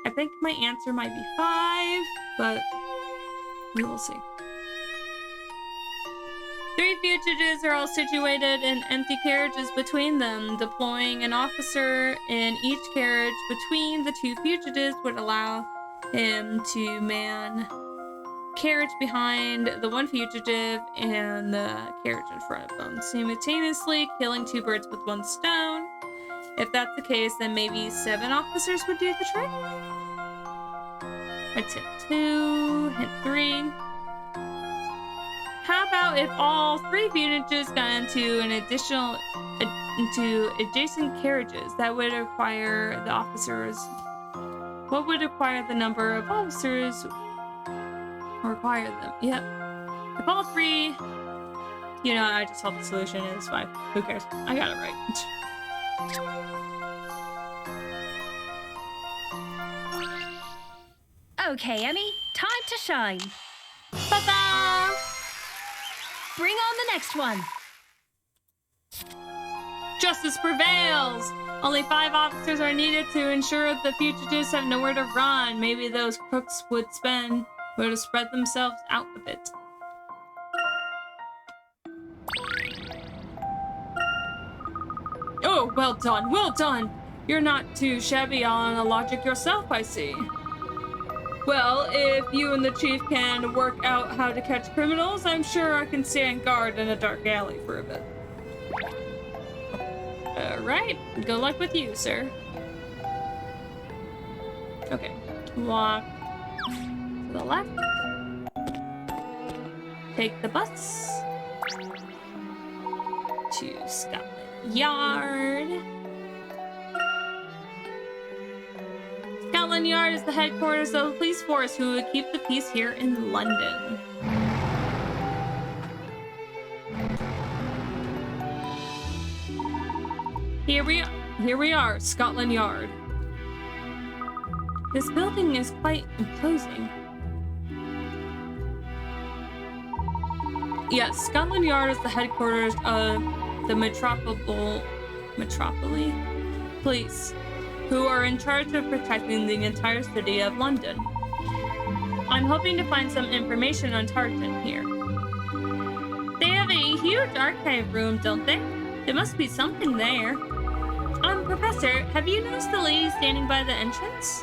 I think my answer might be 5, but we will see. 3 fugitives are all situated in empty carriages between them. Deploying an officer in each carriage between the 2 fugitives would allow him to man carriage behind the 1 fugitive and the carriage in front of them, simultaneously killing 2 birds with 1 stone. If that's the case, then maybe 7 officers would do the trick. That's hint 2, hint 3. How about if all 3 fugitives got into adjacent carriages? That would require the officers. What would require the number of officers? Require them. Yep. If all 3, you know, I just thought the solution is 5. Who cares? I got it right. Okay, Emmy, time to shine. Ta-da! Bring on the next one. Justice prevails! Only 5 officers are needed to ensure the fugitives have nowhere to run. Maybe those crooks would spread themselves out a bit. Oh, well done, well done! You're not too shabby on a logic yourself, I see. Well, if you and the chief can work out how to catch criminals, I'm sure I can stand guard in a dark alley for a bit. Alright, good luck with you, sir. Okay, walk to the left. Take the bus to Scotland Yard. Scotland Yard is the headquarters of the police force who would keep the peace here in London. Here we are, Scotland Yard. This building is quite imposing. Yes, Scotland Yard is the headquarters of the Metropolis Police, who are in charge of protecting the entire city of London. I'm hoping to find some information on Tartan here. They have a huge archive room, don't they? There must be something there. Professor, have you noticed the lady standing by the entrance?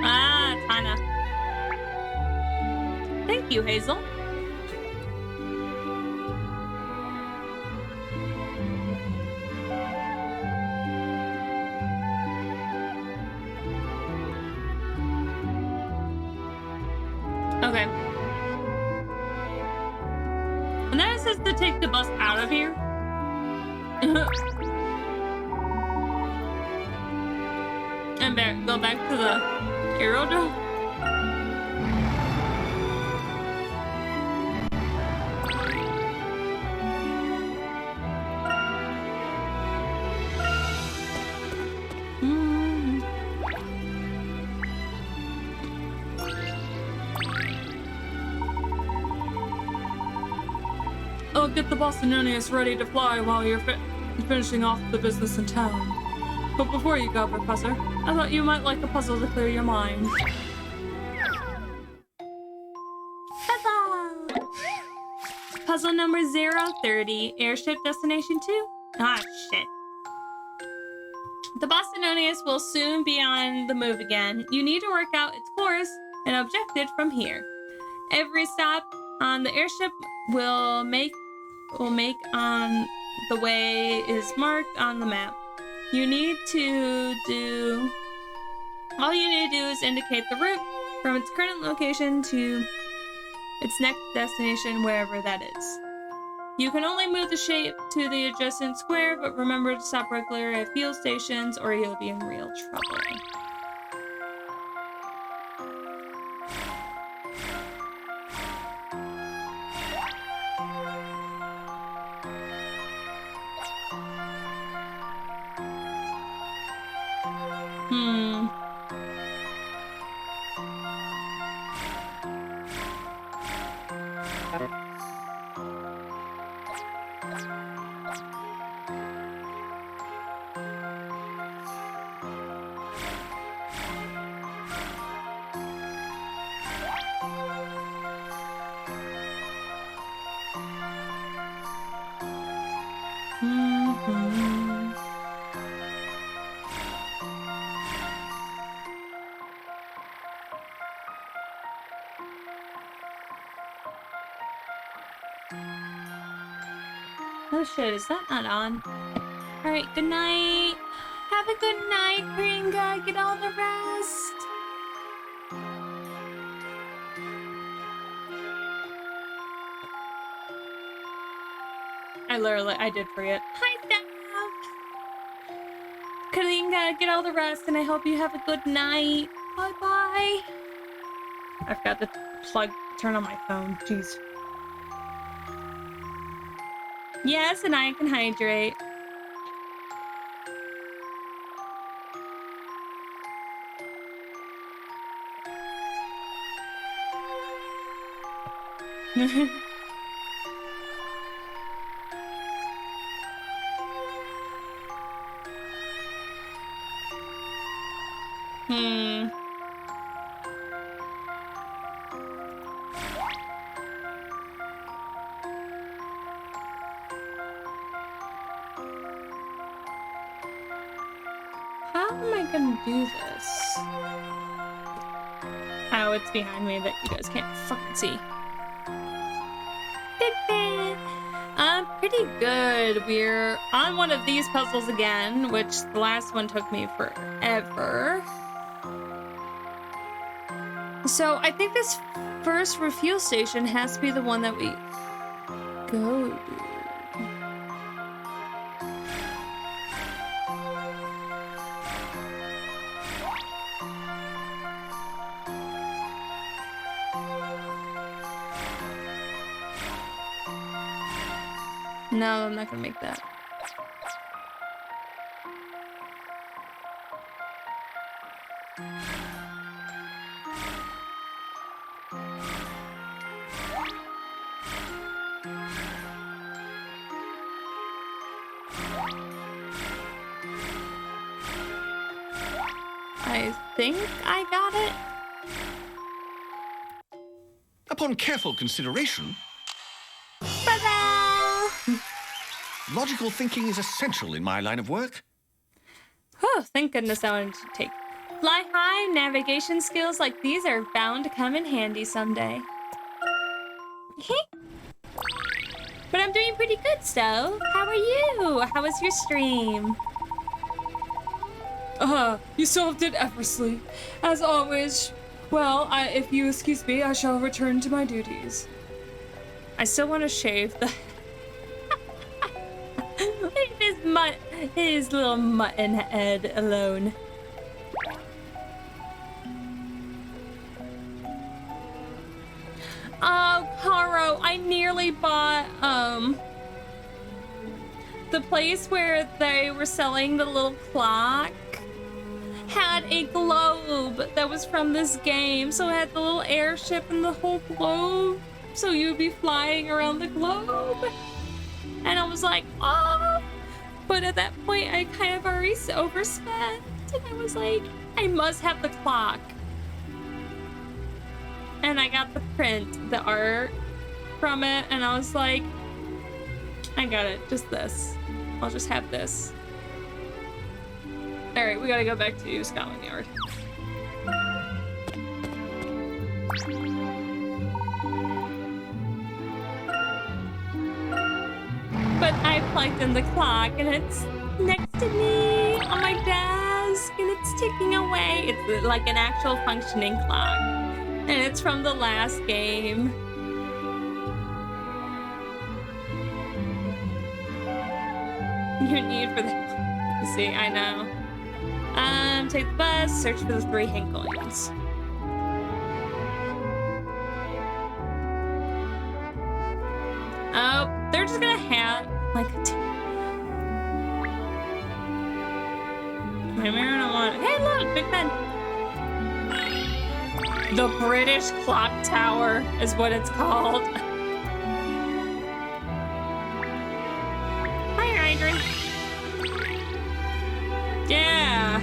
Ah, Tana. Thank you, Hazel. Okay. And then it says to take the bus out of here. And go back to the aerodrome. get the Bostononius ready to fly while you're finishing off the business in town. But before you go, Professor, I thought you might like a puzzle to clear your mind. Puzzle! Puzzle number 030, Airship Destination 2. Ah, shit. The Bostononius will soon be on the move again. You need to work out its course and objective from here. Every stop on the airship will make on the way is marked on the map. All you need to do is indicate the route from its current location to its next destination, wherever that is. You can only move the shape to the adjacent square, but remember to stop regularly at fuel stations or you'll be in real trouble. Oh shit, is that not on? Alright, good night. Have a good night, Gringa. Get all the rest. I did forget. Hi, Steph. Kalinga, get all the rest, and I hope you have a good night. Bye-bye. I forgot to turn on my phone. Jeez. Yes, and I can hydrate. How am I gonna do this? Oh, it's behind me that you guys can't fucking see. Pretty good. We're on one of these puzzles again, which the last one took me forever. So I think this first refuel station has to be the one that we go to. No, I'm not gonna make that. I think I got it. Upon careful consideration, logical thinking is essential in my line of work. Oh, thank goodness I wanted to take. Fly high, navigation skills like these are bound to come in handy someday. But I'm doing pretty good, so how are you? How was your stream? You solved it effortlessly. As always. Well, if you excuse me, I shall return to my duties. I still want to shave the... his little mutton head alone. Oh, Caro, I nearly bought, the place where they were selling the little clock had a globe that was from this game, so it had the little airship and the whole globe, so you'd be flying around the globe. was like, oh. But at that point, I kind of already overspent. And I was like, I must have the clock. And I got the print, the art from it. And I was like, I got it. Just this. I'll just have this. All right, we gotta go back to Scotland Yard. But I plugged in the clock and it's next to me on my desk and it's ticking away. It's like an actual functioning clock. And it's from the last game. Your need for the... See, I know. Take the bus, search for the 3 hint coins. Oh, they're just gonna have like maybe I don't want. Hey, look, Big Ben. The British Clock Tower is what it's called. Hi, Adrian. Yeah.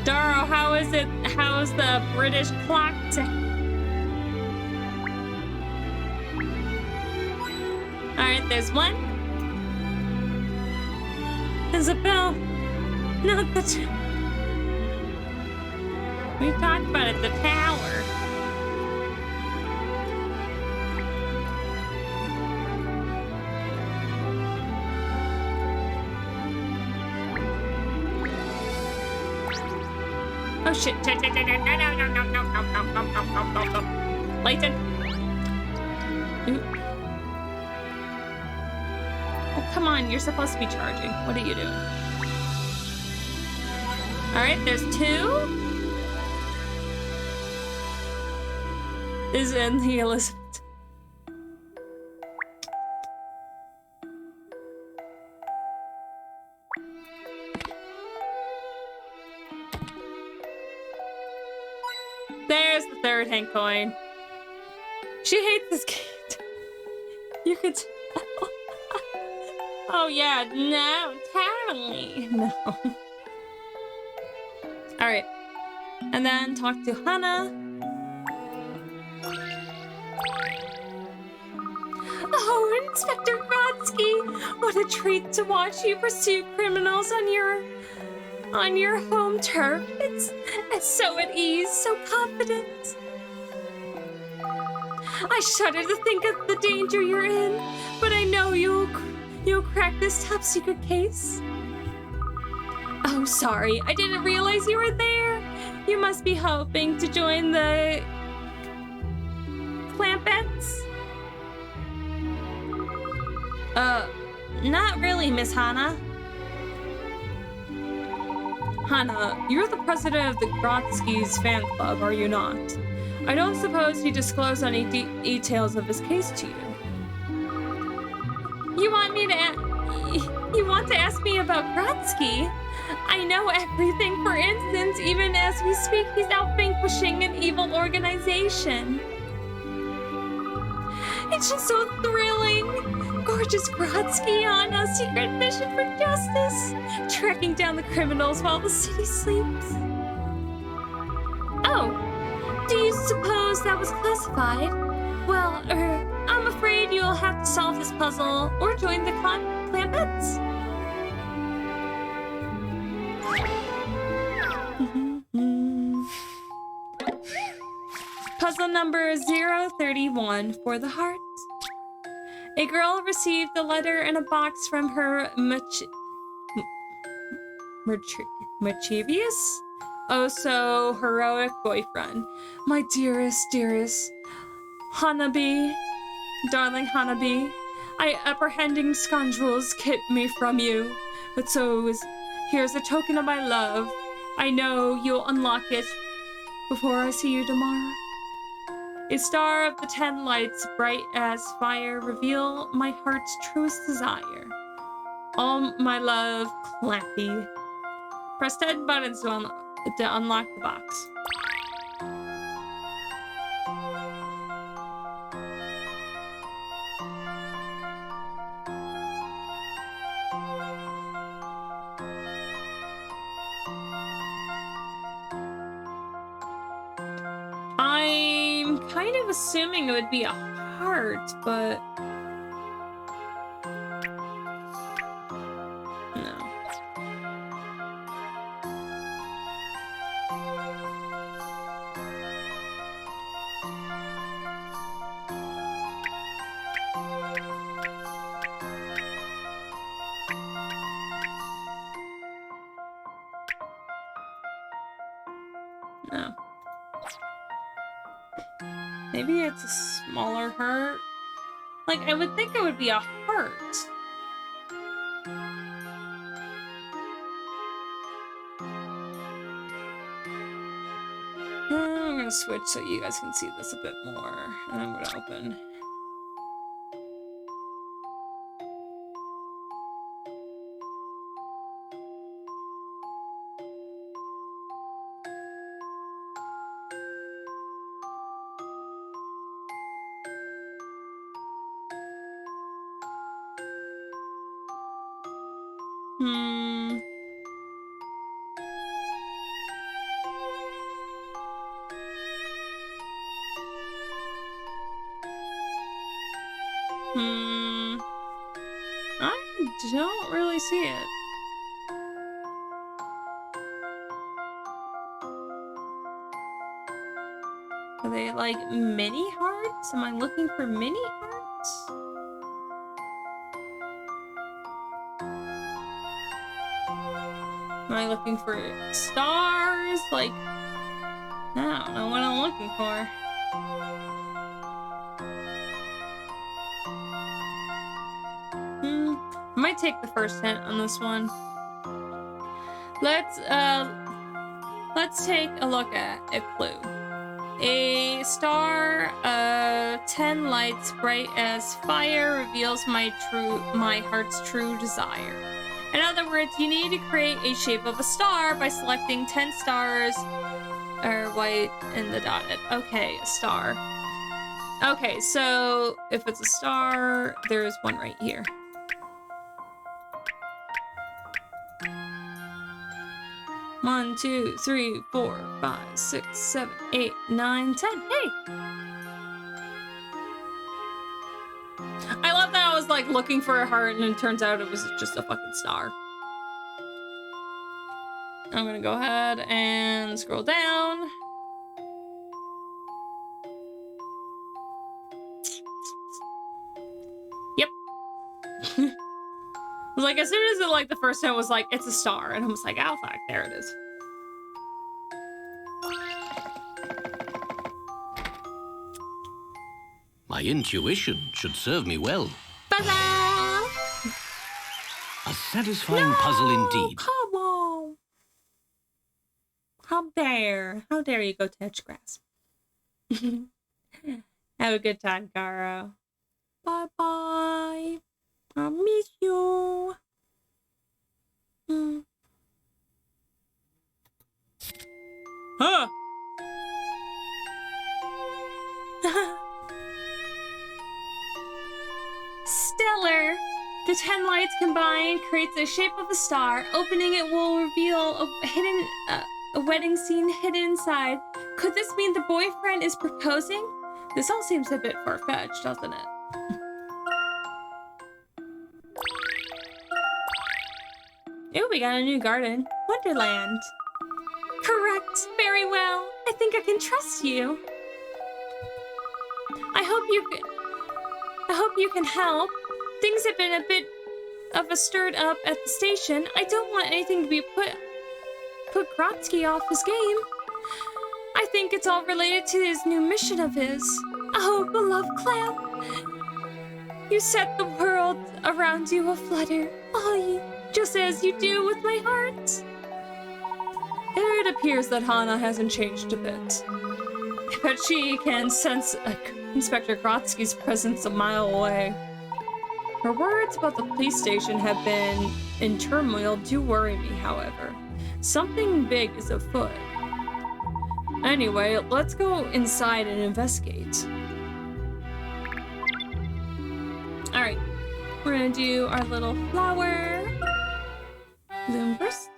Daro, how is it? How is the British Clock Tower? Alright, there's one. There's a bell. Not the we talked about it, the tower. Oh shit. No. Layton. Oh, come on, you're supposed to be charging. What are you doing? Alright, there's 2. Is in the Elizabeth. There's the 3rd hint coin. She hates this game. You could tell. Oh yeah, no, totally. No. Alright. And then talk to Hannah. Oh, Inspector Grodsky! What a treat to watch you pursue criminals on your home turf. It's so at ease, so confident. I shudder to think of the danger you're in, but I know you'll crack this top secret case. Oh, sorry, I didn't realize you were there. You must be hoping to join the Clampettes. Not really, Miss Hannah. Hannah, you're the president of the Grodsky's fan club, are you not? I don't suppose he disclosed any details of his case to you. You want to ask me about Grodsky? I know everything. For instance, even as we speak, he's out vanquishing an evil organization. It's just so thrilling. Gorgeous Grodsky on a secret mission for justice, tracking down the criminals while the city sleeps. Oh, do you suppose that was classified? Well, I'm afraid you'll have to solve this puzzle or join the Clampettes. Puzzle number 031 for the hearts. A girl received a letter in a box from her mischievous, oh so heroic boyfriend. My dearest Hanabi, darling Hanabi, apprehending scoundrels kept me from you, but here's a token of my love. I know you'll unlock it before I see you tomorrow. A star of the 10 lights, bright as fire, reveal my heart's truest desire. All my love, Clappy. Press 10 buttons to unlock the box. of assuming it would be a heart, but no. No. Maybe it's a smaller heart. Like, I would think it would be a heart. I'm gonna switch so you guys can see this a bit more. And I'm gonna open. I don't really see it. Are they like mini hearts? Am I looking for mini hearts? Am I looking for stars? Like, I don't know what I'm looking for. I might take the first hint on this one. Let's take a look at a clue. A star, 10 lights bright as fire reveals my heart's true desire. In other words, you need to create a shape of a star by selecting 10 stars, or white in the dotted. Okay, a star. Okay, so if it's a star, there's one right here. One, 2, 3, 4, 5, 6, 7, 8, 9, 10. Hey! I love that I was like looking for a heart and it turns out it was just a fucking star. I'm gonna go ahead and scroll down. Yep. I was like, as soon as it like the first time was like, it's a star, and I was like, oh fuck, there it is. My intuition should serve me well. Ta-da! A satisfying puzzle indeed. Come on! How dare you go touch grass? Have a good time, Caro. Bye-bye. I miss you. Huh? Stellar. The 10 lights combined creates a shape of a star. Opening it will reveal a wedding scene hidden inside. Could this mean the boyfriend is proposing? This all seems a bit far-fetched, doesn't it? Ooh, we got a new garden. Wonderland. Correct. Very well. I think I can trust you. I hope you can help. Things have been a bit of a stirred up at the station. I don't want anything to be put Grotsky off his game. I think it's all related to his new mission of his. Oh, beloved clam. You set the world around you aflutter. Oh, just as you do with my heart. It appears that Hana hasn't changed a bit. But she can sense Inspector Grotsky's presence a mile away. Her words about the police station have been in turmoil do worry me, however. Something big is afoot. Anyway, let's go inside and investigate. Alright, we're gonna do our little flower. Bloom burst.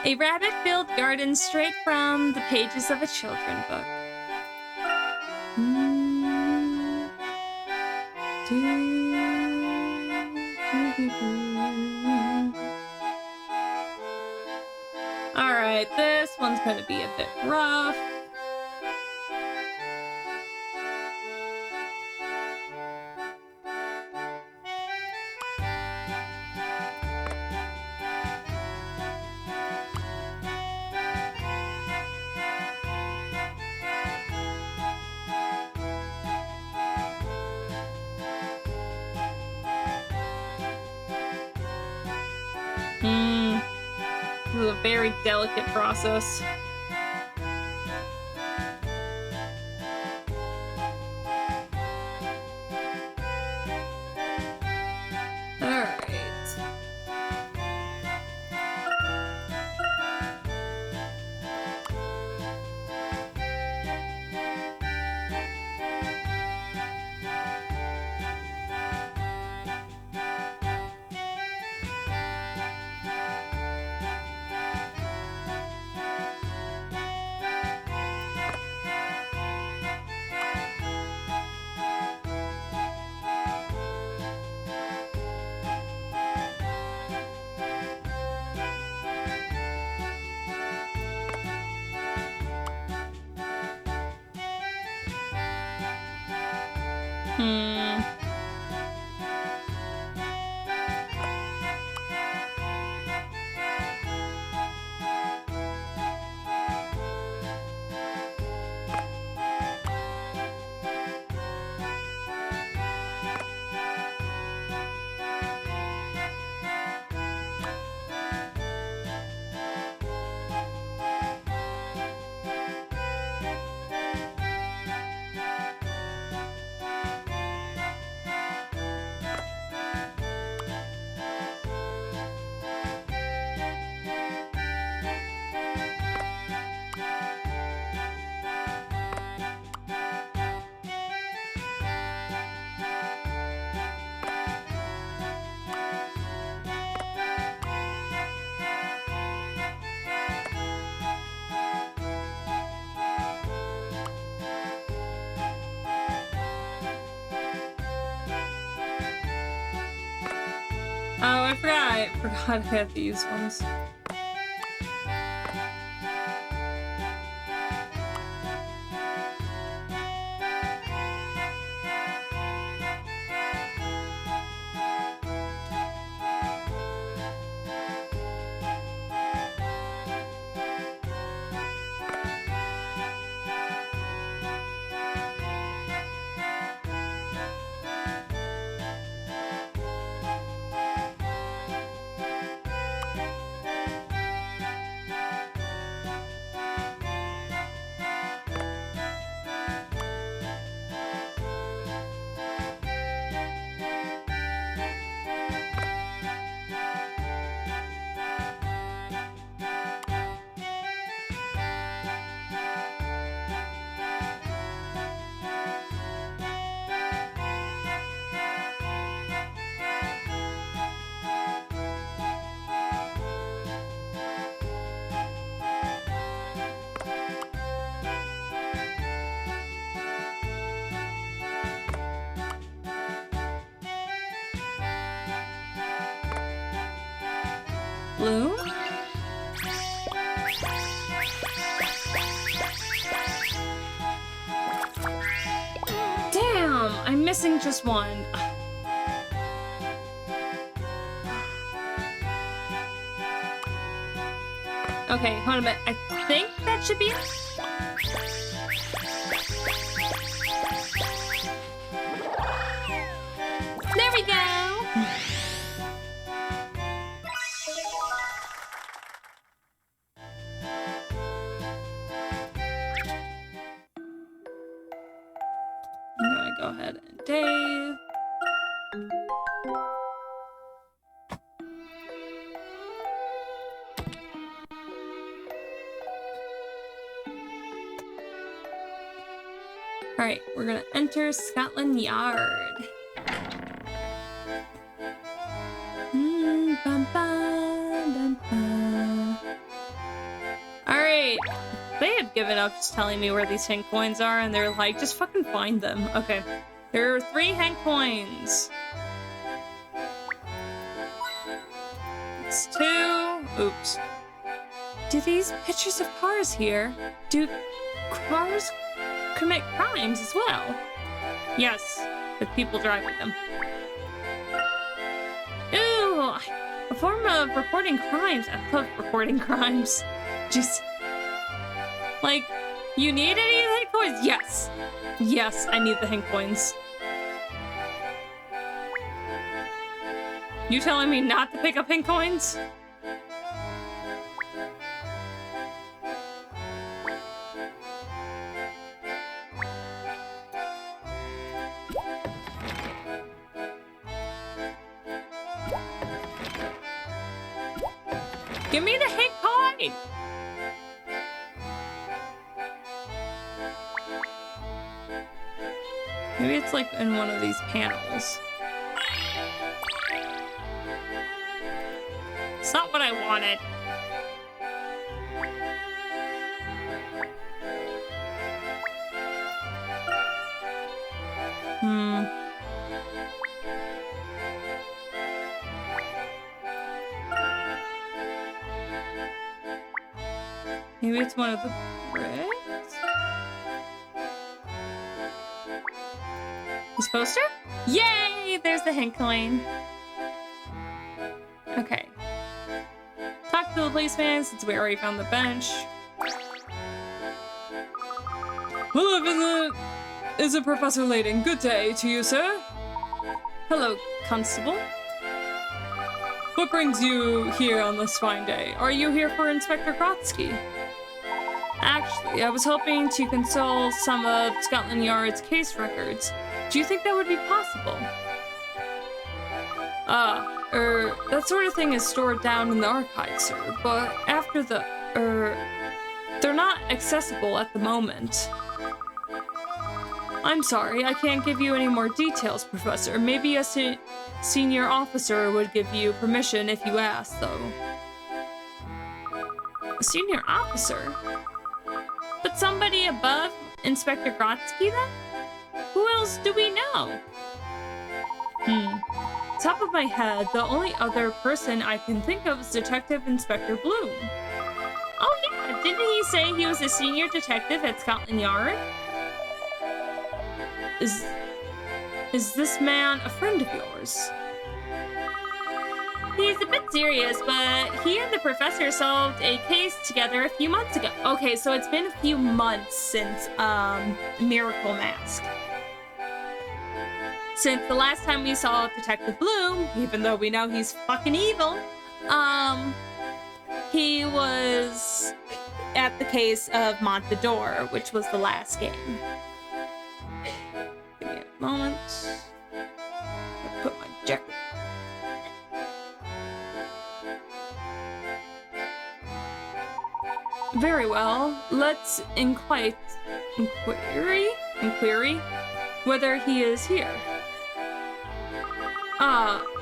A rabbit-filled garden straight from the pages of a children's book. Alright, this one's gonna be a bit rough. This is a very delicate process. Oh, I forgot I had these ones. Blue? Damn, I'm missing just one. Okay, hold on a minute. I think that should be it. There we go. I'm gonna go ahead and Dave. All right, we're gonna enter Scotland Yard. All right, they had given up just telling me where these Hank coins are, and they're like, just fucking find them. Okay, there are 3 Hank coins. That's 2. Oops. Do these pictures of cars here, do cars commit crimes as well? Yes, with people driving them. Ooh, a form of reporting crimes. I love reporting crimes. Just, like, you need any of the hint coins? Yes. Yes, I need the hint coins. You telling me not to pick up hint coins? Give me the hint coin! Maybe it's like in one of these panels. It's not what I wanted. Maybe it's one of the bricks? This poster? Yay! There's the hint coin. Okay. Talk to the policeman since we already found the bench. Hello, is it Professor Layton? Good day to you, sir. Hello, Constable. What brings you here on this fine day? Are you here for Inspector Grotsky? Actually, I was hoping to consult some of Scotland Yard's case records. Do you think that would be possible? That sort of thing is stored down in the archives, sir, but after the, they're not accessible at the moment. I'm sorry, I can't give you any more details, Professor. Maybe a senior officer would give you permission if you ask, though. A senior officer? But somebody above Inspector Grotsky, then? Who else do we know? Top of my head, the only other person I can think of is Detective Inspector Bloom. Oh yeah, didn't he say he was a senior detective at Scotland Yard? Is this man a friend of yours? He's a bit serious, but he and the professor solved a case together a few months ago. Okay, so it's been a few months since, Miracle Mask. Since the last time we saw Detective Bloom, even though we know he's fucking evil, he was at the case of Montador, which was the last game. Give me a moment. I'll put my jacket. Very well. Let's inquire whether he is here.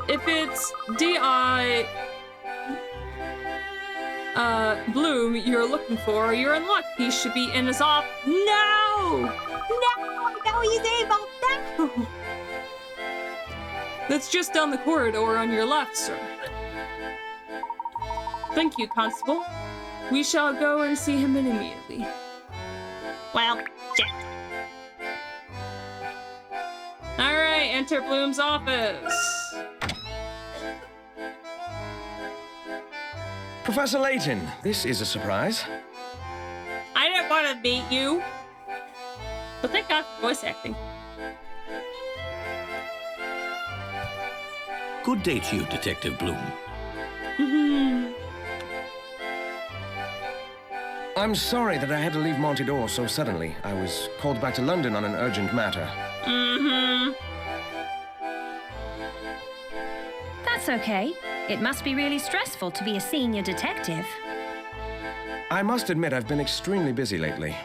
If it's D.I. Bloom you're looking for, you're in luck. He should be in his office. No! No, he's evil. No! That's just down the corridor on your left, sir. Thank you, Constable. We shall go and see him immediately. Well, shit. Alright, enter Bloom's office. Professor Layton, this is a surprise. I didn't want to meet you. But thank God for voice acting. Good day to you, Detective Bloom. I'm sorry that I had to leave Montador so suddenly. I was called back to London on an urgent matter. That's okay. It must be really stressful to be a senior detective. I must admit I've been extremely busy lately.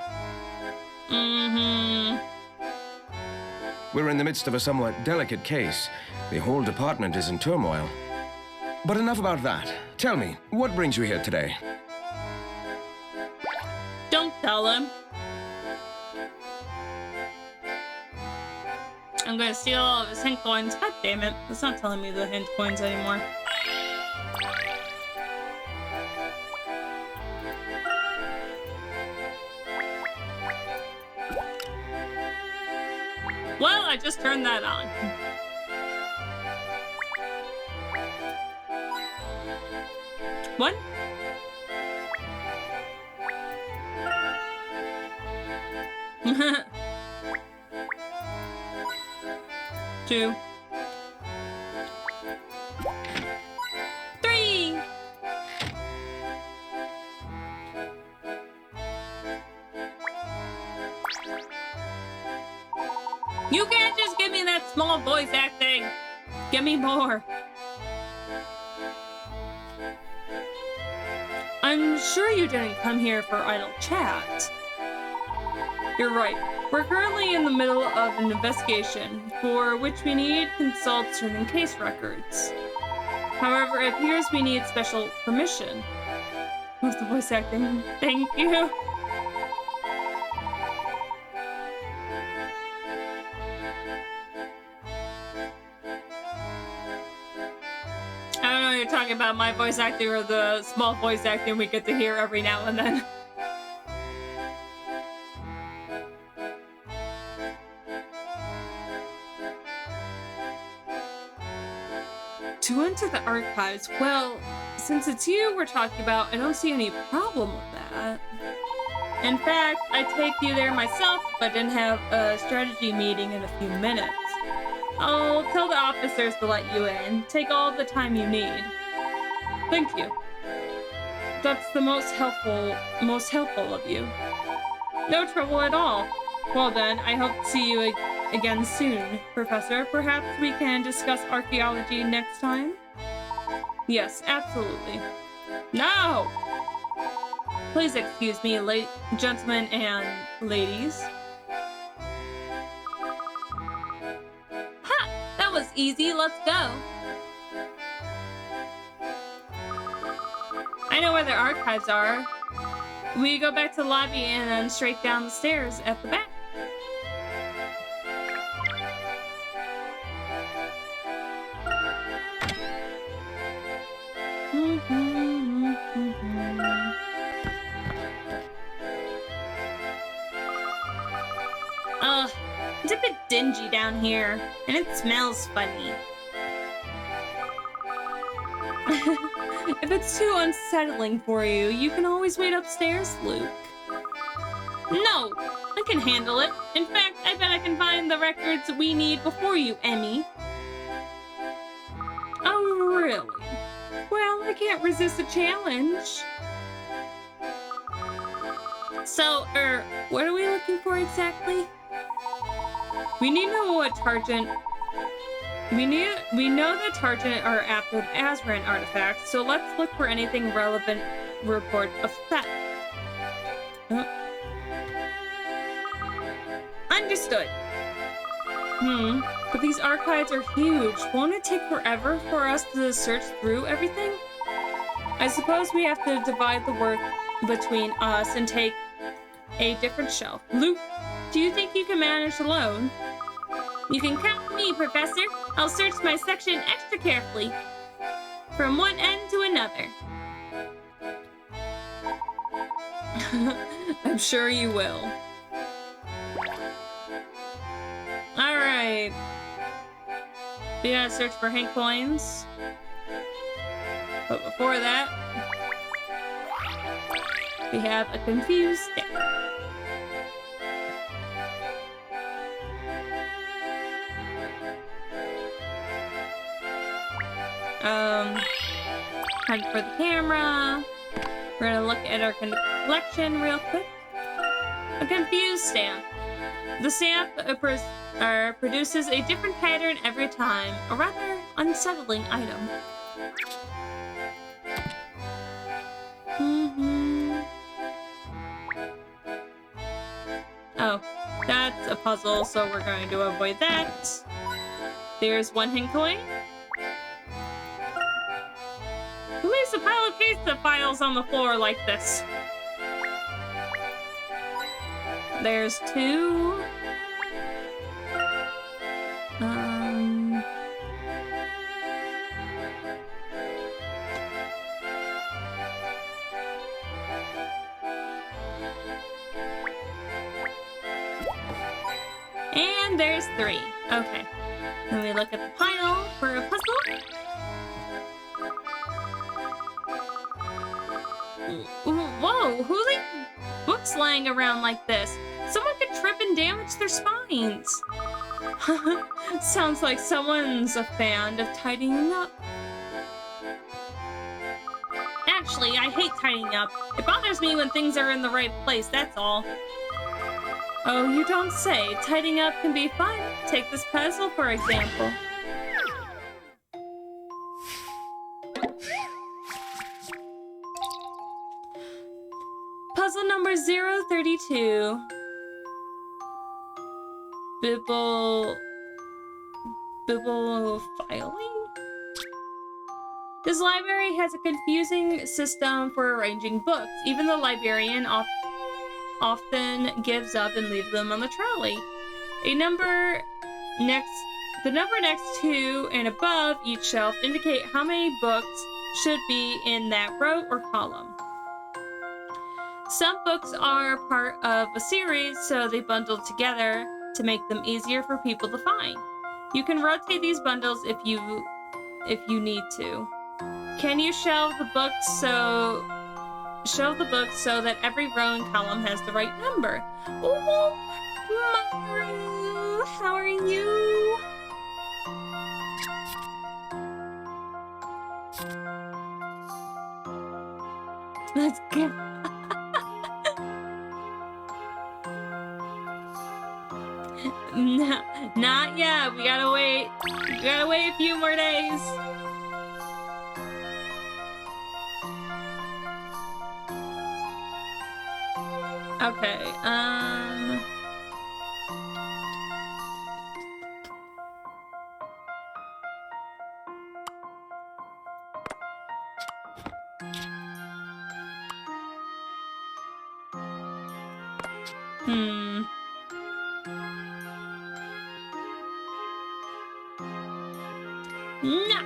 We're in the midst of a somewhat delicate case. The whole department is in turmoil. But enough about that. Tell me, what brings you here today? Don't tell him. I'm gonna steal all of his hint coins. God damn it. It's not telling me the hint coins anymore. Well, I just turned that on. What? Two. Three. You can't just give me that small voice acting. Give me more. I'm sure you didn't come here for idle chat. You're right. We're currently in the middle of an investigation for which we need to consult certain case records. However, it appears we need special permission. Who's the voice acting? Thank you. I don't know if you're talking about my voice acting or the small voice acting we get to hear every now and then. To enter the archives, well, since it's you we're talking about, I don't see any problem with that. In fact, I'd take you there myself if I didn't have a strategy meeting in a few minutes. I'll tell the officers to let you in. Take all the time you need. Thank you. That's the most helpful of you. No trouble at all. Well then, I hope to see you again soon, Professor. Perhaps we can discuss archaeology next time? Yes, absolutely. No! Please excuse me, gentlemen and ladies. Ha! That was easy. Let's go. I know where the archives are. We go back to the lobby and then straight down the stairs at the back. It's a bit dingy down here, and it smells funny. If it's too unsettling for you, you can always wait upstairs, Luke. No, I can handle it. In fact, I bet I can find the records we need before you, Emmy. Oh, really? Well, I can't resist a challenge. So, what are we looking for exactly? We need to know what Targent... We know that Targent are after the Azran artifacts, so let's look for anything relevant report of theft. Understood. But these archives are huge. Won't it take forever for us to search through everything? I suppose we have to divide the work between us and take a different shelf. Luke, do you think you can manage alone? You can count on me, Professor. I'll search my section extra carefully, from one end to another. I'm sure you will. Alright. We gotta search for Hank coins. But before that, we have a confused step. Hunt for the camera. We're gonna look at our collection real quick. A confused stamp. The stamp produces a different pattern every time. A rather unsettling item. Oh, that's a puzzle, so we're going to avoid that. There's one hint coin. Who leaves a pile of case files on the floor like this? There's two. And there's 3. Okay. Then we look at the pile for a puzzle. Whoa, who leaves books lying around like this? Someone could trip and damage their spines. Sounds like someone's a fan of tidying up. Actually, I hate tidying up. It bothers me when things are in the right place, that's all. Oh, you don't say. Tidying up can be fun. Take this puzzle, for example. Puzzle number 032. Bibliophile? This library has a confusing system for arranging books. Even the librarian often gives up and leaves them on the trolley. The number next to and above each shelf indicate how many books should be in that row or column. Some books are part of a series, so they bundle together to make them easier for people to find. You can rotate these bundles if you need to. Can you shelve the books so that every row and column has the right number? Oh, Maru, how are you? Let's go. No, not yet. We gotta wait. We gotta wait a few more days. Okay, No.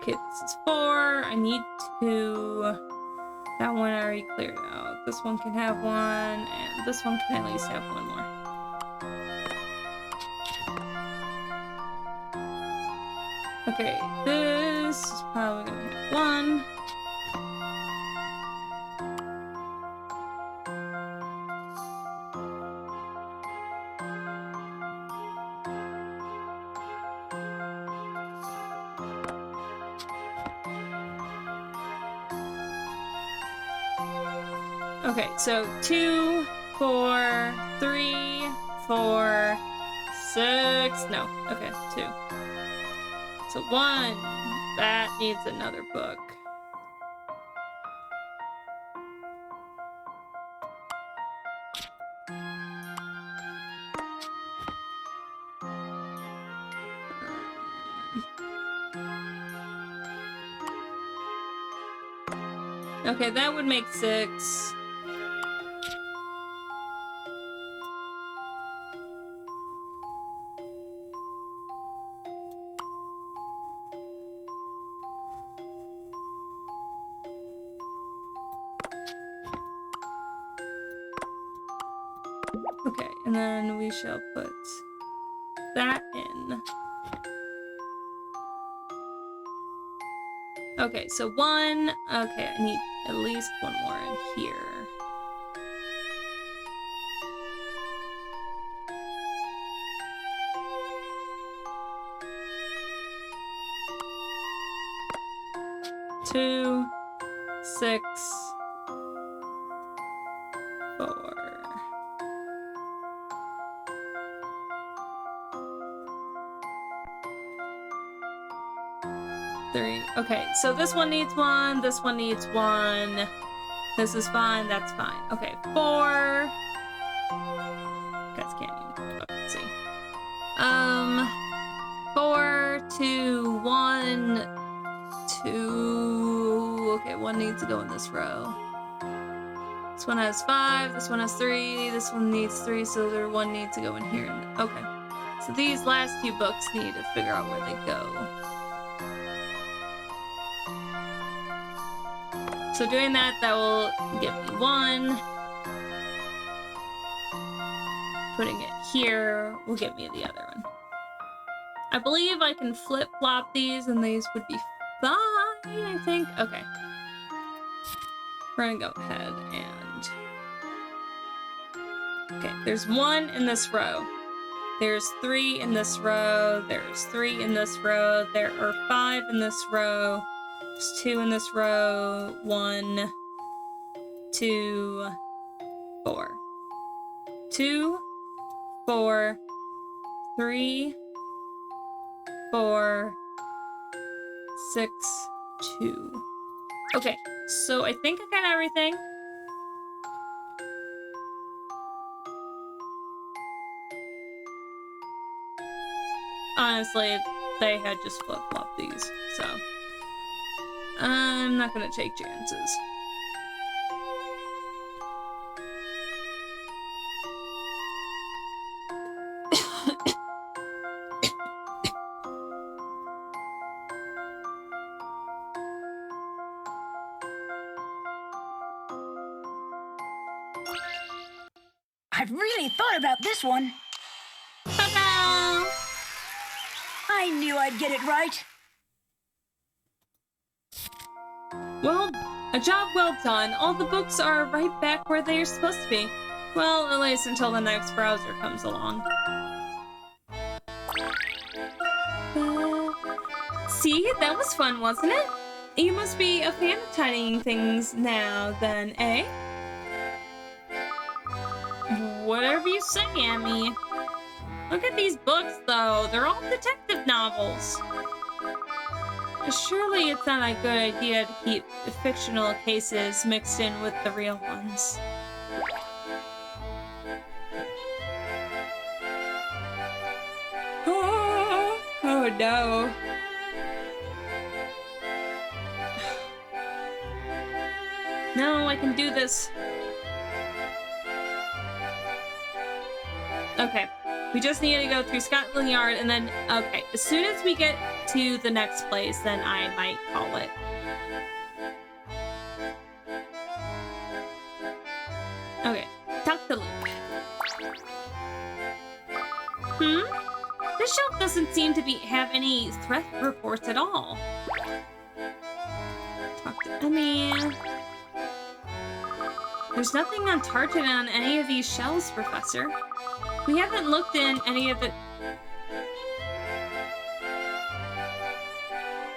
Okay, this is 4. I need to... That one I already cleared out. This one can have one, and this one can at least have one more. Okay, this is probably gonna have 1. Okay, so 2, 4, 3, 4, 6. No, okay, 2. So 1. That needs another book. Okay, that would make 6. Okay, and then we shall put that in. Okay, so 1. Okay, I need at least 1 more in here. Two, 6, 4. 3. Okay, so this one needs 1. This one needs 1. This is fine. That's fine. Okay, 4. Guys can't even. Let's see. 4, 2, 1, 2. Okay, 1 needs to go in this row. This one has 5. This one has 3. This one needs 3. So there 1 needs to go in here. Okay. So these last 2 books need to figure out where they go. So doing that, that will give me 1. Putting it here will give me the other one. I believe I can flip-flop these and these would be fine, I think. Okay. We're gonna go ahead and... Okay, there's 1 in this row. There's 3 in this row. There's 3 in this row. There are 5 in this row. There's 2 in this row. 1, 2, 4. 2, 4, 3, 4, 6, 2. Okay, so I think I got everything. Honestly, they had just flip-flopped these, so I'm not gonna take chances. I've really thought about this one. Ta-da! I knew I'd get it right. Well, a job well done. All the books are right back where they are supposed to be. Well, at least until the next browser comes along. See? That was fun, wasn't it? You must be a fan of tidying things now, then, eh? Whatever you say, Amy. Look at these books, though. They're all detective novels. Surely it's not a good idea to keep the fictional cases mixed in with the real ones. Oh no. No, I can do this. Okay, we just need to go through Scotland Yard and then, okay, as soon as we get to the next place, then I might call it. Okay, talk to Luke. This shelf doesn't seem to have any threat reports at all. Talk to Emmy. There's nothing untouched on any of these shelves, Professor. We haven't looked in any of the...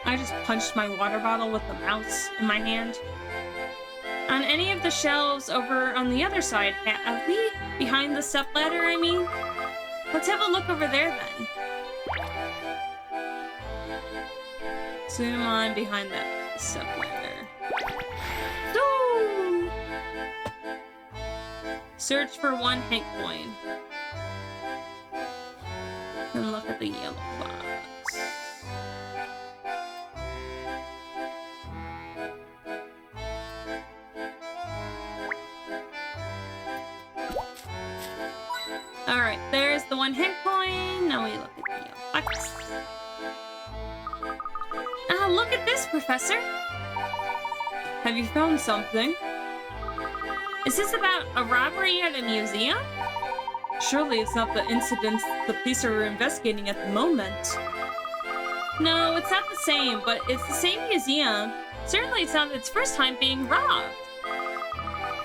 I just punched my water bottle with the mouse in my hand. On any of the shelves over on the other side, are we behind the stepladder, I mean? Let's have a look over there, then. Zoom on behind that stepladder. No! Search for 1 Hank coin. And look at the yellow box. Alright, there's the 1 Hank coin. Now we look at the yellow box. Ah, look at this, Professor! Have you found something? Is this about a robbery at a museum? Surely it's not the incidents the police are investigating at the moment. No, it's not the same, but it's the same museum. Certainly it's not its first time being robbed.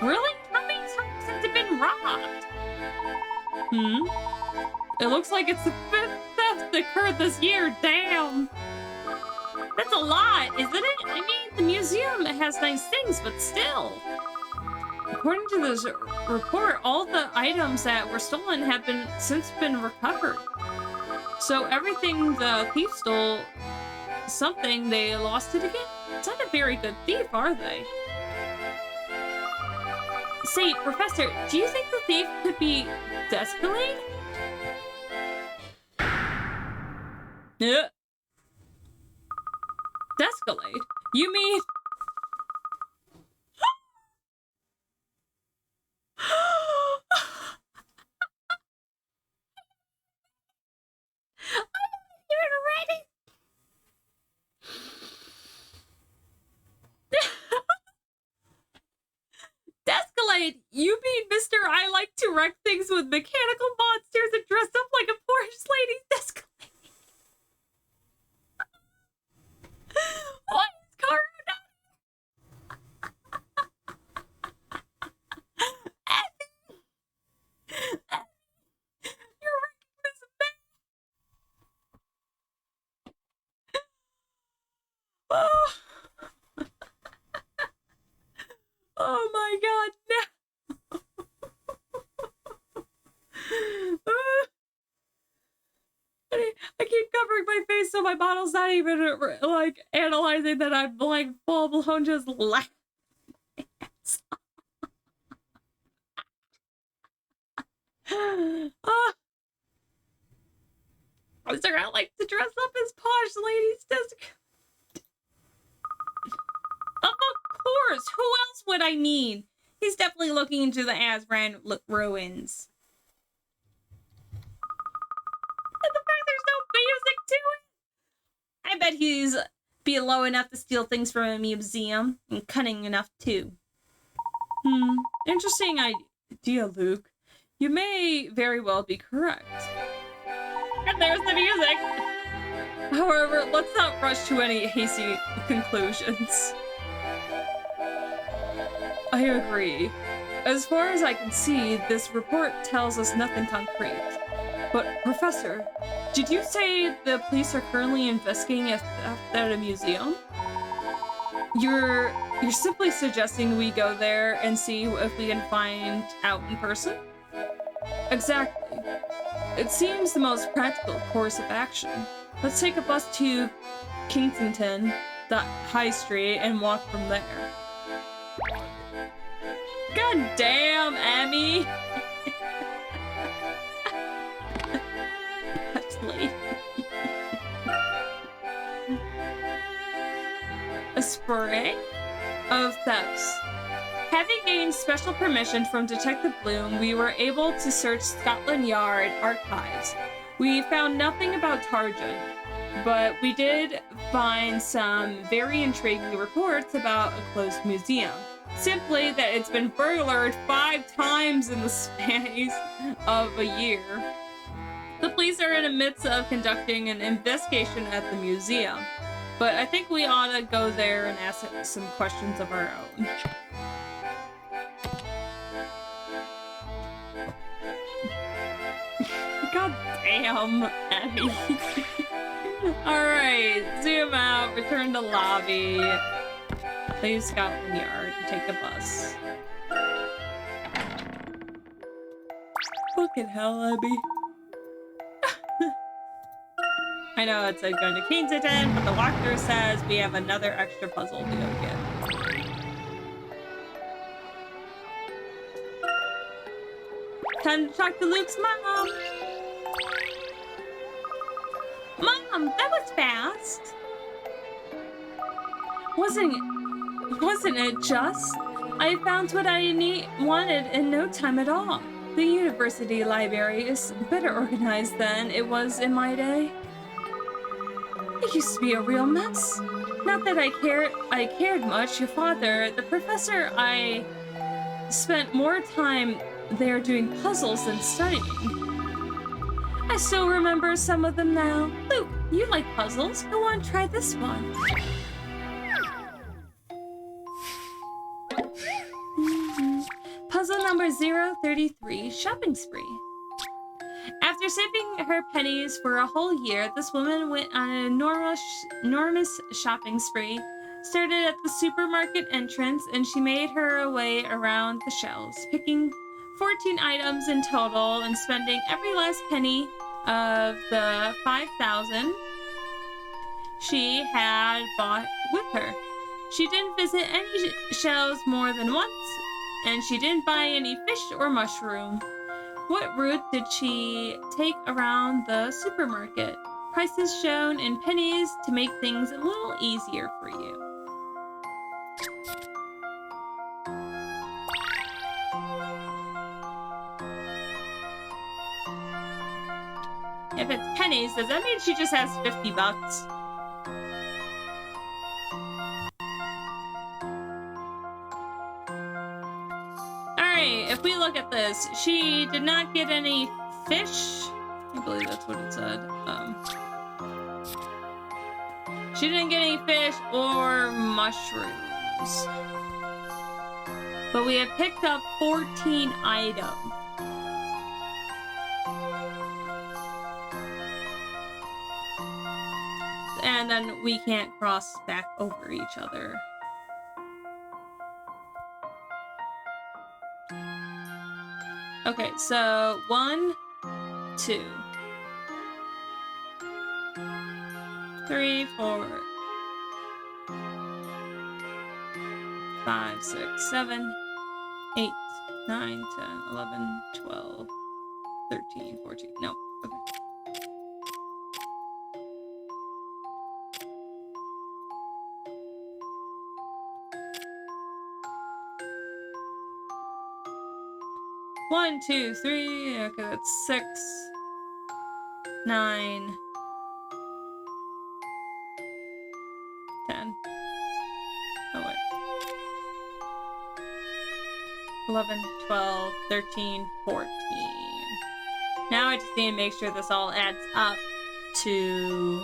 Really? How many times has it been robbed? It looks like it's the 5th theft that occurred this year. Damn! That's a lot, isn't it? I mean, the museum has nice things, but still. According to this report, all the items that were stolen have since been recovered. So everything the thief stole something, they lost it again. It's not a very good thief, are they? Say, Professor, do you think the thief could be Descalade? Yeah. Descalade? You mean... Descalade, you mean Mr. I like to wreck things with mechanical monsters and dress up like a Porsche lady? Descalade. What is Corona? You're wrecking this man. Oh. Oh my god, no! I keep covering my face so my bottle's not even, like, analyzing that I'm, like, full blown just laughing. Sir, I like to dress up as posh ladies. Of course! Who else would I mean? He's definitely looking into the Azran ruins. And the fact there's no music to it! I bet he's be low enough to steal things from a museum, and cunning enough too. Interesting idea, Luke. You may very well be correct. And there's the music! However, let's not rush to any hasty conclusions. I agree. As far as I can see, this report tells us nothing concrete. But, Professor, did you say the police are currently investigating a theft at a museum? You're simply suggesting we go there and see if we can find out in person? Exactly. It seems the most practical course of action. Let's take a bus to Kensington, the High Street, and walk from there. God damn, Emmy! Actually. A spray of thefts. Having gained special permission from Detective Bloom, we were able to search Scotland Yard archives. We found nothing about Tarjan, but we did find some very intriguing reports about a closed museum. Simply that it's been burglared 5 times in the space of a year. The police are in the midst of conducting an investigation at the museum, but I think we ought to go there and ask some questions of our own. God damn, Abby. Alright, zoom out, return to lobby. Leave Scotland Yard and take a bus. Fucking hell, Abby. I know it said going to Kensington, but the walkthrough says we have another extra puzzle to go get. Time to talk to Luke's mom. Mom, that was fast. Wasn't it just? I found what I wanted in no time at all. The university library is better organized than it was in my day. It used to be a real mess. Not that I cared much. Your father, the professor, I spent more time there doing puzzles than studying. I still remember some of them now. Luke, you like puzzles. Go on, try this one. Puzzle number 033, shopping spree. After saving her pennies for a whole year, this woman went on an enormous shopping spree. Started at the supermarket entrance, and she made her way around the shelves, picking 14 items in total and spending every last penny of the 5,000. she had bought with her. She didn't visit any shelves more than once, and she didn't buy any fish or mushroom. What route did she take around the supermarket? Prices shown in pennies to make things a little easier for you. If it's pennies, does that mean she just has 50 bucks? Alright, if we look at this, she did not get any fish. I believe that's what it said. She didn't get any fish or mushrooms. But we have picked up 14 items. And then we can't cross back over each other. Okay, so 1, 2, 3, 4, 5, 6, 7, 8, 9, 10, 11, 12, 13, 14. No. Okay. One, 2, 3. Okay, that's 6, 9, 10. Oh, wait. 11, 12, 13, 14. Now I just need to make sure this all adds up to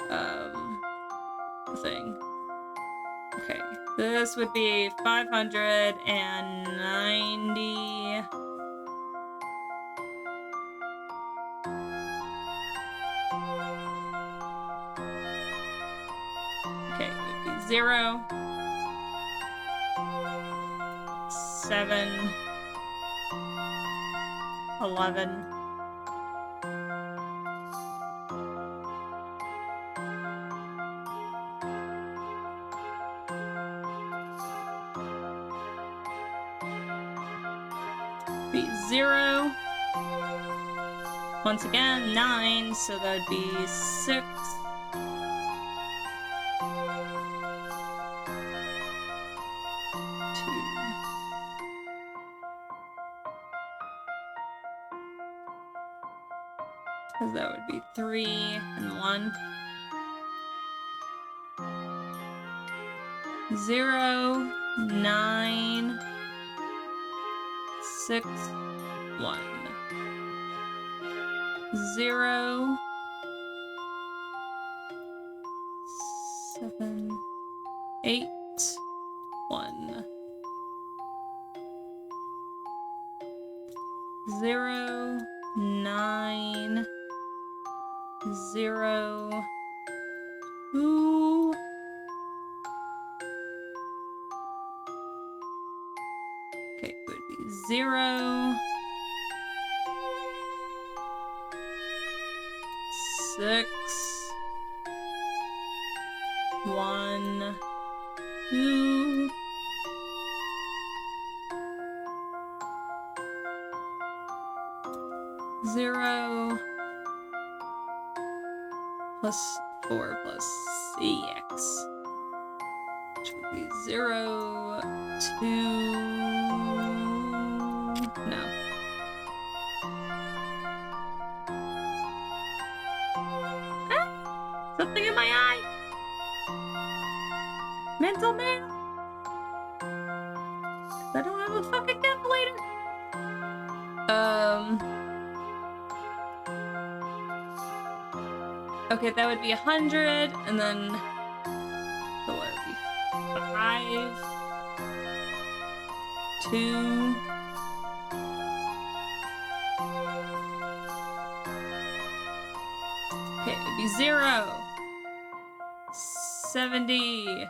the thing. Okay, this would be 590. Okay, it would be 0, 7, 11. Be 0. Once again, 9, so that would be 6. 2. Because that would be 3 and 1. 0, 9, 6, 1. 0, 7, 8, 1. 0, 9, 0, 2. Okay, it would be 0, 6, 1, 2. 0 plus 4 plus CX, which would be 0, 2, no. Ah, something in my eye. Mental math. I don't have a fucking calculator. Okay, that would be 100, and then so what would be 5, 2, okay, it would be 0, 70,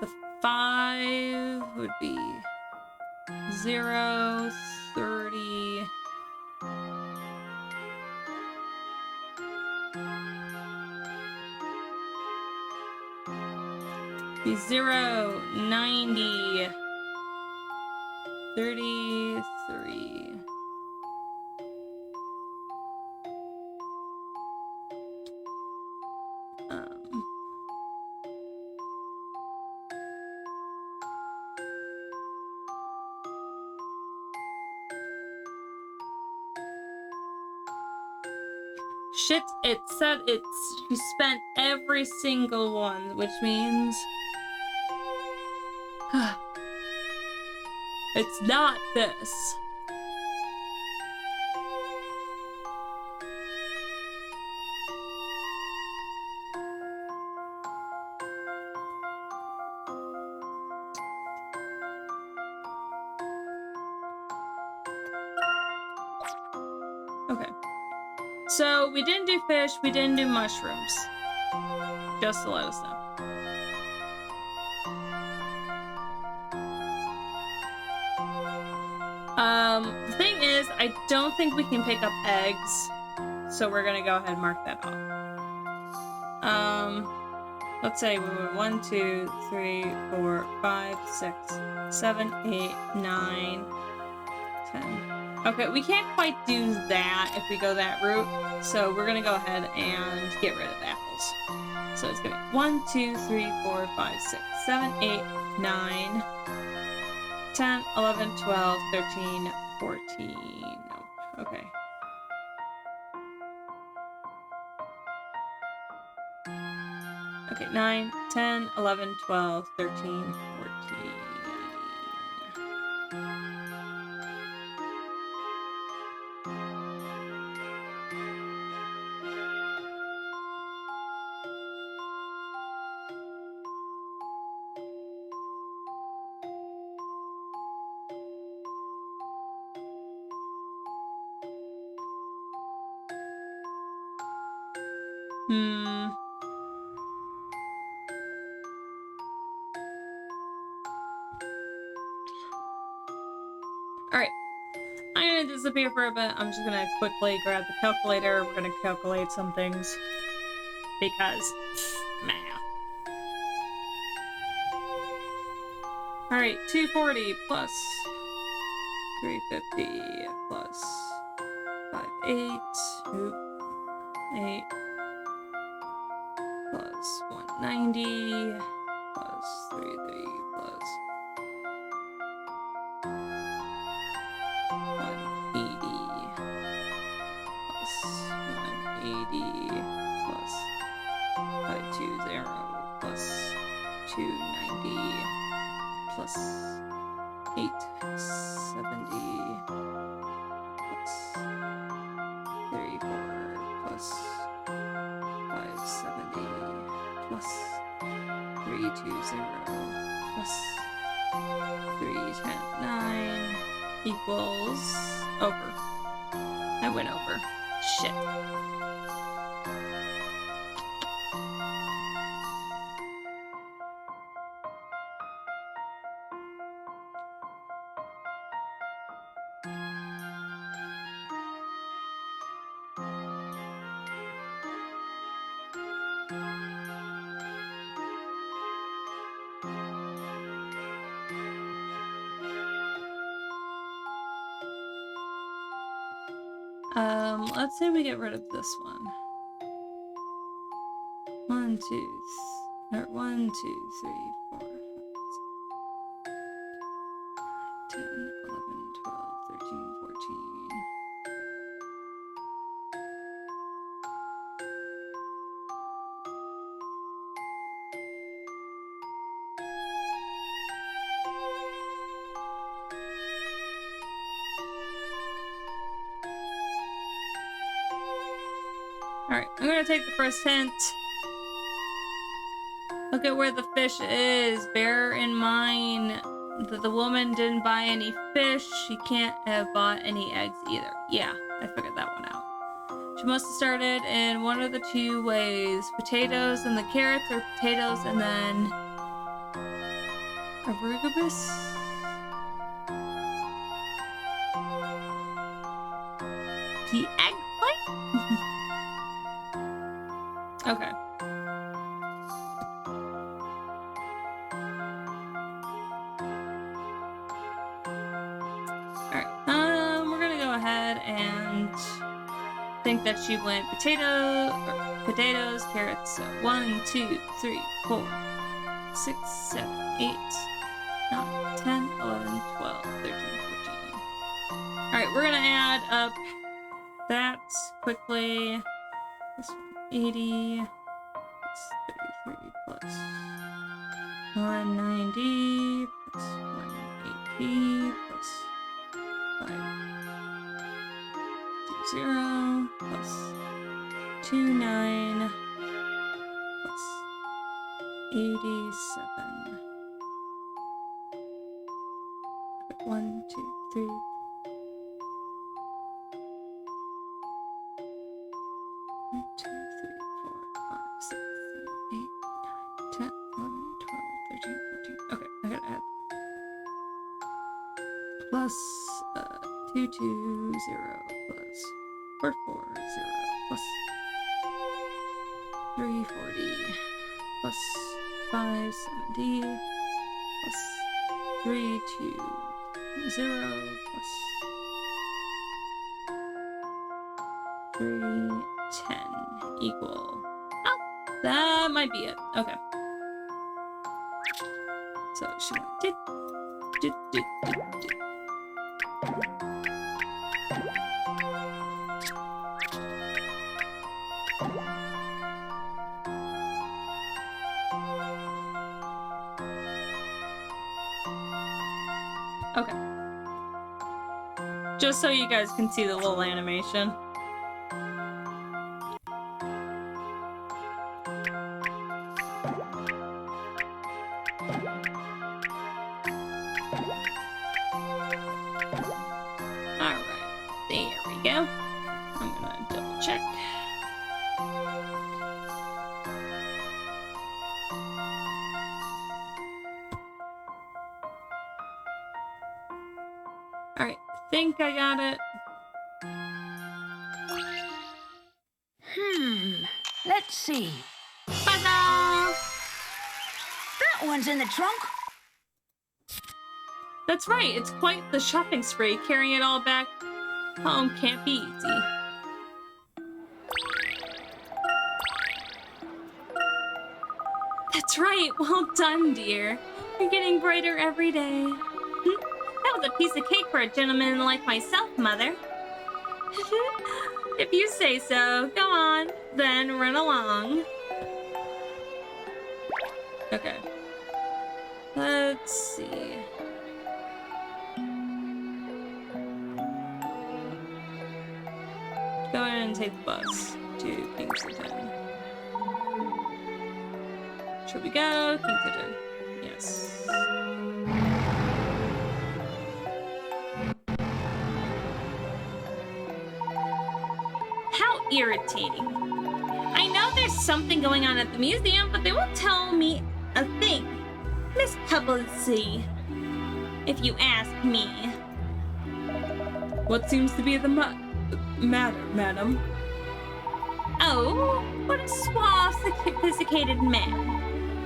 the 5 would be 0, 30, Be 0, 90, 33. Shit, it said she spent every single one, which means it's not this. Okay. So we didn't do fish, we didn't do mushrooms. Just to let us know. The thing is, I don't think we can pick up eggs, so we're gonna go ahead and mark that off. Let's say we were 1, 2, 3, 4, 5, 6, 7, 8, 9, 10. Okay, we can't quite do that if we go that route, so we're gonna go ahead and get rid of apples. So it's gonna be 1, 2, 3, 4, 5, 6, 7, 8, 9, 10, 11, 12, 13, 14. Nope. Okay. Okay, 9, 10, 11, 12, 13, 14. Alright. I'm gonna disappear for a bit. I'm just gonna quickly grab the calculator. We're gonna calculate some things. Because math. Alright, 240 plus 350 plus 58. Oop. 8 plus 190 plus 33 plus 180 plus 180 plus 520 plus 290 plus 870 plus 34 plus 570 plus 320 plus 310 equals over. I went over. Shit. Let's say we get rid of this one. 1, 2, 3, 4, 10, 11, 12, 13, 14. Alright, I'm gonna take the first hint. Look at where the fish is. Bear in mind that the woman didn't buy any fish. She can't have bought any eggs either. Yeah, I figured that one out. She must have started in one of the two ways. Potatoes and the carrots, or potatoes and then arugabus? The eggplant? Okay. Alright, we're gonna go ahead and think that she went potatoes, carrots. So 1, 2, 3, 4, 6, 7, 8, 9, 10, 11, 12, 13, 14. Alright, we're gonna add up that quickly. This one, 80 plus 33 plus 190 plus 180 plus 520 plus 29 plus 87. 1, 2, 3. 1, 2, 3, 4, 5, 6, 7, 8, 9, 10, 11, 12, 13, 14. Okay, I gotta add. Plus 220 plus 440 plus 340 plus 570 plus 320 plus 310 equal. Oh, that might be it. Okay. So she went did. Okay. Just so you guys can see the little animation. Alright, there we go. I'm gonna double check. Alright, think I got it. Let's see. Ta-da! That one's in the trunk. That's right, it's quite the shopping spree. Carrying it all back home can't be easy. That's right, well done, dear. You're getting brighter every day. That was a piece of cake for a gentleman like myself, Mother. If you say so, go on, then run along. Okay. Let's see. Go ahead and take the bus to Kingston. Should we go? Kingston. Yes. How irritating. I know there's something going on at the museum, but they won't tell me a thing. Miss Publicity, if you ask me. What seems to be the matter, madam? Oh, what a suave, sophisticated man.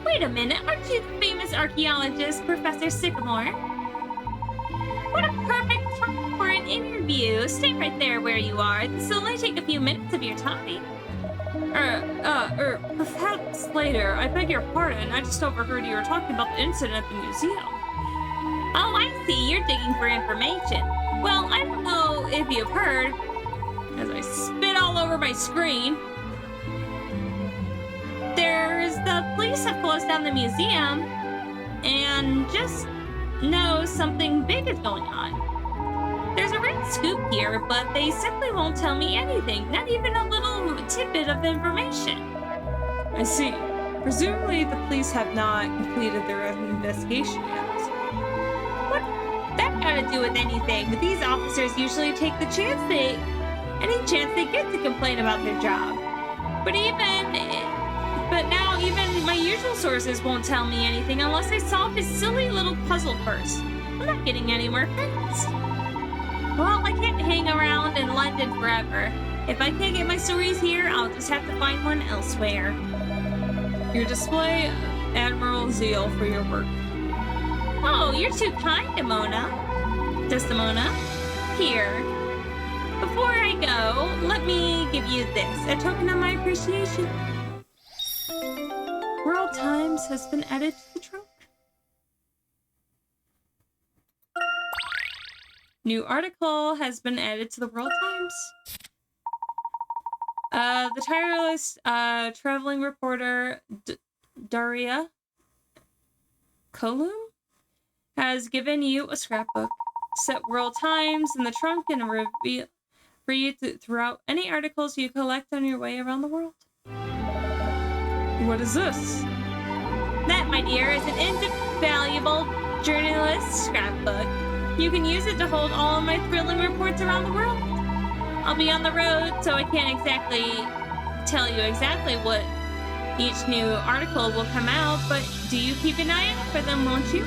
Wait a minute, aren't you the famous archaeologist, Professor Sycamore? What a perfect time for an interview. Stay right there where you are. This will only take a few minutes of your time. Perhaps later. I beg your pardon. I just overheard you were talking about the incident at the museum. Oh, I see. You're digging for information. Well, I don't know if you've heard, as I spit all over my screen, the police have closed down the museum and just know something big is going on. There's a real scoop here, but they simply won't tell me anything, not even a little tidbit of information. I see. Presumably the police have not completed their investigation yet. What that got to do with anything? These officers usually take any chance they get to complain about their job. But now even my usual sources won't tell me anything unless I solve this silly little puzzle first. I'm not getting anywhere fast. Well, I can't hang around in London forever. If I can't get my stories here, I'll just have to find one elsewhere. Your display of admiral zeal for your work. Oh, you're too kind, Desdemona. Here. Before I go, let me give you this, a token of my appreciation. World Times has been added to the trunk. New article has been added to the World Times. The tireless traveling reporter Daria Kolum has given you a scrapbook. Set World Times in the trunk and read throughout any articles you collect on your way around the world. What is this? That, my dear, is an invaluable journalist scrapbook. You can use it to hold all of my thrilling reports around the world. I'll be on the road, so I can't exactly tell you exactly what each new article will come out, but do you keep an eye out for them, won't you?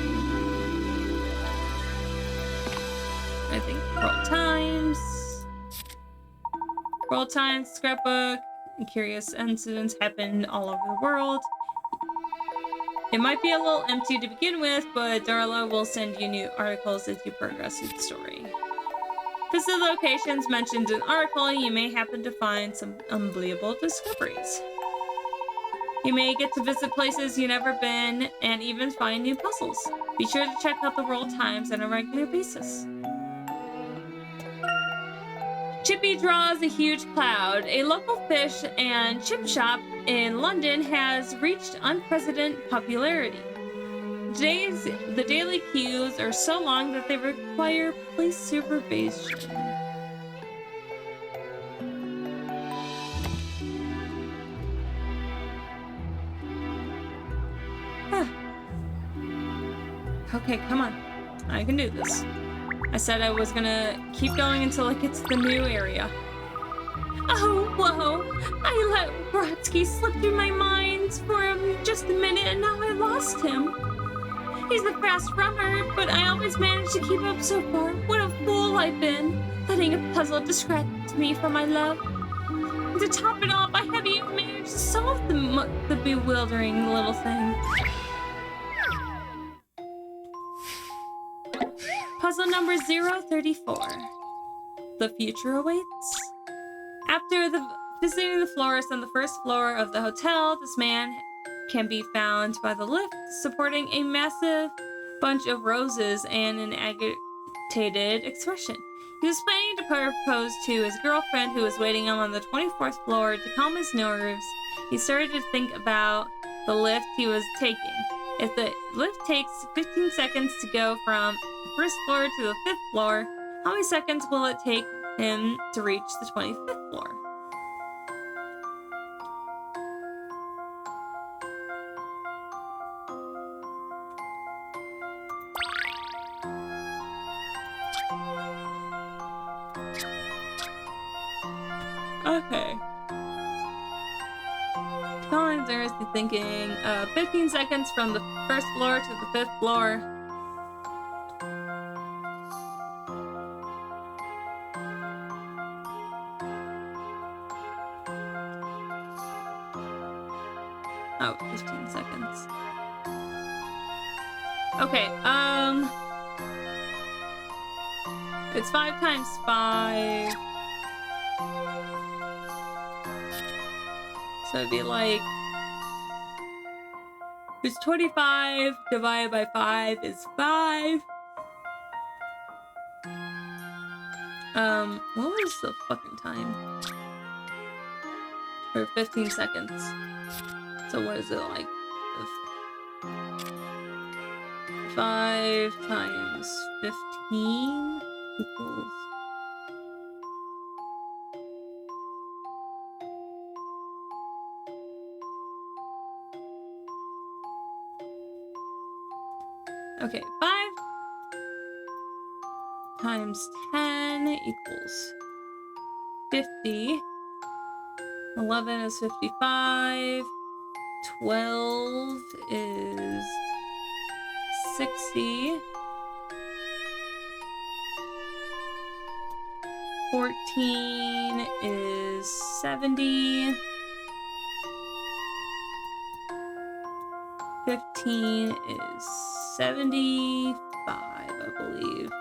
I think World Times, scrapbook, and curious incidents happen all over the world. It might be a little empty to begin with, but Darla will send you new articles as you progress through the story. Visit locations mentioned in the article, you may happen to find some unbelievable discoveries. You may get to visit places you've never been and even find new puzzles. Be sure to check out the World Times on a regular basis. Chippy draws a huge cloud. A local fish and chip shop in London has reached unprecedented popularity. The daily queues are so long that they require police supervision. Okay, come on. I can do this. I said I was gonna keep going until I get to the new area. Oh, whoa! I let Brodsky slip through my mind for just a minute and now I lost him. He's a fast runner, but I always manage to keep up so far. What a fool I've been, letting a puzzle distract me from my love. And to top it off, I haven't even managed to solve the bewildering little thing. Puzzle number 034. The future awaits. After visiting the florist on the first floor of the hotel, this man can be found by the lift supporting a massive bunch of roses and an agitated expression. He was planning to propose to his girlfriend who was waiting on the 24th floor. To calm his nerves, he started to think about the lift he was taking. If the lift takes 15 seconds to go from the first floor to the 5th floor, how many seconds will it take him to reach the 25th floor? Okay. Collins is thinking 15 seconds from the first floor to the 5th floor. Oh, 15 seconds. Okay, it's 5 times 5. So it'd be like, it's 25 divided by 5 is 5. What was the fucking time? For 15 seconds. So what is it like? 5 times 15 equals... Okay, 5 times 10 equals 50. 11 is 55. 12 is 60. 14 is 70. 15 is 75, I believe.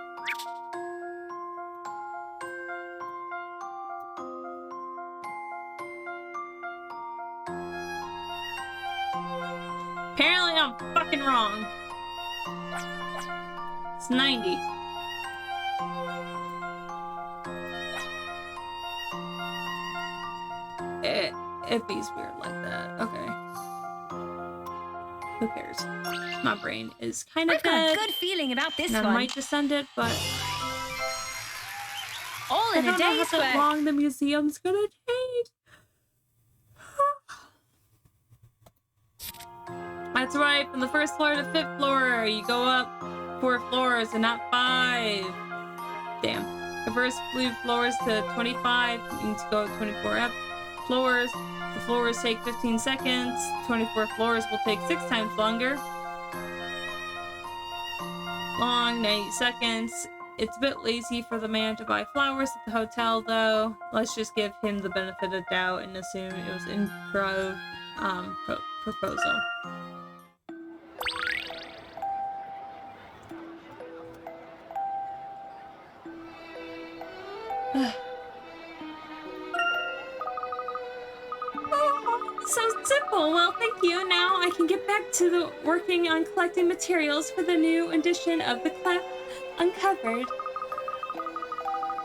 Apparently I'm fucking wrong. It's 90. It be's weird like that. Okay. Who cares? My brain is kind of I've got dead. a good feeling about this And I one. might just end it, but All I in a don't know day's how work. long the museum's gonna take. That's right, from the first floor to fifth floor, you go up 4 floors and not 5. Damn. The first few floors to 25, you need to go 24 up floors. The floors take 15 seconds. 24 floors will take 6 times longer. Long, 90 seconds. It's a bit lazy for the man to buy flowers at the hotel, though. Let's just give him the benefit of the doubt and assume it was an improv proposal. So simple. Well, thank you. Now I can get back to working on collecting materials for the new edition of the Clef Uncovered.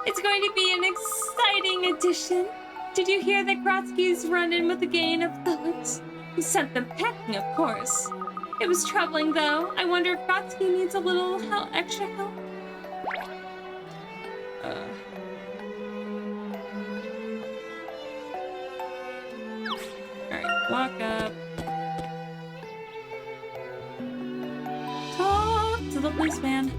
It's going to be an exciting edition. Did you hear that Grotsky's run in with a gain of thoughts? He sent them packing, of course. It was troubling, though. I wonder if Grotsky needs a little extra help. Alright, walk up. Talk to the policeman.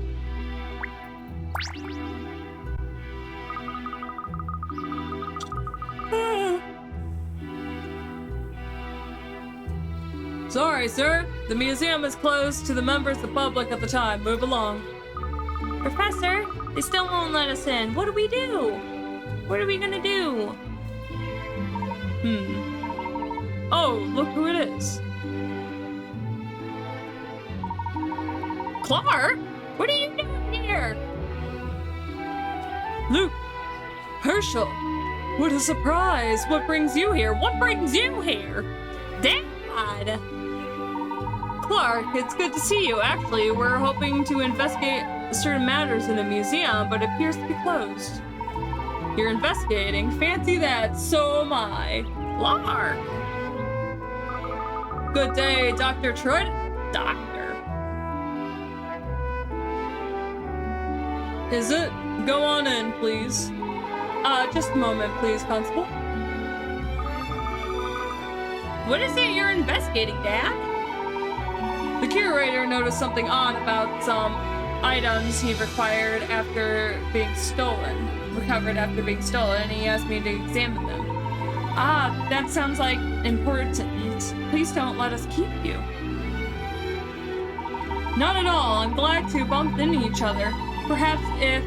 Sorry, sir. The museum is closed to the members of the public at the time. Move along. Professor, they still won't let us in. What do we do? What are we gonna do? Oh, look who it is. Clark? What are you doing here? Luke. Herschel. What a surprise. What brings you here? What brings you here? Dad. Clark, it's good to see you. Actually, we're hoping to investigate certain matters in the museum, but it appears to be closed. You're investigating? Fancy that. So am I. Clark. Good day, Dr. Troy. Doctor. Is it? Go on in, please. Just a moment, please, Constable. What is it you're investigating, Dad? The curator noticed something odd about some items he recovered after being stolen, and he asked me to examine them. Ah, that sounds like important. Please don't let us keep you. Not at all. I'm glad to bump into each other. Perhaps if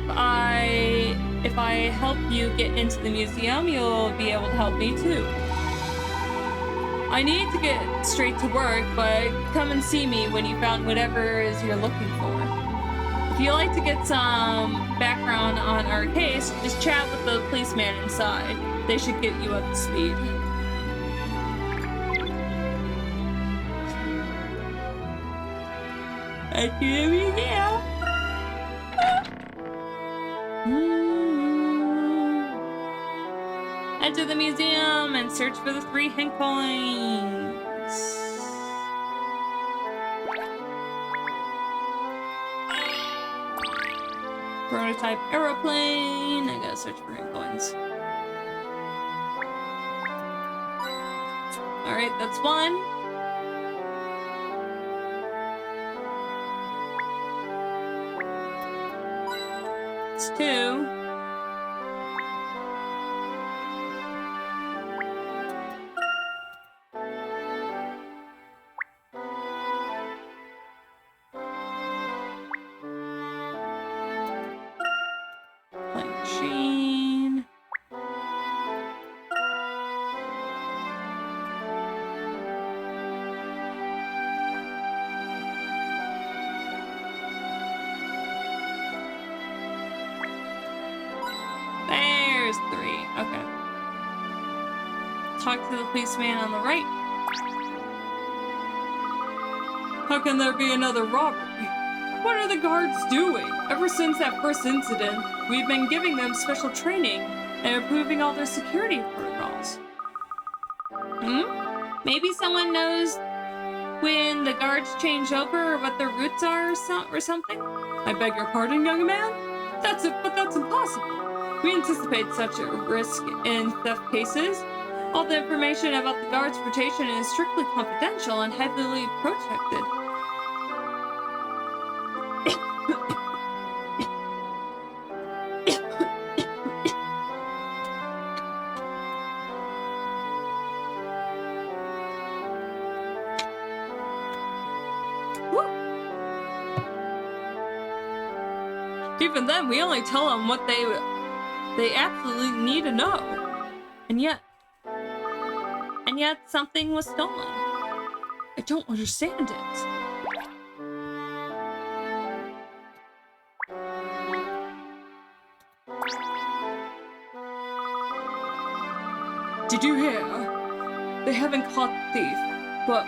I help you get into the museum, you'll be able to help me too. I need to get straight to work, but come and see me when you found whatever it is you're looking for. If you'd like to get some background on our case, just chat with the policeman inside. They should get you up to speed. At the museum. Enter the museum and search for the 3 hint coins. Prototype aeroplane. I gotta search for hint coins. Alright, that's 1. It's 2. Machine. talk to the policeman on the right. How can there be another robbery? What are the guards doing? Ever since that first incident, we've been giving them special training and improving all their security protocols. Maybe someone knows when the guards change over or what their routes are or something? I beg your pardon, young man? But that's impossible. We anticipate such a risk in theft cases. All the information about the guard's rotation is strictly confidential and heavily protected. Even then, we only tell them what they absolutely need to know. And yet something was stolen. I don't understand it. Did you hear? They haven't caught the thief, but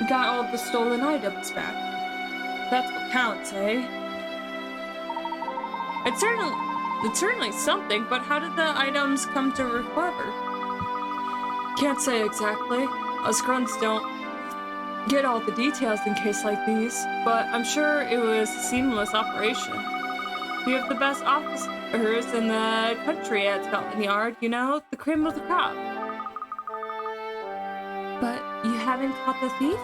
got all the stolen items back. That's what counts, eh? It's certainly something, but how did the items come to recover? Can't say exactly. Us grunts don't get all the details in cases like these, but I'm sure it was a seamless operation. We have the best officers in the country at Scotland Yard, you know, the cream of the crop. But you haven't caught the thief?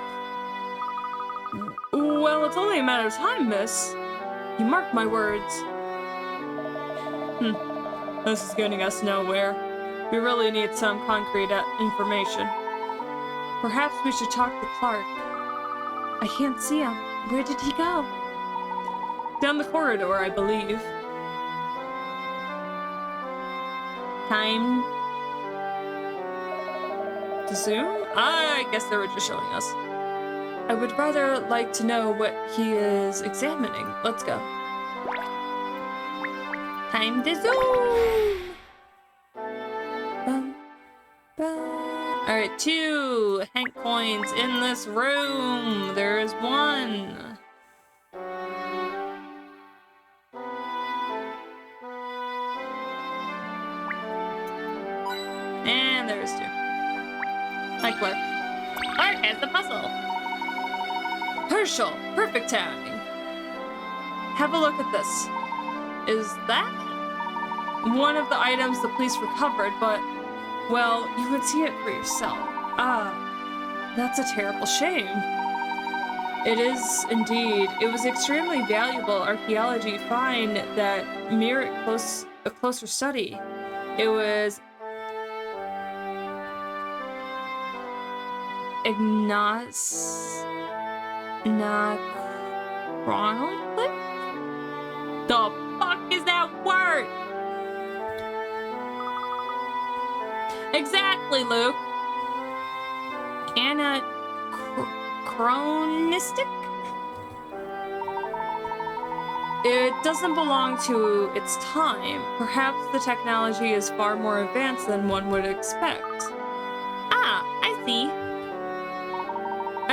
Well, it's only a matter of time, miss. You mark my words. This is getting us nowhere. We really need some concrete information. Perhaps we should talk to Clark. I can't see him. Where did he go? Down the corridor, I believe. Time to zoom? I guess they were just showing us. I would rather like to know what he is examining. Let's go. Time to zoom! Alright, 2 Hank coins in this room. There is 1. And there's 2. Hi, Clark. Clark has the puzzle. Herschel, perfect timing. Have a look at this. Is that one of the items the police recovered, but, well, you would see it for yourself. That's a terrible shame. It is indeed. It was extremely valuable archaeology find that merit a closer study. It was Anachronically? The fuck is that word? Exactly, Luke. Anachronistic? It doesn't belong to its time. Perhaps the technology is far more advanced than one would expect. Ah, I see.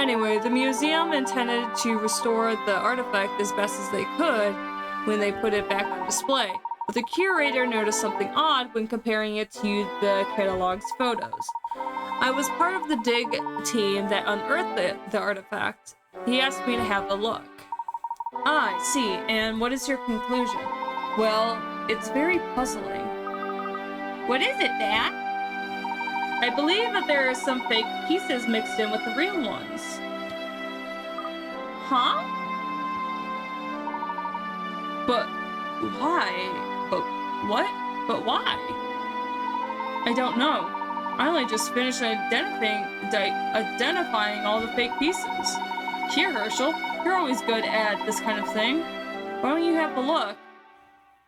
Anyway, the museum intended to restore the artifact as best as they could when they put it back on display. But the curator noticed something odd when comparing it to the catalog's photos. I was part of the dig team that unearthed the artifact. He asked me to have a look. Ah, I see. And what is your conclusion? Well, it's very puzzling. What is it, Dad? I believe that there are some fake pieces mixed in with the real ones. Huh? But why? But what? But why? I don't know. I only just finished identifying all the fake pieces. Here, Herschel, you're always good at this kind of thing. Why don't you have a look?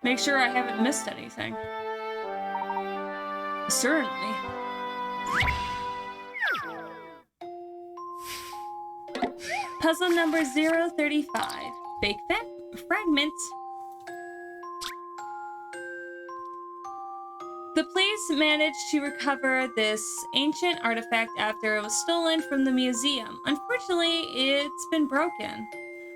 Make sure I haven't missed anything. Certainly. Puzzle number 035. Fake fragments. The police police managed to recover this ancient artifact after it was stolen from the museum. Unfortunately, it's been broken.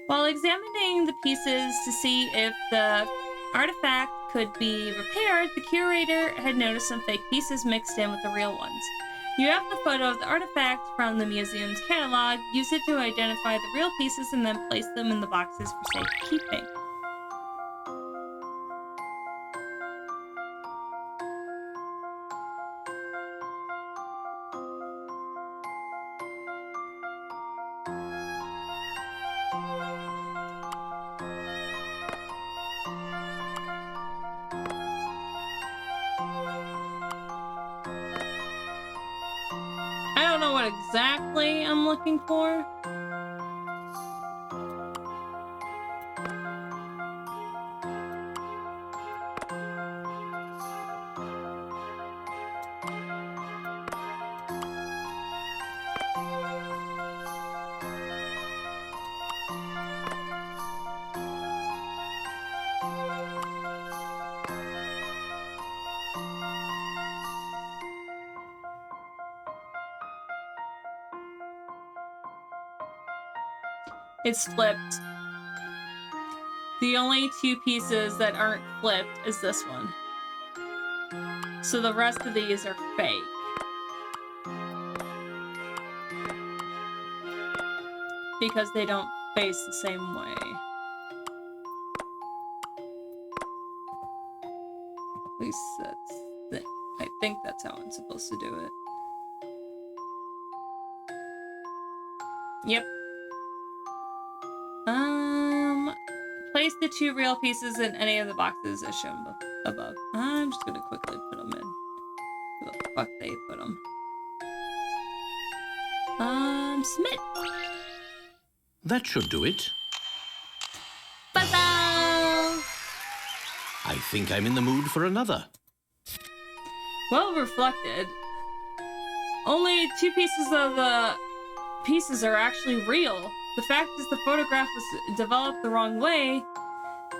While examining the pieces to see if the artifact could be repaired, the curator had noticed some fake pieces mixed in with the real ones. You have the photo of the artifact from the museum's catalog. Use it to identify the real pieces and then place them in the boxes for safekeeping. I don't know what exactly I'm looking for. It's flipped. The only two pieces that aren't flipped is this one. So the rest of these are fake. Because they don't face the same way. At least I think that's how I'm supposed to do it. Yep. Place the two real pieces in any of the boxes as shown above. I'm just gonna quickly put them in. Who the fuck they put them? Submit. That should do it. Ta-da! I think I'm in the mood for another. Well reflected. Only two pieces of the pieces are actually real. The fact is the photograph was developed the wrong way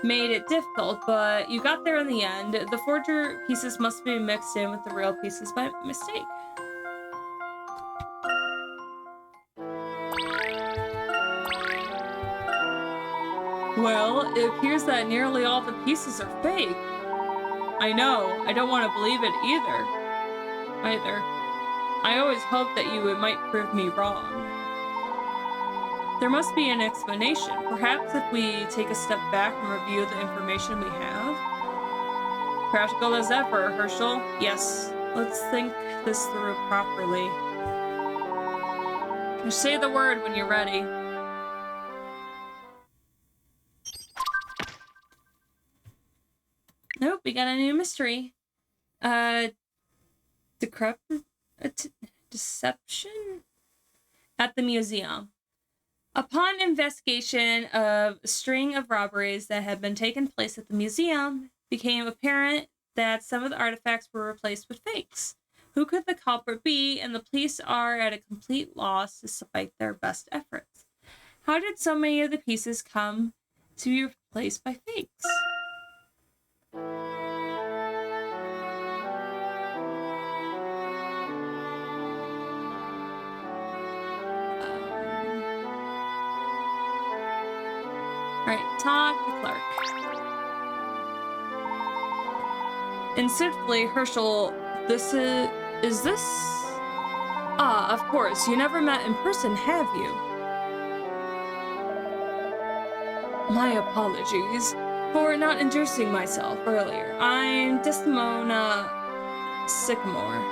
made it difficult, but you got there in the end. The forger pieces must be mixed in with the real pieces by mistake. Well, it appears that nearly all the pieces are fake. I know, I don't want to believe it either. I always hoped that you might prove me wrong. There must be an explanation. Perhaps if we take a step back and review the information we have. Practical as ever, Herschel. Yes, let's think this through properly. Just say the word when you're ready. Nope, we got a new mystery. Deception at the museum. Upon investigation of a string of robberies that had been taking place at the museum, it became apparent that some of the artifacts were replaced with fakes. Who could the culprit be? And the police are at a complete loss despite their best efforts. How did so many of the pieces come to be replaced by fakes? Alright, talk to the clerk. Instinctively, Herschel, is this? Ah, of course, you never met in person, have you? My apologies for not introducing myself earlier. I'm Desdemona Sycamore.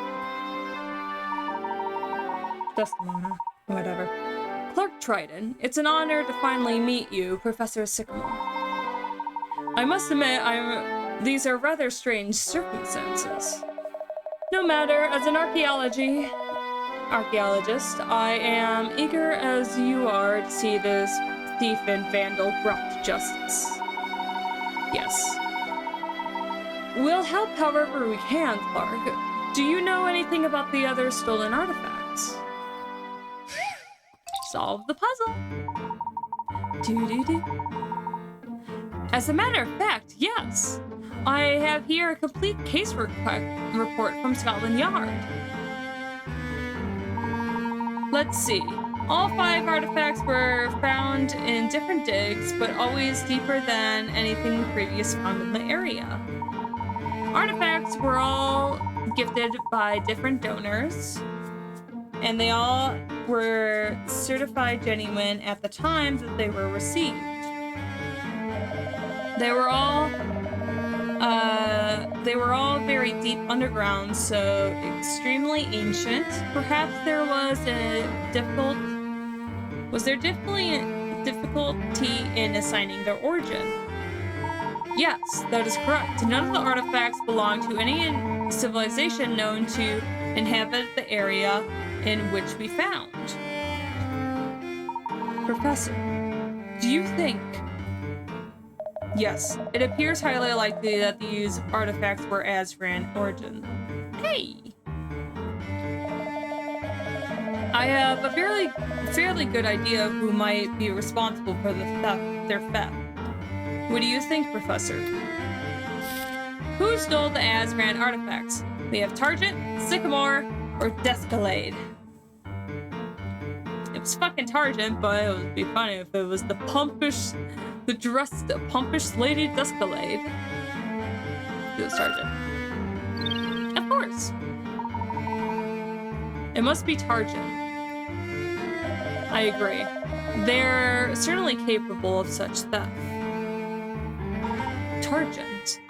Desdemona, whatever. Clerk Triton, it's an honor to finally meet you, Professor Sycamore. I must admit, these are rather strange circumstances. No matter, as an archaeologist, I am eager as you are to see this thief and vandal brought to justice. Yes. We'll help however we can, Clark. Do you know anything about the other stolen artifacts? Solve the puzzle. As a matter of fact, yes. I have here a complete case report from Scotland Yard. Let's see. All 5 artifacts were found in different digs, but always deeper than anything previous found in the area. Artifacts were all gifted by different donors, and they all were certified genuine at the time that they were received. They were all very deep underground, so extremely ancient. Perhaps there was difficulty in assigning their origin. Yes, that is correct. None of the artifacts belong to any civilization known to inhabit the area in which we found. Professor, do you think... Yes, it appears highly likely that these artifacts were Azran origin. Hey! I have a fairly good idea of who might be responsible for their theft. What do you think, Professor? Who stole the Azran artifacts? We have Targent, Sycamore, or Descalade. It was fucking Targent, but it would be funny if it was the pumpish lady Descalade. It was Targent. Of course. It must be Targent. I agree. They're certainly capable of such theft. Targent.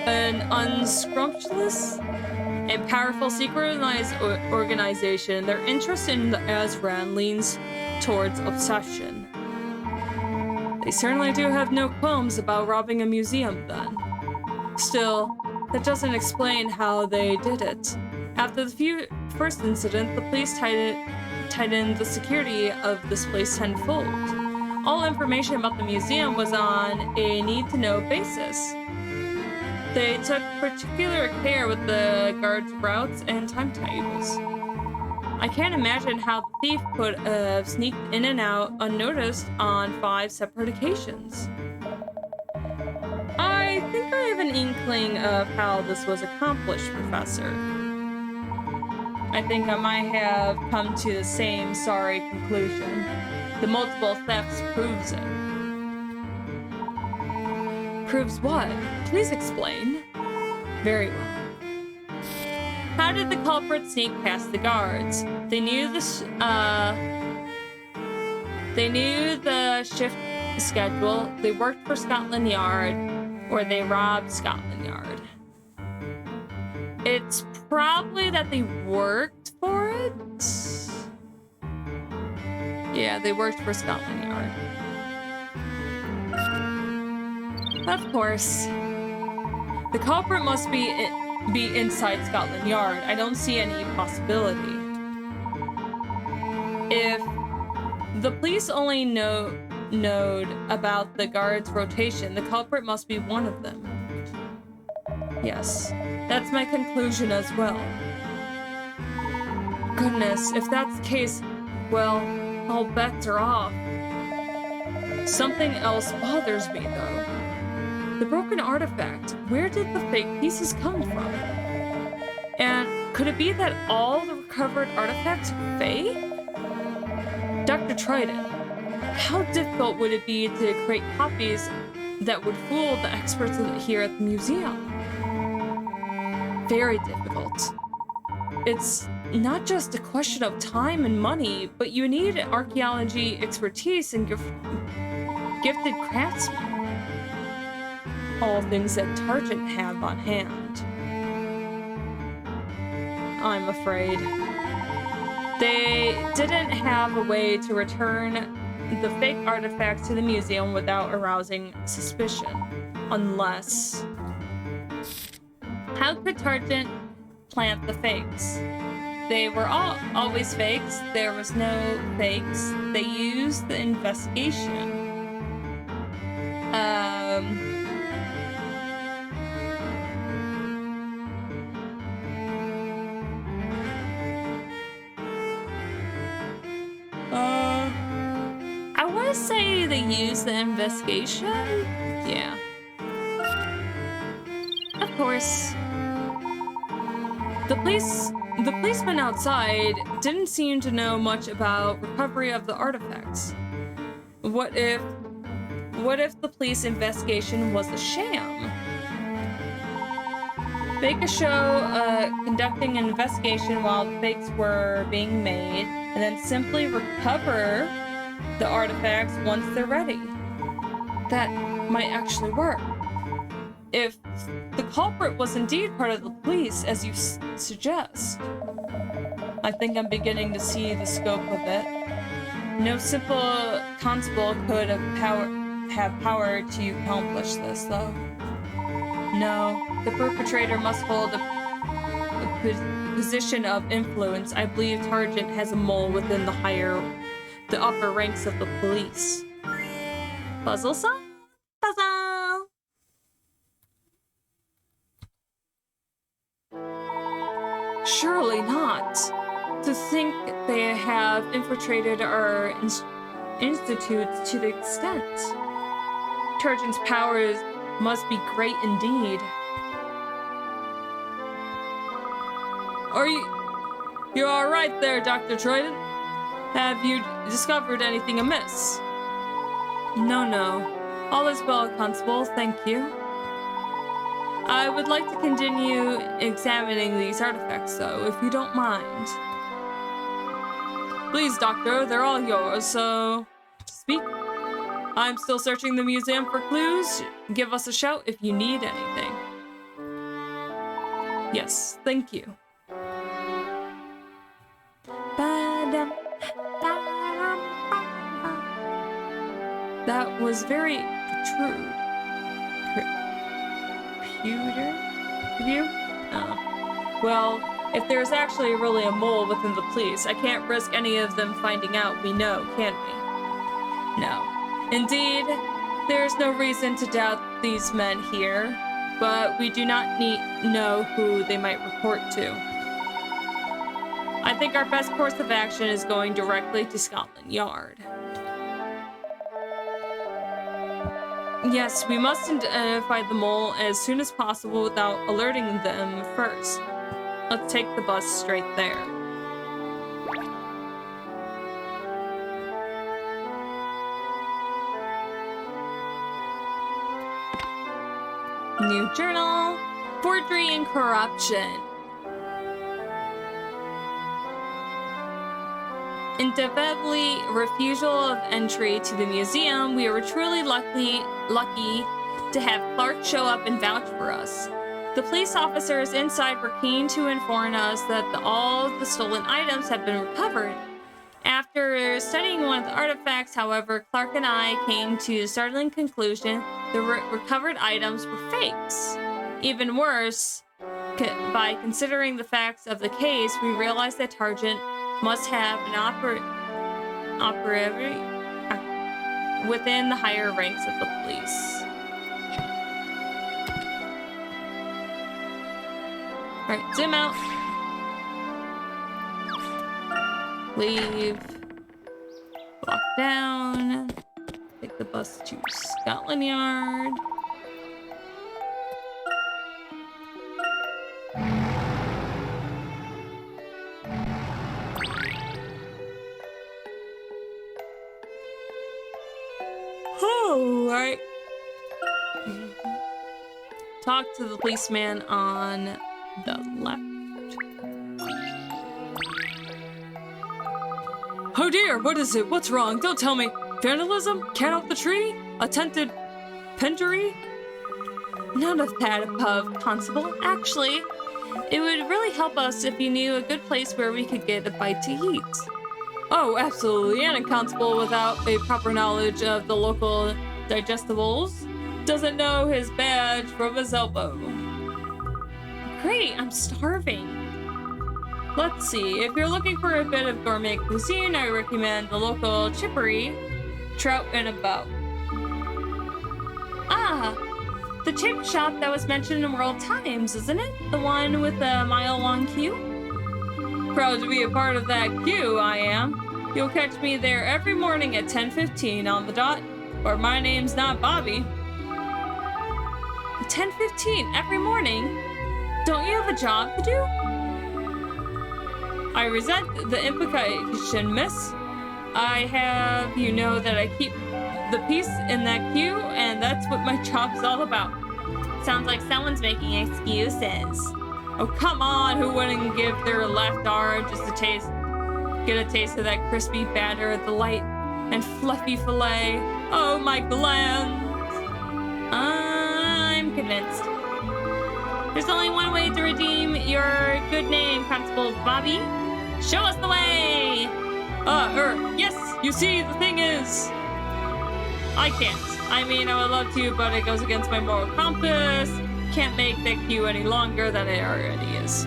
An unscrumptious and powerful secretized organization. Their interest in the Azran leans towards obsession. They certainly do have no qualms about robbing a museum, then. Still, that doesn't explain how they did it. After the first incident, the police tightened the security of this place tenfold. All information about the museum was on a need-to-know basis. They took particular care with the guards' routes and timetables. I can't imagine how the thief could have sneaked in and out unnoticed on 5 separate occasions. I think I have an inkling of how this was accomplished, Professor. I think I might have come to the same sorry conclusion. The multiple thefts proves it. Proves what? Please explain. Very well. How did the culprit sneak past the guards? They knew the shift schedule. They worked for Scotland Yard, or they robbed Scotland Yard. It's probably that they worked for it. Yeah, they worked for Scotland Yard. Of course. The culprit must be inside Scotland Yard. I don't see any possibility. If the police only knowed about the guards' rotation, the culprit must be one of them. Yes, that's my conclusion as well. Goodness, if that's the case, well, all bets are off. Something else bothers me, though. The broken artifact. Where did the fake pieces come from? And could it be that all the recovered artifacts are fake? Dr. Trident, how difficult would it be to create copies that would fool the experts here at the museum? Very difficult. It's not just a question of time and money, but you need archaeology expertise and gifted craftsmen. All things that Targent have on hand. I'm afraid. They didn't have a way to return the fake artifacts to the museum without arousing suspicion. Unless... How could Targent plant the fakes? They were always fakes. There was no fakes. They used the investigation. I want to say they used the investigation. Yeah. course. The policeman outside didn't seem to know much about recovery of the artifacts. What if the police investigation was a sham? Fake a show conducting an investigation while the fakes were being made, and then simply recover the artifacts once they're ready. That might actually work. If the culprit was indeed part of the police, as you suggest. I think I'm beginning to see the scope of it. No simple constable could have power to accomplish this, though. No, the perpetrator must hold a position of influence. I believe Targent has a mole within the upper ranks of the police. Puzzle solved? Puzzle! Surely not. To think they have infiltrated our institutes to the extent. Targent's powers must be great indeed. Are you're all right there, Dr. Troyden? Have you discovered anything amiss? No. All is well, Constable, thank you. I would like to continue examining these artifacts, though, if you don't mind. Please, Doctor, they're all yours, so speak. I'm still searching the museum for clues. Give us a shout if you need anything. Yes, thank you. That was very Pewter? Oh. Well, if there's actually really a mole within the police, I can't risk any of them finding out we know, can we? No. Indeed, there's no reason to doubt these men here, but we do not know who they might report to. I think our best course of action is going directly to Scotland Yard. Yes, we must identify the mole as soon as possible without alerting them first. Let's take the bus straight there. New journal. Forgery and corruption. Inevitably, refusal of entry to the museum, we were truly lucky to have Clark show up and vouch for us. The police officers inside were keen to inform us that all the stolen items had been recovered. After studying one of the artifacts, however, Clark and I came to the startling conclusion the recovered items were fakes. Even worse, by considering the facts of the case, we realized that Targent must have an operative within the higher ranks of the police. Alright, zoom out. Leave. Walk down. Take the bus to Scotland Yard. Oh, right. Talk to the policeman on the left. Oh dear, what is it? What's wrong? Don't tell me. Vandalism? Cat off the tree? Attempted pendulary? None of that above, Constable. Actually, it would really help us if you knew a good place where we could get a bite to eat. Oh, absolutely. And a constable without a proper knowledge of the local digestibles doesn't know his badge from his elbow. Great, I'm starving. Let's see, if you're looking for a bit of gourmet cuisine, I recommend the local chippery, Trout and About. Ah, the chip shop that was mentioned in World Times, isn't it? The one with the mile-long queue? Proud to be a part of that queue, I am. You'll catch me there every morning at 10:15 on the dot, or my name's not Bobby. 10:15 every morning? Don't you have a job to do? I resent the implication, miss. I have you know that I keep the peace in that queue, and that's what my job's all about. Sounds like someone's making excuses. Oh, come on, who wouldn't give their left arm just get a taste of that crispy batter, the light and fluffy fillet? Oh, my glands. I'm convinced. There's only one way to redeem your good name, Constable Bobby. Show us the way! Yes, you see, the thing is... I can't. I mean, I would love to, but it goes against my moral compass. Can't make that queue any longer than it already is.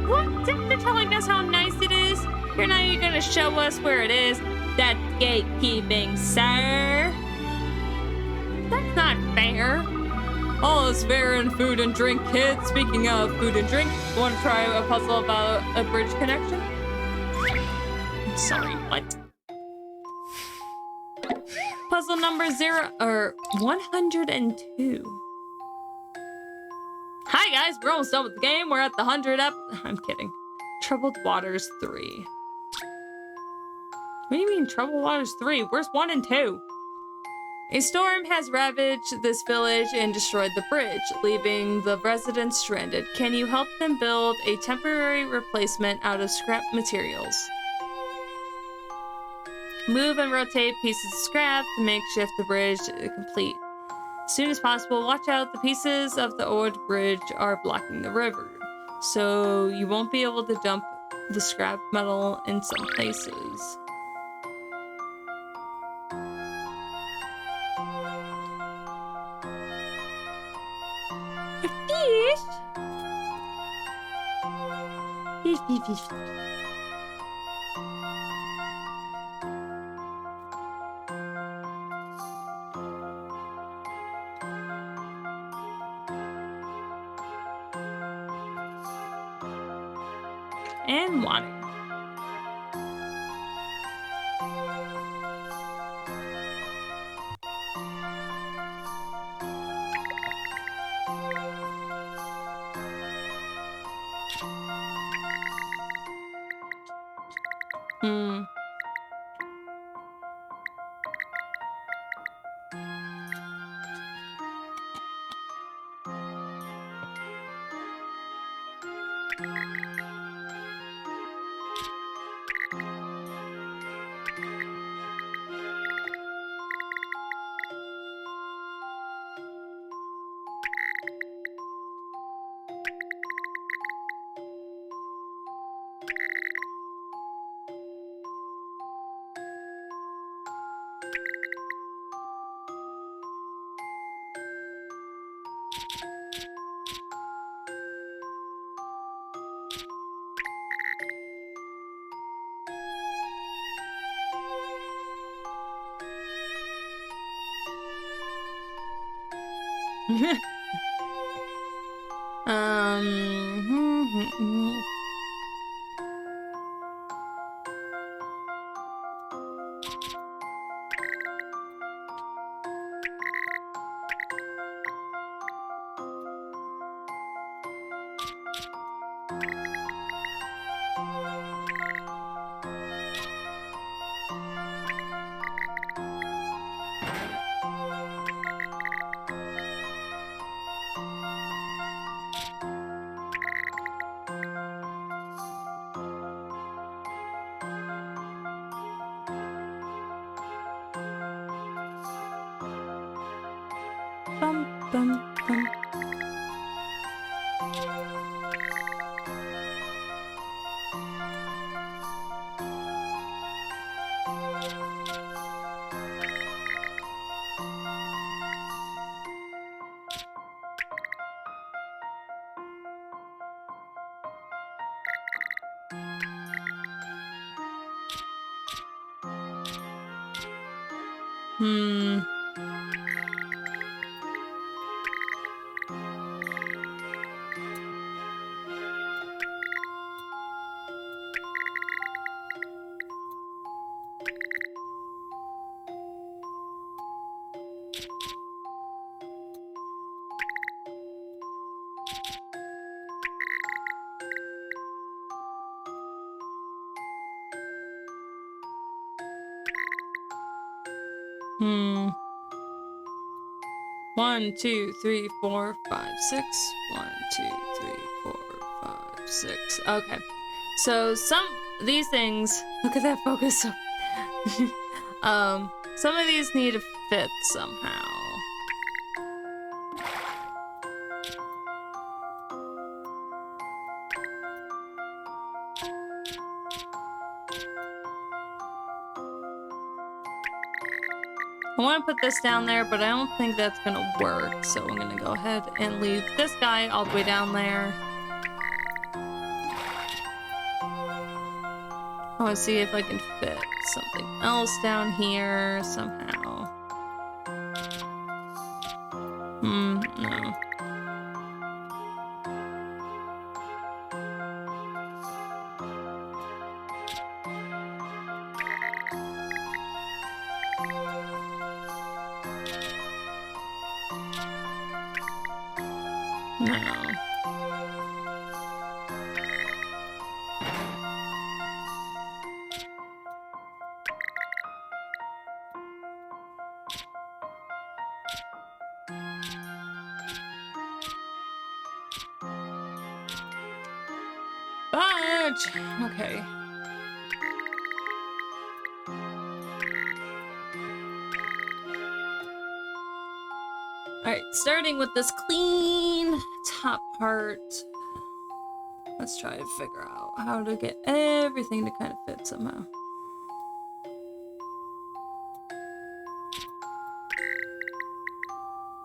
What? After telling us how nice it is, you're not even gonna show us where it is? That's gatekeeping, sir. That's not fair. All is fair in food and drink, kids. Speaking of food and drink, want to try a puzzle about a bridge connection? Sorry, what? Puzzle number 102. Hi guys, we're almost done with the game. We're at the 100 I'm kidding. Troubled Waters 3. What do you mean Troubled Waters 3? Where's 1 and 2? A storm has ravaged this village and destroyed the bridge, leaving the residents stranded. Can you help them build a temporary replacement out of scrap materials? Move and rotate pieces of scrap to makeshift the bridge complete. As soon as possible, watch out, the pieces of the old bridge are blocking the river, so you won't be able to dump the scrap metal in some places. Fish? Fish. And water. 1, 2, 3, 4, 5, 6. 1, 2, 3, 4, 5, 6. Okay. So these things, look at that focus. Some of these need to fit somehow. I want to put this down there, but I don't think that's gonna work. So I'm gonna go ahead and leave this guy all the way down there. I want to see if I can fit something else down here somehow. No. No. Fudge! Okay. Alright, starting with this clean top part. Let's try to figure out how to get everything to kind of fit somehow.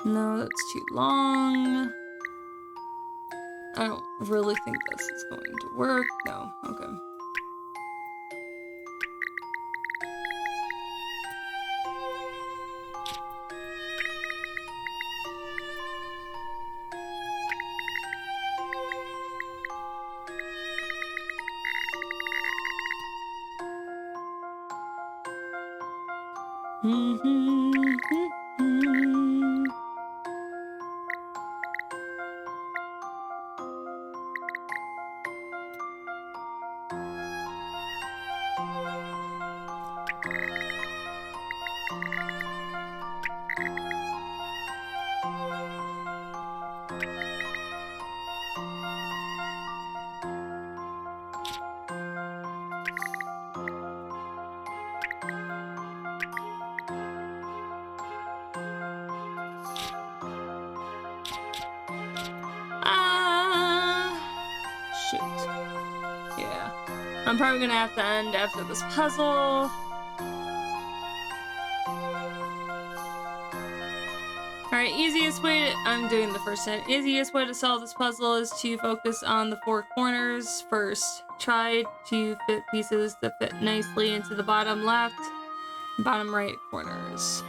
No, that's too long. I don't really think this is going to work. No, okay. Shoot. Yeah. I'm probably gonna have to end after this puzzle. Alright, easiest way to, I'm doing the first set. Easiest way to solve this puzzle is to focus on the 4 corners first. Try to fit pieces that fit nicely into the bottom left, bottom right corners.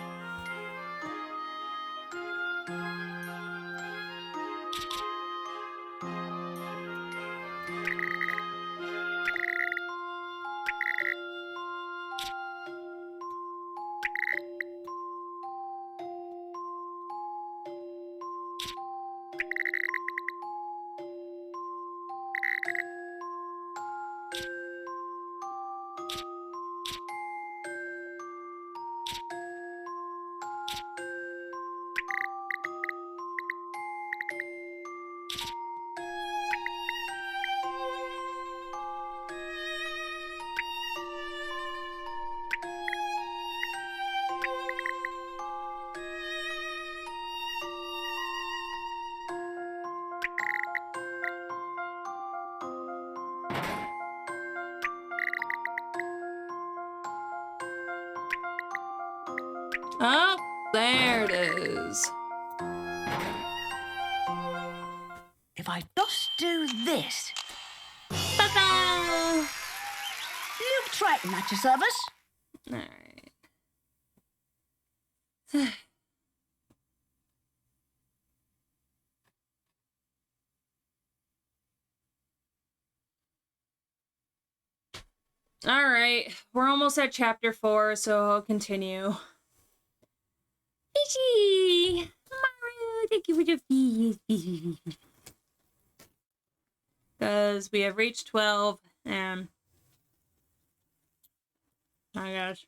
Oh, there it is. If I just do this. Ta-da! Luke Triton at your service. Alright. Alright, we're almost at chapter 4, so I'll continue. Fishy! Mario, thank you for the fees. Because we have reached 12, and... oh my gosh.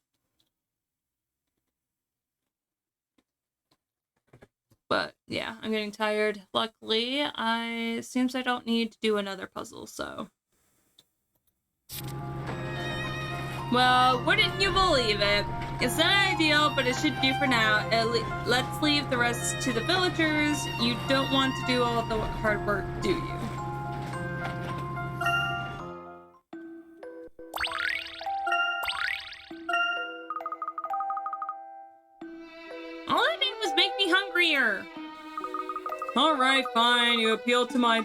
But yeah, I'm getting tired. Luckily, it seems I don't need to do another puzzle, so. Well, wouldn't you believe it? It's not ideal, but it should do for now. Let's leave the rest to the villagers. You don't want to do all the hard work, do you? All I did was make me hungrier. Alright, fine. You appeal to my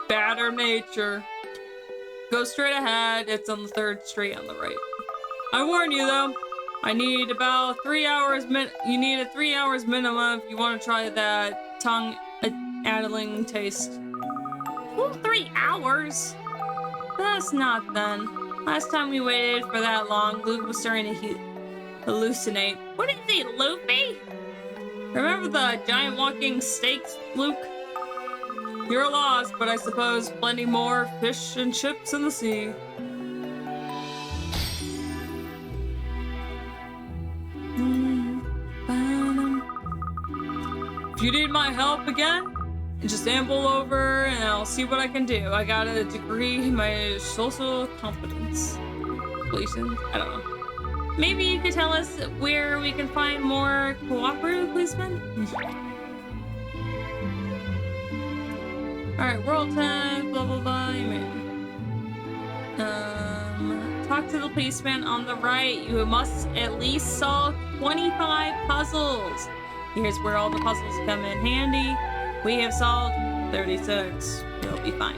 badder nature. Go straight ahead. It's on the 3rd street on the right. I warn you, though. I need about 3 hours you need a 3 hours minimum if you want to try that tongue-addling taste. Well, 3 hours? That's not then. Last time we waited for that long, Luke was starting to hallucinate. What is he, Luffy? Remember the giant walking steaks, Luke? You're lost, but I suppose plenty more fish and chips in the sea. If you need my help again, just amble over and I'll see what I can do. I got a degree in my social competence. Policeman? I don't know. Maybe you could tell us where we can find more cooperative policemen? Alright, world 10, blah blah blah, talk to the policeman on the right. You must at least solve 25 puzzles. Here's where all the puzzles come in handy. We have solved 36. We'll be fine.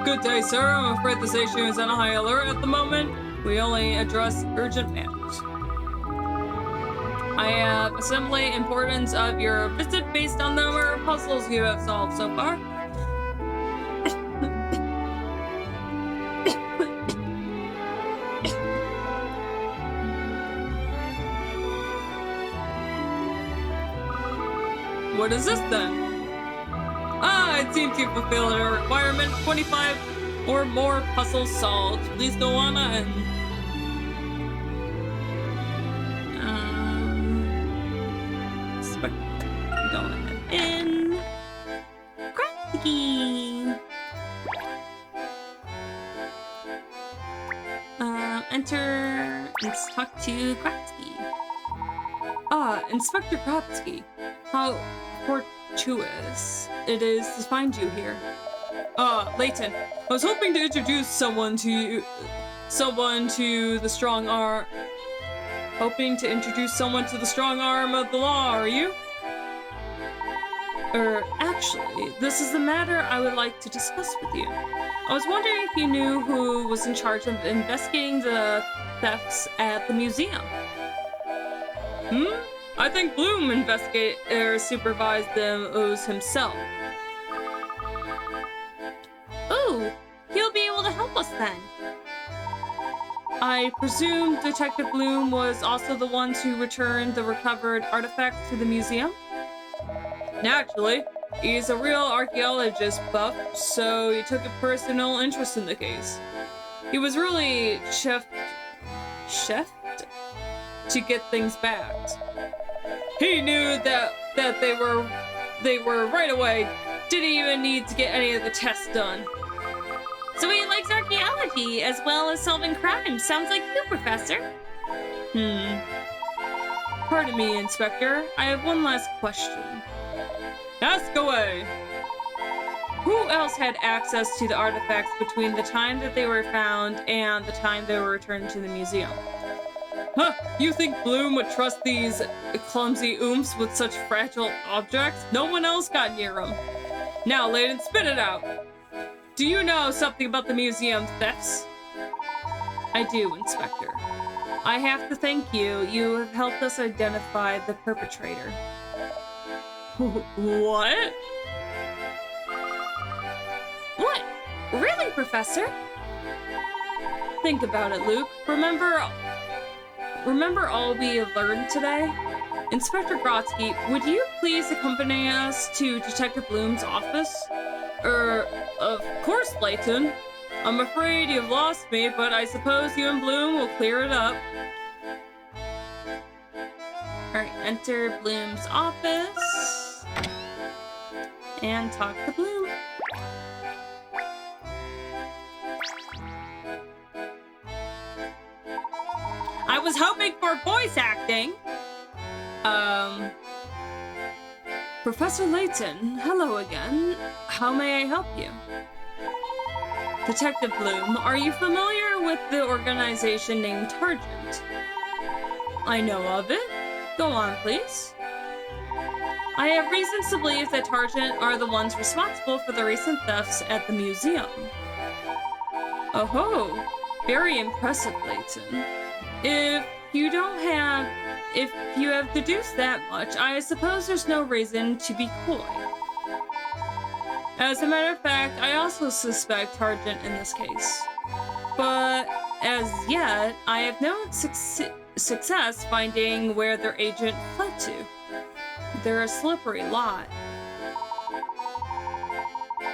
Good day, sir. I'm afraid the station is on a high alert at the moment. We only address urgent matters. I have assembly importance of your visit based on the number of puzzles you have solved so far. What is this then? It seems you fulfilled a requirement. 25 or more puzzles solved. Please go on and... go ahead in. Gratsky. Enter and talk to Gratsky. Inspector Gratsky. How fortuitous it is to find you here. Layton, I was hoping to introduce someone to the strong arm. Hoping to introduce someone to the strong arm of the law, are you? Actually, this is the matter I would like to discuss with you. I was wondering if you knew who was in charge of investigating the thefts at the museum. I think Bloom supervised those himself. Ooh, he'll be able to help us then. I presume Detective Bloom was also the one who returned the recovered artifacts to the museum? Naturally. He's a real archaeologist buff, so he took a personal interest in the case. He was really chefed to get things back. He knew that they were right away. Didn't even need to get any of the tests done. So he likes archaeology as well as solving crimes. Sounds like you, Professor. Pardon me, Inspector. I have one last question. Ask away. Who else had access to the artifacts between the time that they were found and the time they were returned to the museum? Huh, you think Bloom would trust these clumsy oomps with such fragile objects? No one else got near them. Now, Layton, spit it out. Do you know something about the museum thefts? I do, Inspector. I have to thank you. You have helped us identify the perpetrator. What? What? Really, Professor? Think about it, Luke. Remember all we have learned today? Inspector Grotsky, would you please accompany us to Detective Bloom's office? Of course, Layton. I'm afraid you've lost me, but I suppose you and Bloom will clear it up. Alright, enter Bloom's office. And talk to Bloom. I was hoping for voice acting. Professor Layton, hello again. How may I help you? Detective Bloom, are you familiar with the organization named Targent? I know of it. Go on, please. I have reasons to believe that Targent are the ones responsible for the recent thefts at the museum. Oh ho, very impressive, Layton. If you have deduced that much, I suppose there's no reason to be coy. As a matter of fact, I also suspect Targent in this case. But as yet, I have no success finding where their agent fled to. They're a slippery lot.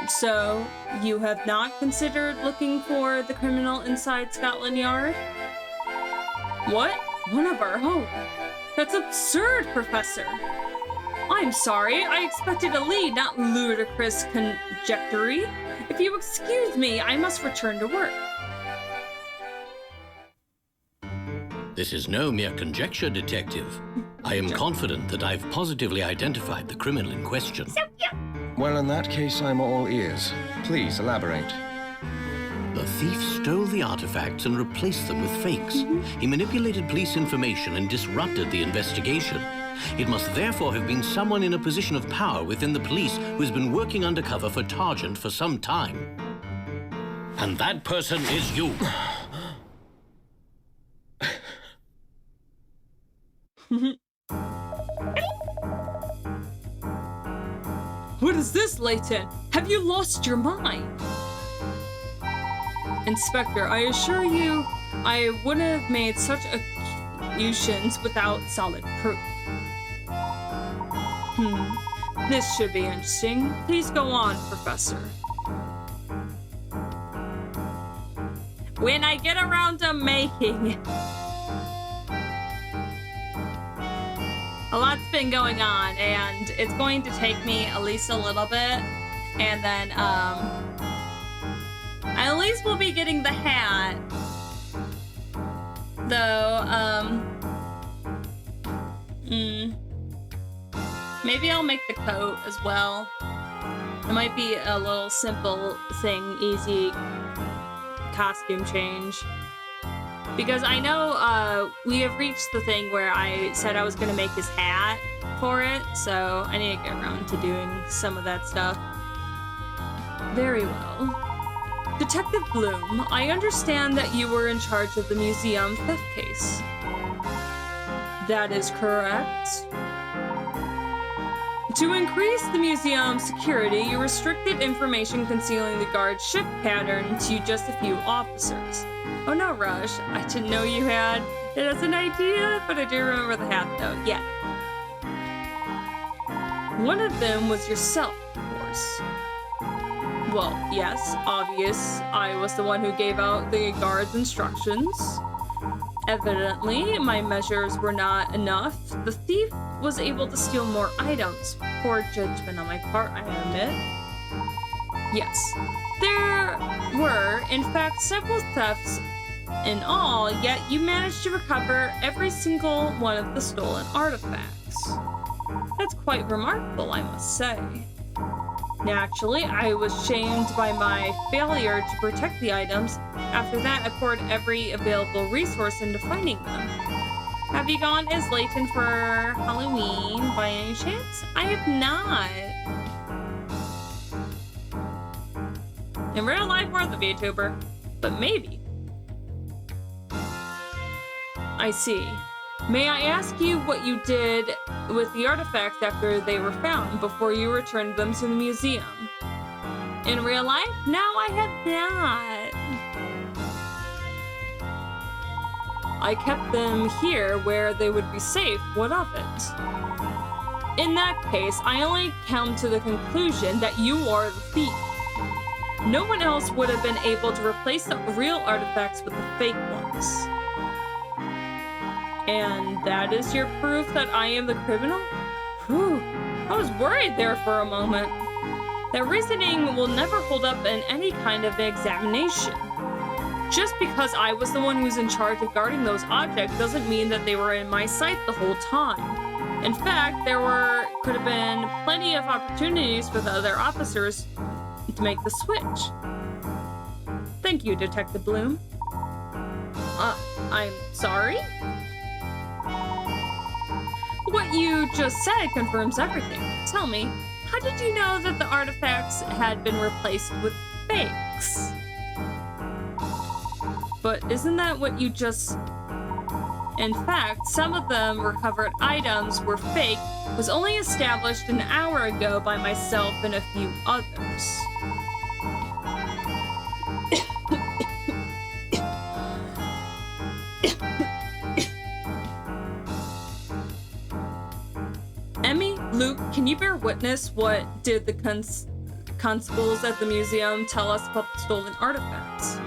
So, you have not considered looking for the criminal inside Scotland Yard? What? One of our own? That's absurd, Professor! I'm sorry, I expected a lead, not ludicrous conjecture. If you excuse me, I must return to work. This is no mere conjecture, Detective. I am confident that I've positively identified the criminal in question. Well, in that case, I'm all ears. Please elaborate. The thief stole the artifacts and replaced them with fakes. He manipulated police information and disrupted the investigation. It must therefore have been someone in a position of power within the police who has been working undercover for Targent for some time. And that person is you. What is this, Layton? Have you lost your mind? Inspector, I assure you, I wouldn't have made such accusations without solid proof. This should be interesting. Please go on, Professor. When I get around to making it. A lot's been going on, and it's going to take me at least a little bit, and then, I at least will be getting the hat, though, maybe I'll make the coat as well. It might be a little simple thing, easy costume change. Because I know we have reached the thing where I said I was going to make his hat for it, so I need to get around to doing some of that stuff. Very well. Detective Bloom, I understand that you were in charge of the museum theft case. That is correct. To increase the museum's security, you restricted information concealing the guard's shift pattern to just a few officers. Oh no, Rush. I didn't know you had it as an idea, but I do remember the hat though. Yeah. One of them was yourself, of course. Well, yes, obvious. I was the one who gave out the guard's instructions. Evidently, my measures were not enough. The thief was able to steal more items. Poor judgment on my part, I admit. Yes, there were, in fact, several thefts in all, yet you managed to recover every single one of the stolen artifacts. That's quite remarkable, I must say. Naturally, I was shamed by my failure to protect the items. After that, I poured every available resource into finding them. Have you gone as Layton for Halloween by any chance? I have not. In real life, worth a VTuber, but maybe. I see. May I ask you what you did with the artifacts after they were found before you returned them to the museum? In real life? No, I have not. I kept them here where they would be safe. What of it? In that case, I only come to the conclusion that you are the thief. No one else would have been able to replace the real artifacts with the fake ones. And that is your proof that I am the criminal? Whew, I was worried there for a moment. That reasoning will never hold up in any kind of examination. Just because I was the one who's in charge of guarding those objects doesn't mean that they were in my sight the whole time. In fact, could have been plenty of opportunities for the other officers to make the switch. Thank you, Detective Bloom. I'm sorry? What you just said confirms everything. Tell me, how did you know that the artifacts had been replaced with fakes? But isn't that what you just... In fact, some of them recovered items were fake was only established an hour ago by myself and a few others. Emmy, Luke, can you bear witness? What did the constables at the museum tell us about the stolen artifacts?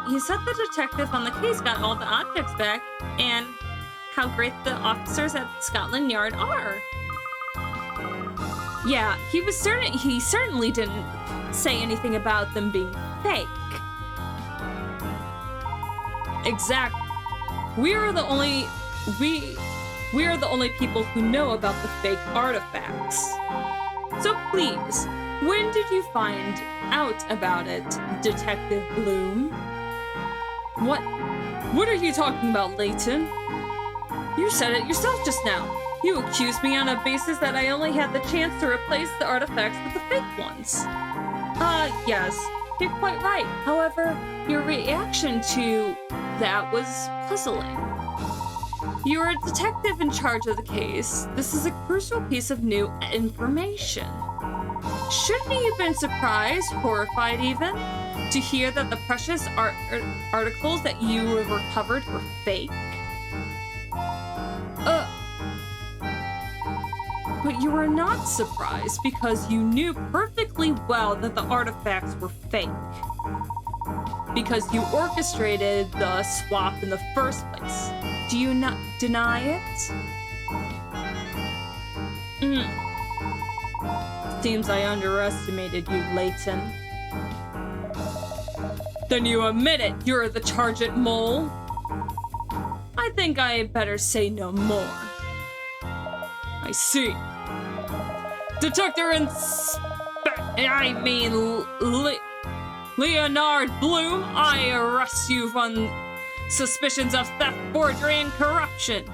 He said the detective on the case got all the objects back, and how great the officers at Scotland Yard are. Yeah, he certainly didn't say anything about them being fake. Exactly. We are the only people who know about the fake artifacts. So please, when did you find out about it, Detective Bloom? What are you talking about, Layton? You said it yourself just now. You accused me on a basis that I only had the chance to replace the artifacts with the fake ones. Yes, you're quite right. However, your reaction to that was puzzling. You're a detective in charge of the case. This is a crucial piece of new information. Shouldn't you have been surprised, horrified even, to hear that the precious articles that you have recovered were fake? But you were not surprised because you knew perfectly well that the artifacts were fake. Because you orchestrated the swap in the first place. Do you not deny it? Seems I underestimated you, Layton. Then you admit it, you're the charged mole? I think I better say no more. I see. Leonard Bloom, I arrest you on suspicions of theft, forgery, and corruption.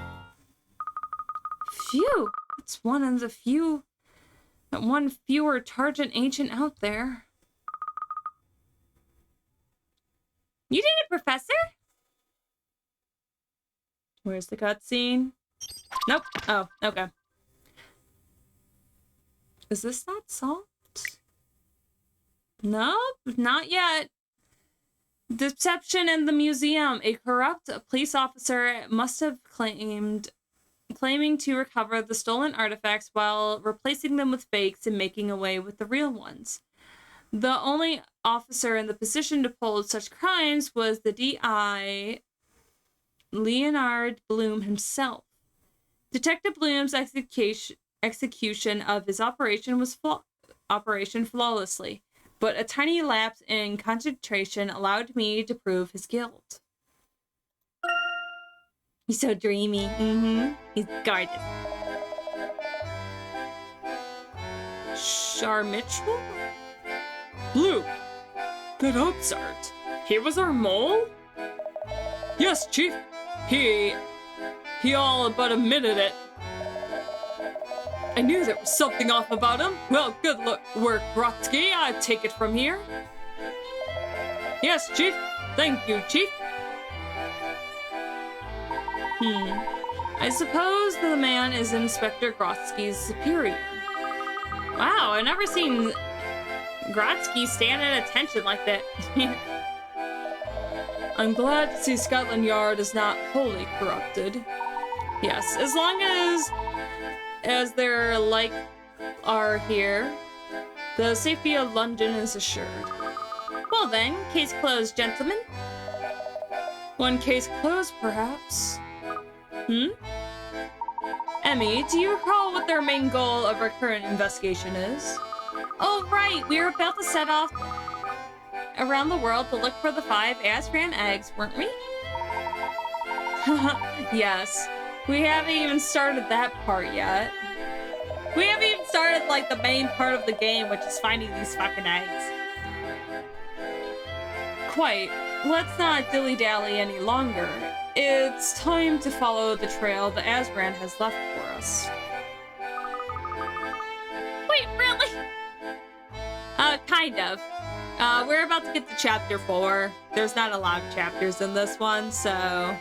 Phew, it's one of the few... one fewer Targent Ancient out there. You did it, Professor? Where's the cutscene? Nope. Oh, okay. Is this not solved? Nope, not yet. Deception in the museum. A corrupt police officer must have claiming to recover the stolen artifacts while replacing them with fakes and making away with the real ones. The only officer in the position to pull such crimes was the DI, Leonard Bloom himself. Detective Bloom's execution of his operation was flawlessly, but a tiny lapse in concentration allowed me to prove his guilt. He's so dreamy. He's guarded. Char Mitchell? Blue! Good up, Sart. He was our mole? Yes, Chief. He all but admitted it. I knew there was something off about him. Well, good work, Grotsky. I take it from here. Yes, Chief. Thank you, Chief. I suppose the man is Inspector Grotsky's superior. Wow, I've never seen Grotsky stand at attention like that. I'm glad to see Scotland Yard is not wholly corrupted. Yes, as long as their like are here, The safety of London is assured. Well then, case closed, gentlemen. One case closed, perhaps. Emmy, do you recall what their main goal of our current investigation is? Oh, right, we were about to set off around the world to look for the 5 Azran eggs, weren't we? Yes, we haven't even started that part yet. We haven't even started, like, the main part of the game, which is finding these fucking eggs. Quite. Let's not dilly-dally any longer. It's time to follow the trail the Azran has left for us. Wait, really? Kind of. We're about to get to chapter 4. There's not a lot of chapters in this one, so...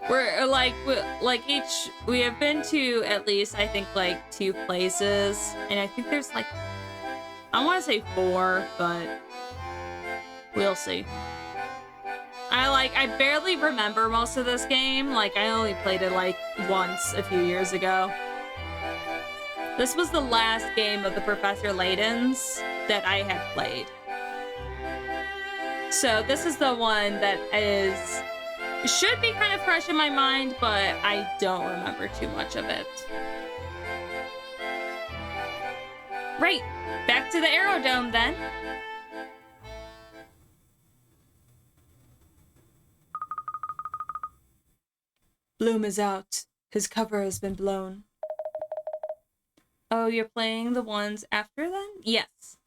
We're, we have been to at least, I think, like, 2 places. And I think there's, like, I want to say 4, but we'll see. I barely remember most of this game. Like, I only played it, like, once a few years ago. This was the last game of the Professor Laytons that I had played. So this is the one that should be kind of fresh in my mind, but I don't remember too much of it. Right, back to the Aerodome then. Bloom is out. His cover has been blown. Oh, you're playing the ones after then? Yes.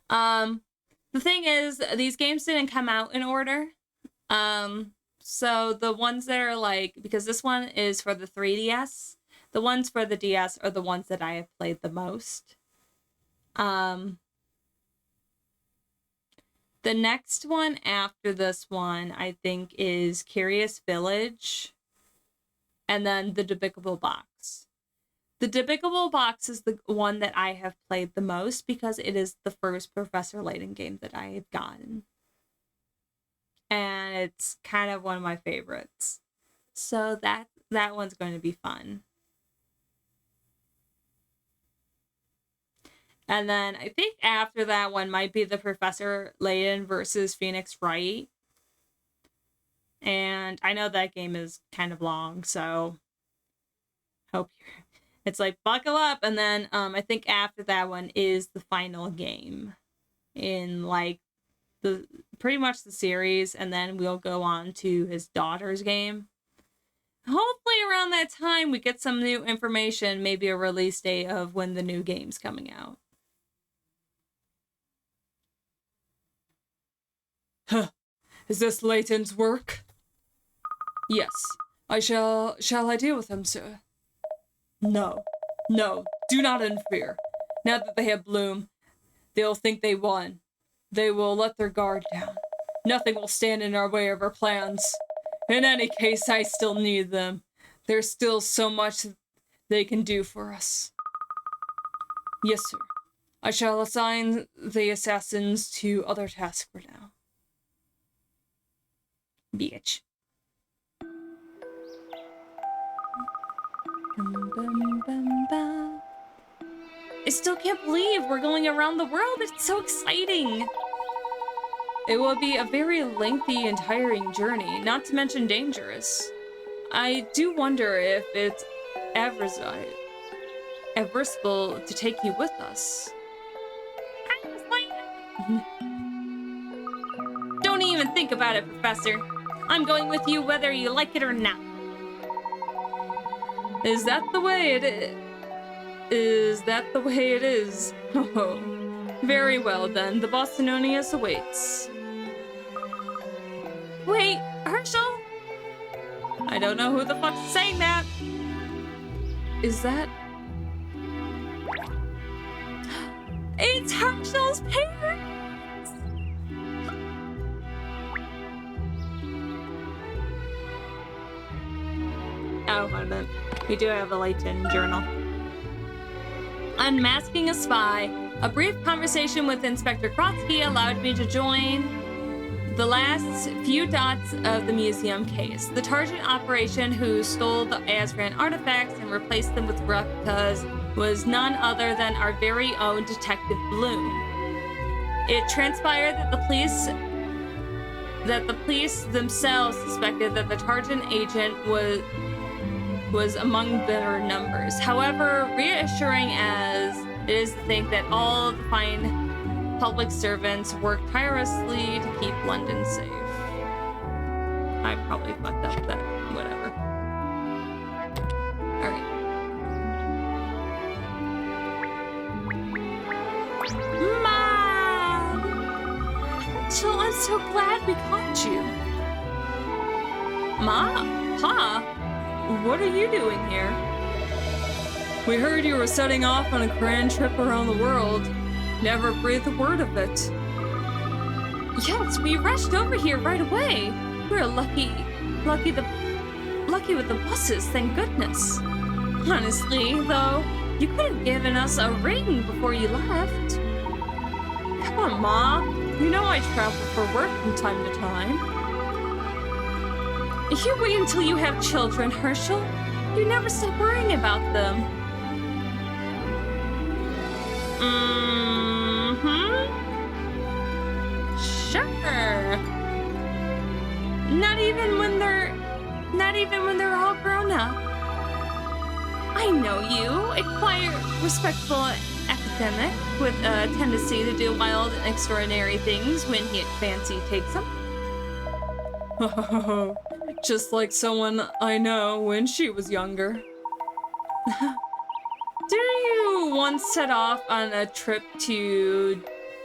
The thing is, these games didn't come out in order. So the ones that are like, because this one is for the 3DS, the ones for the DS are the ones that I have played the most. The next one after this one, I think, is Curious Village, and then the Despicable Box. The Despicable Box is the one that I have played the most because it is the first Professor Layton game that I have gotten. And it's kind of one of my favorites. So that one's going to be fun. And then I think after that one might be the Professor Layton versus Phoenix Wright. And I know that game is kind of long, so hope you're... It's like, buckle up, and then I think after that one is the final game in, like, the pretty much the series, and then we'll go on to his daughter's game. Hopefully around that time we get some new information, maybe a release date of when the new game's coming out. Huh. Is this Layton's work? Yes. Shall I deal with him, sir? No, do not interfere. Now that they have Bloom, they'll think they won. They will let their guard down. Nothing will stand in our way of our plans. In any case, I still need them. There's still so much they can do for us. Yes, sir. I shall assign the assassins to other tasks for now. Bitch. I still can't believe we're going around the world. It's so exciting. It will be a very lengthy and tiring journey, not to mention dangerous. I do wonder if it's advisable to take you with us. Don't even think about it, Professor. I'm going with you whether you like it or not. Is that the way it is? Is that the way it is? Oh, very well then. The Bostononius awaits. Wait, Herschel? I don't know who the fuck's saying that. Is that... It's Herschel's parents! Oh, wait a minute. We do have a Layton journal. Unmasking a spy. A brief conversation with Inspector Krotsky allowed me to join the last few dots of the museum case. The Targent operation who stole the Azran artifacts and replaced them with replicas was none other than our very own Detective Bloom. It transpired that the police themselves suspected that the Tartan agent was among their numbers. However, reassuring as it is to think that all of the fine public servants work tirelessly to keep London safe. I probably fucked up that. Whatever. Alright. Mom! Jill, I'm so glad we caught you. Ma? Pa? What are you doing here? We heard you were setting off on a grand trip around the world. Never breathed a word of it. Yes, we rushed over here right away. We're lucky with the buses, thank goodness. Honestly, though, you could have given us a ring before you left. Come on, Ma. You know I travel for work from time to time. You wait until you have children, Herschel. You never stop worrying about them. Sure. Not even when they're all grown up. I know you, a quiet, respectful academic with a tendency to do wild and extraordinary things when he fancy takes them. Just like someone I know when she was younger. Didn't you once set off on a trip to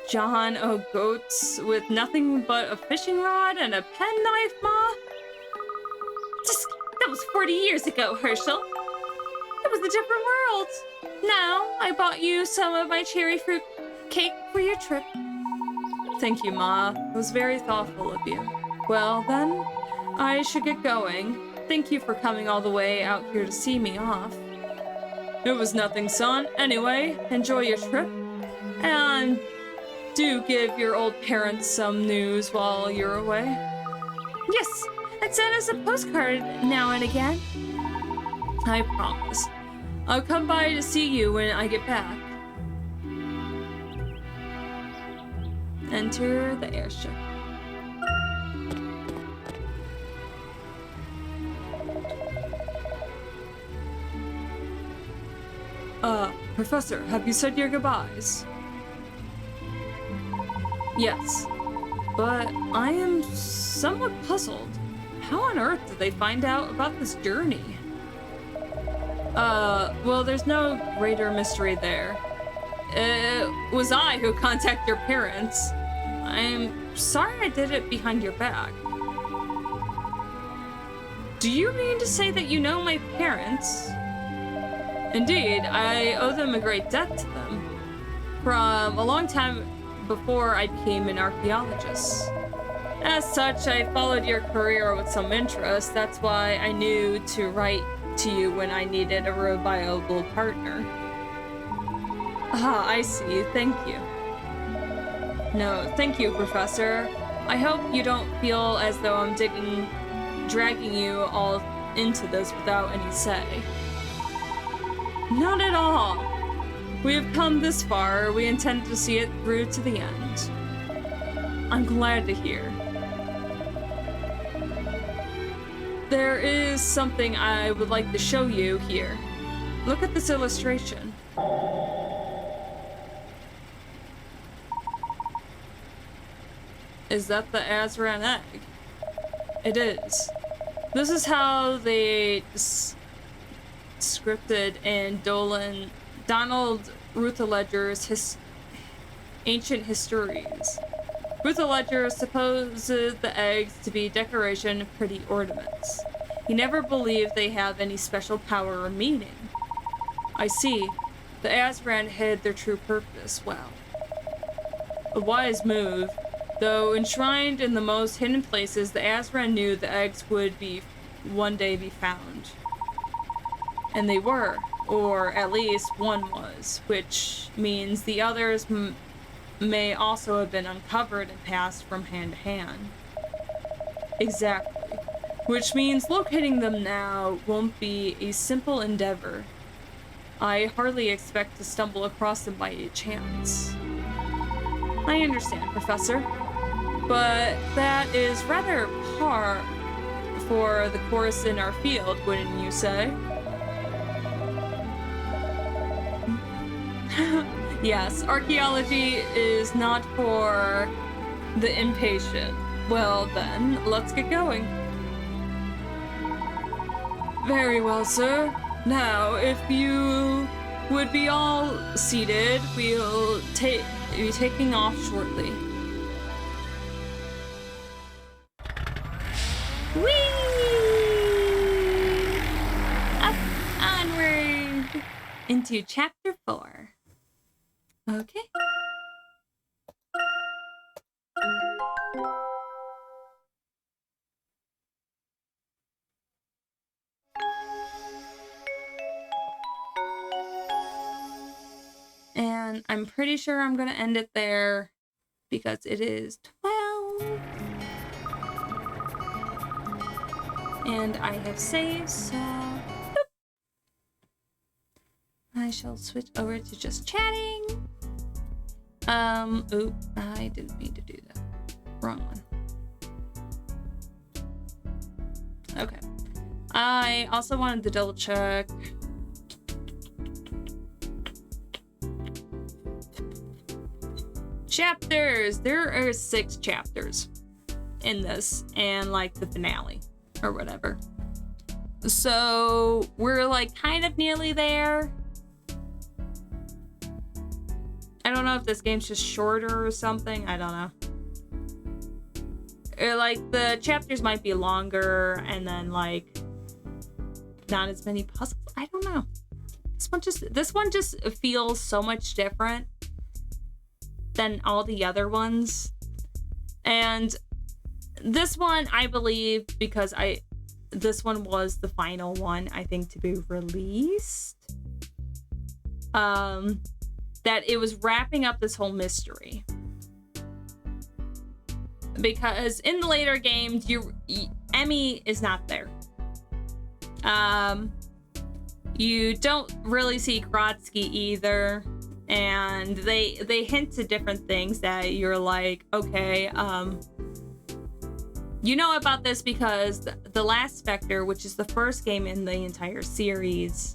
John O'Goats with nothing but a fishing rod and a penknife, Ma? That was 40 years ago, Herschel. It was a different world. Now, I bought you some of my cherry fruit cake for your trip. Thank you, Ma. It was very thoughtful of you. Well, then, I should get going. Thank you for coming all the way out here to see me off. It was nothing, son. Anyway, enjoy your trip. And do give your old parents some news while you're away. Yes, and send us a postcard now and again. I promise. I'll come by to see you when I get back. Enter the airship. Professor, have you said your goodbyes? Yes, but I am somewhat puzzled. How on earth did they find out about this journey? Well, there's no greater mystery there. It was I who contacted your parents. I'm sorry I did it behind your back. Do you mean to say that you know my parents? Indeed, I owe them a great debt to them. From a long time before I became an archaeologist. As such, I followed your career with some interest. That's why I knew to write to you when I needed a reliable partner. Ah, I see. Thank you. No, thank you, Professor. I hope you don't feel as though I'm dragging you all into this without any say. Not at all. We have come this far. We intend to see it through to the end. I'm glad to hear. There is something I would like to show you here. Look at this illustration. Is that the Azran egg? It is. This is how they scripted in Donald Ruthledger's Ancient Histories. Ruthledger supposes the eggs to be decoration of pretty ornaments. He never believed they have any special power or meaning. I see. The Azran hid their true purpose well. A wise move. Though enshrined in the most hidden places, the Azran knew the eggs would one day be found. And they were, or at least one was, which means the others may also have been uncovered and passed from hand to hand. Exactly. Which means locating them now won't be a simple endeavor. I hardly expect to stumble across them by chance. I understand, Professor, but that is rather par for the course in our field, wouldn't you say? Yes, archaeology is not for the impatient. Well then, let's get going. Very well, sir. Now, if you would be all seated, we'll be taking off shortly. Whee! Up, onward! Into Chapter 4. Okay. And I'm pretty sure I'm gonna end it there because it is 12. And I have saved, so boop. I shall switch over to just chatting. Oop, I didn't mean to do that. Wrong one. Okay. I also wanted to double check. Chapters. There are 6 chapters in this, and like the finale or whatever. So we're like kind of nearly there. I don't know if this game's just shorter or something. I don't know. Or like the chapters might be longer and then like not as many puzzles. I don't know. This one just feels so much different than all the other ones. And this one, I believe, because this one was the final one, I think, to be released. That it was wrapping up this whole mystery. Because in the later games, Emmy is not there. You don't really see Grotsky either. And they hint to different things that you're like, okay, you know about this because the Last Spectre, which is the first game in the entire series,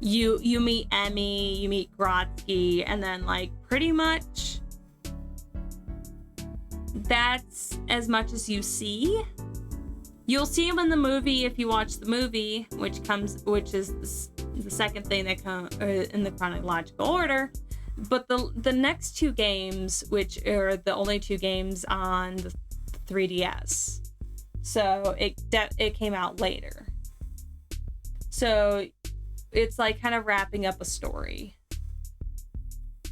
you meet Emmy, you meet Grotsky, and then like pretty much that's as much as you see. You'll see him in the movie if you watch the movie, which is the second thing that comes in the chronological order. But the next 2 games, which are the only 2 games on the 3DS, so it came out later. So it's like kind of wrapping up a story,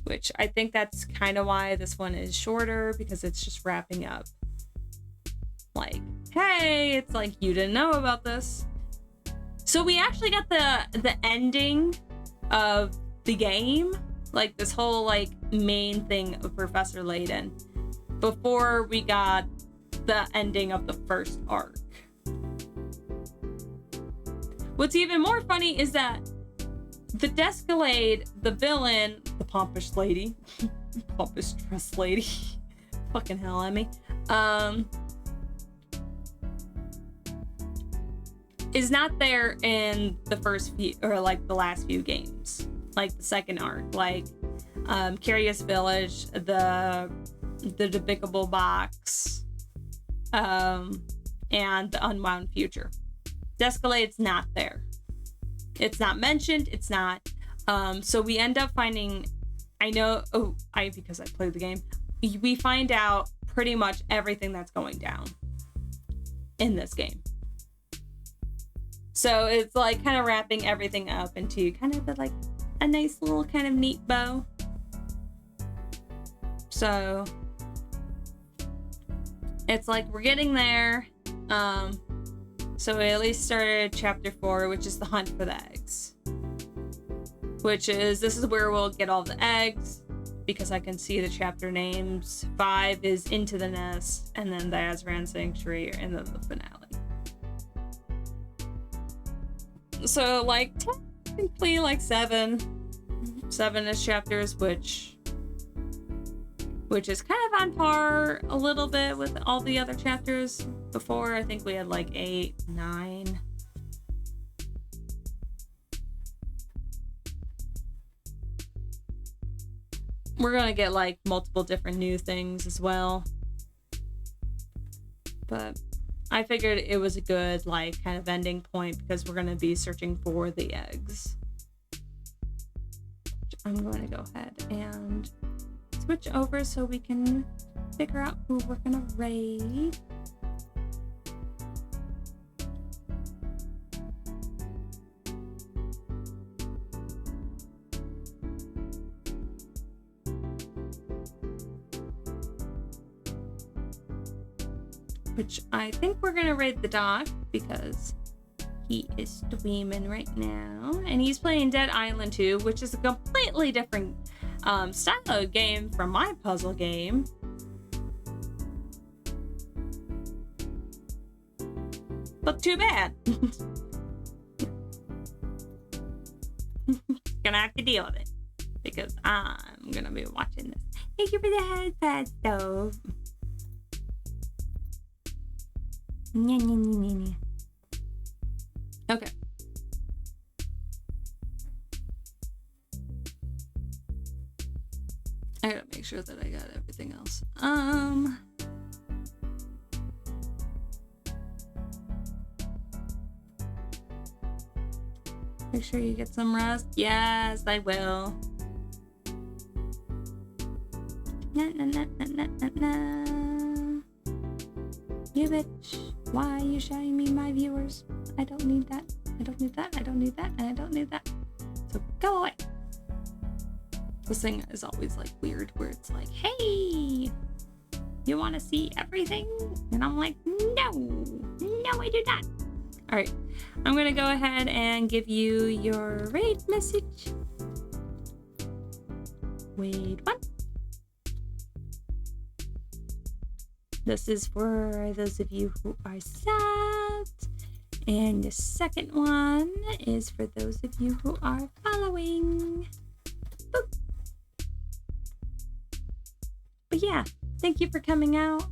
which I think that's kind of why this one is shorter, because it's just wrapping up. Like, hey, it's like you didn't know about this. So we actually got the ending of the game, like this whole like main thing of Professor Layton, before we got the ending of the first arc. What's even more funny is that the Descalade, the villain, the pompous lady, pompous dress lady, fucking hell, Emmy, is not there in the first few, or like the last few games, like the second arc, like Curious Village, the Despicable Box, and the Unwound Future. Descalade's not there. It's not mentioned. It's not. So we end up finding. Because I played the game. We find out pretty much everything that's going down in this game. So it's like kind of wrapping everything up into kind of like a nice little kind of neat bow. So it's like we're getting there. So we at least started chapter 4, which is the hunt for the eggs. This is where we'll get all the eggs, because I can see the chapter names. 5 is Into the Nest, and then the Azran Sanctuary, and then the finale. So like Technically like seven-ish chapters, which is kind of on par a little bit with all the other chapters. Before, I think we had like 8, 9. We're gonna get like multiple different new things as well. But I figured it was a good like kind of ending point because we're gonna be searching for the eggs. I'm going to go ahead and switch over so we can figure out who we're gonna raid. Which I think we're gonna raid the doc because he is streaming right now, and he's playing Dead Island 2, which is a completely different style of game from my puzzle game. But too bad. Gonna have to deal with it because I'm gonna be watching this. Thank you for the headpad stove. Okay. I gotta make sure that I got everything else. Make sure you get some rest. Yes, I will. Na na na na na na na. You bitch. Why are you showing me my viewers? I don't need that. I don't need that. I don't need that. And I don't need that. So go away. This thing is always like weird where it's like, hey, you want to see everything? And I'm like, no, I do not. All right, I'm going to go ahead and give you your raid message. Wait, what? This is for those of you who are subbed. And the second one is for those of you who are following. Boop. But yeah, thank you for coming out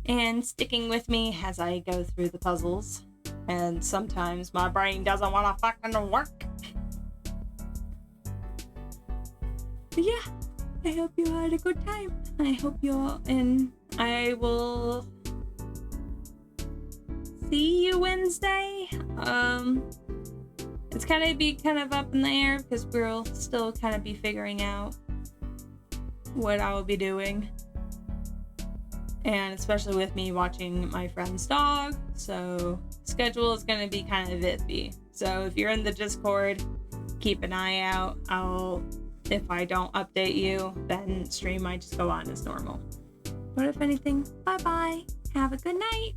and sticking with me as I go through the puzzles. And sometimes my brain doesn't want to fucking work. But yeah, I hope you had a good time. I hope you all, and I will see you Wednesday. It's kind of up in the air because we'll still kind of be figuring out what I will be doing, and especially with me watching my friend's dog, so schedule is going to be kind of iffy. So if you're in the Discord, keep an eye out. If I don't update you, then stream might just go on as normal. But if anything, bye bye, have a good night.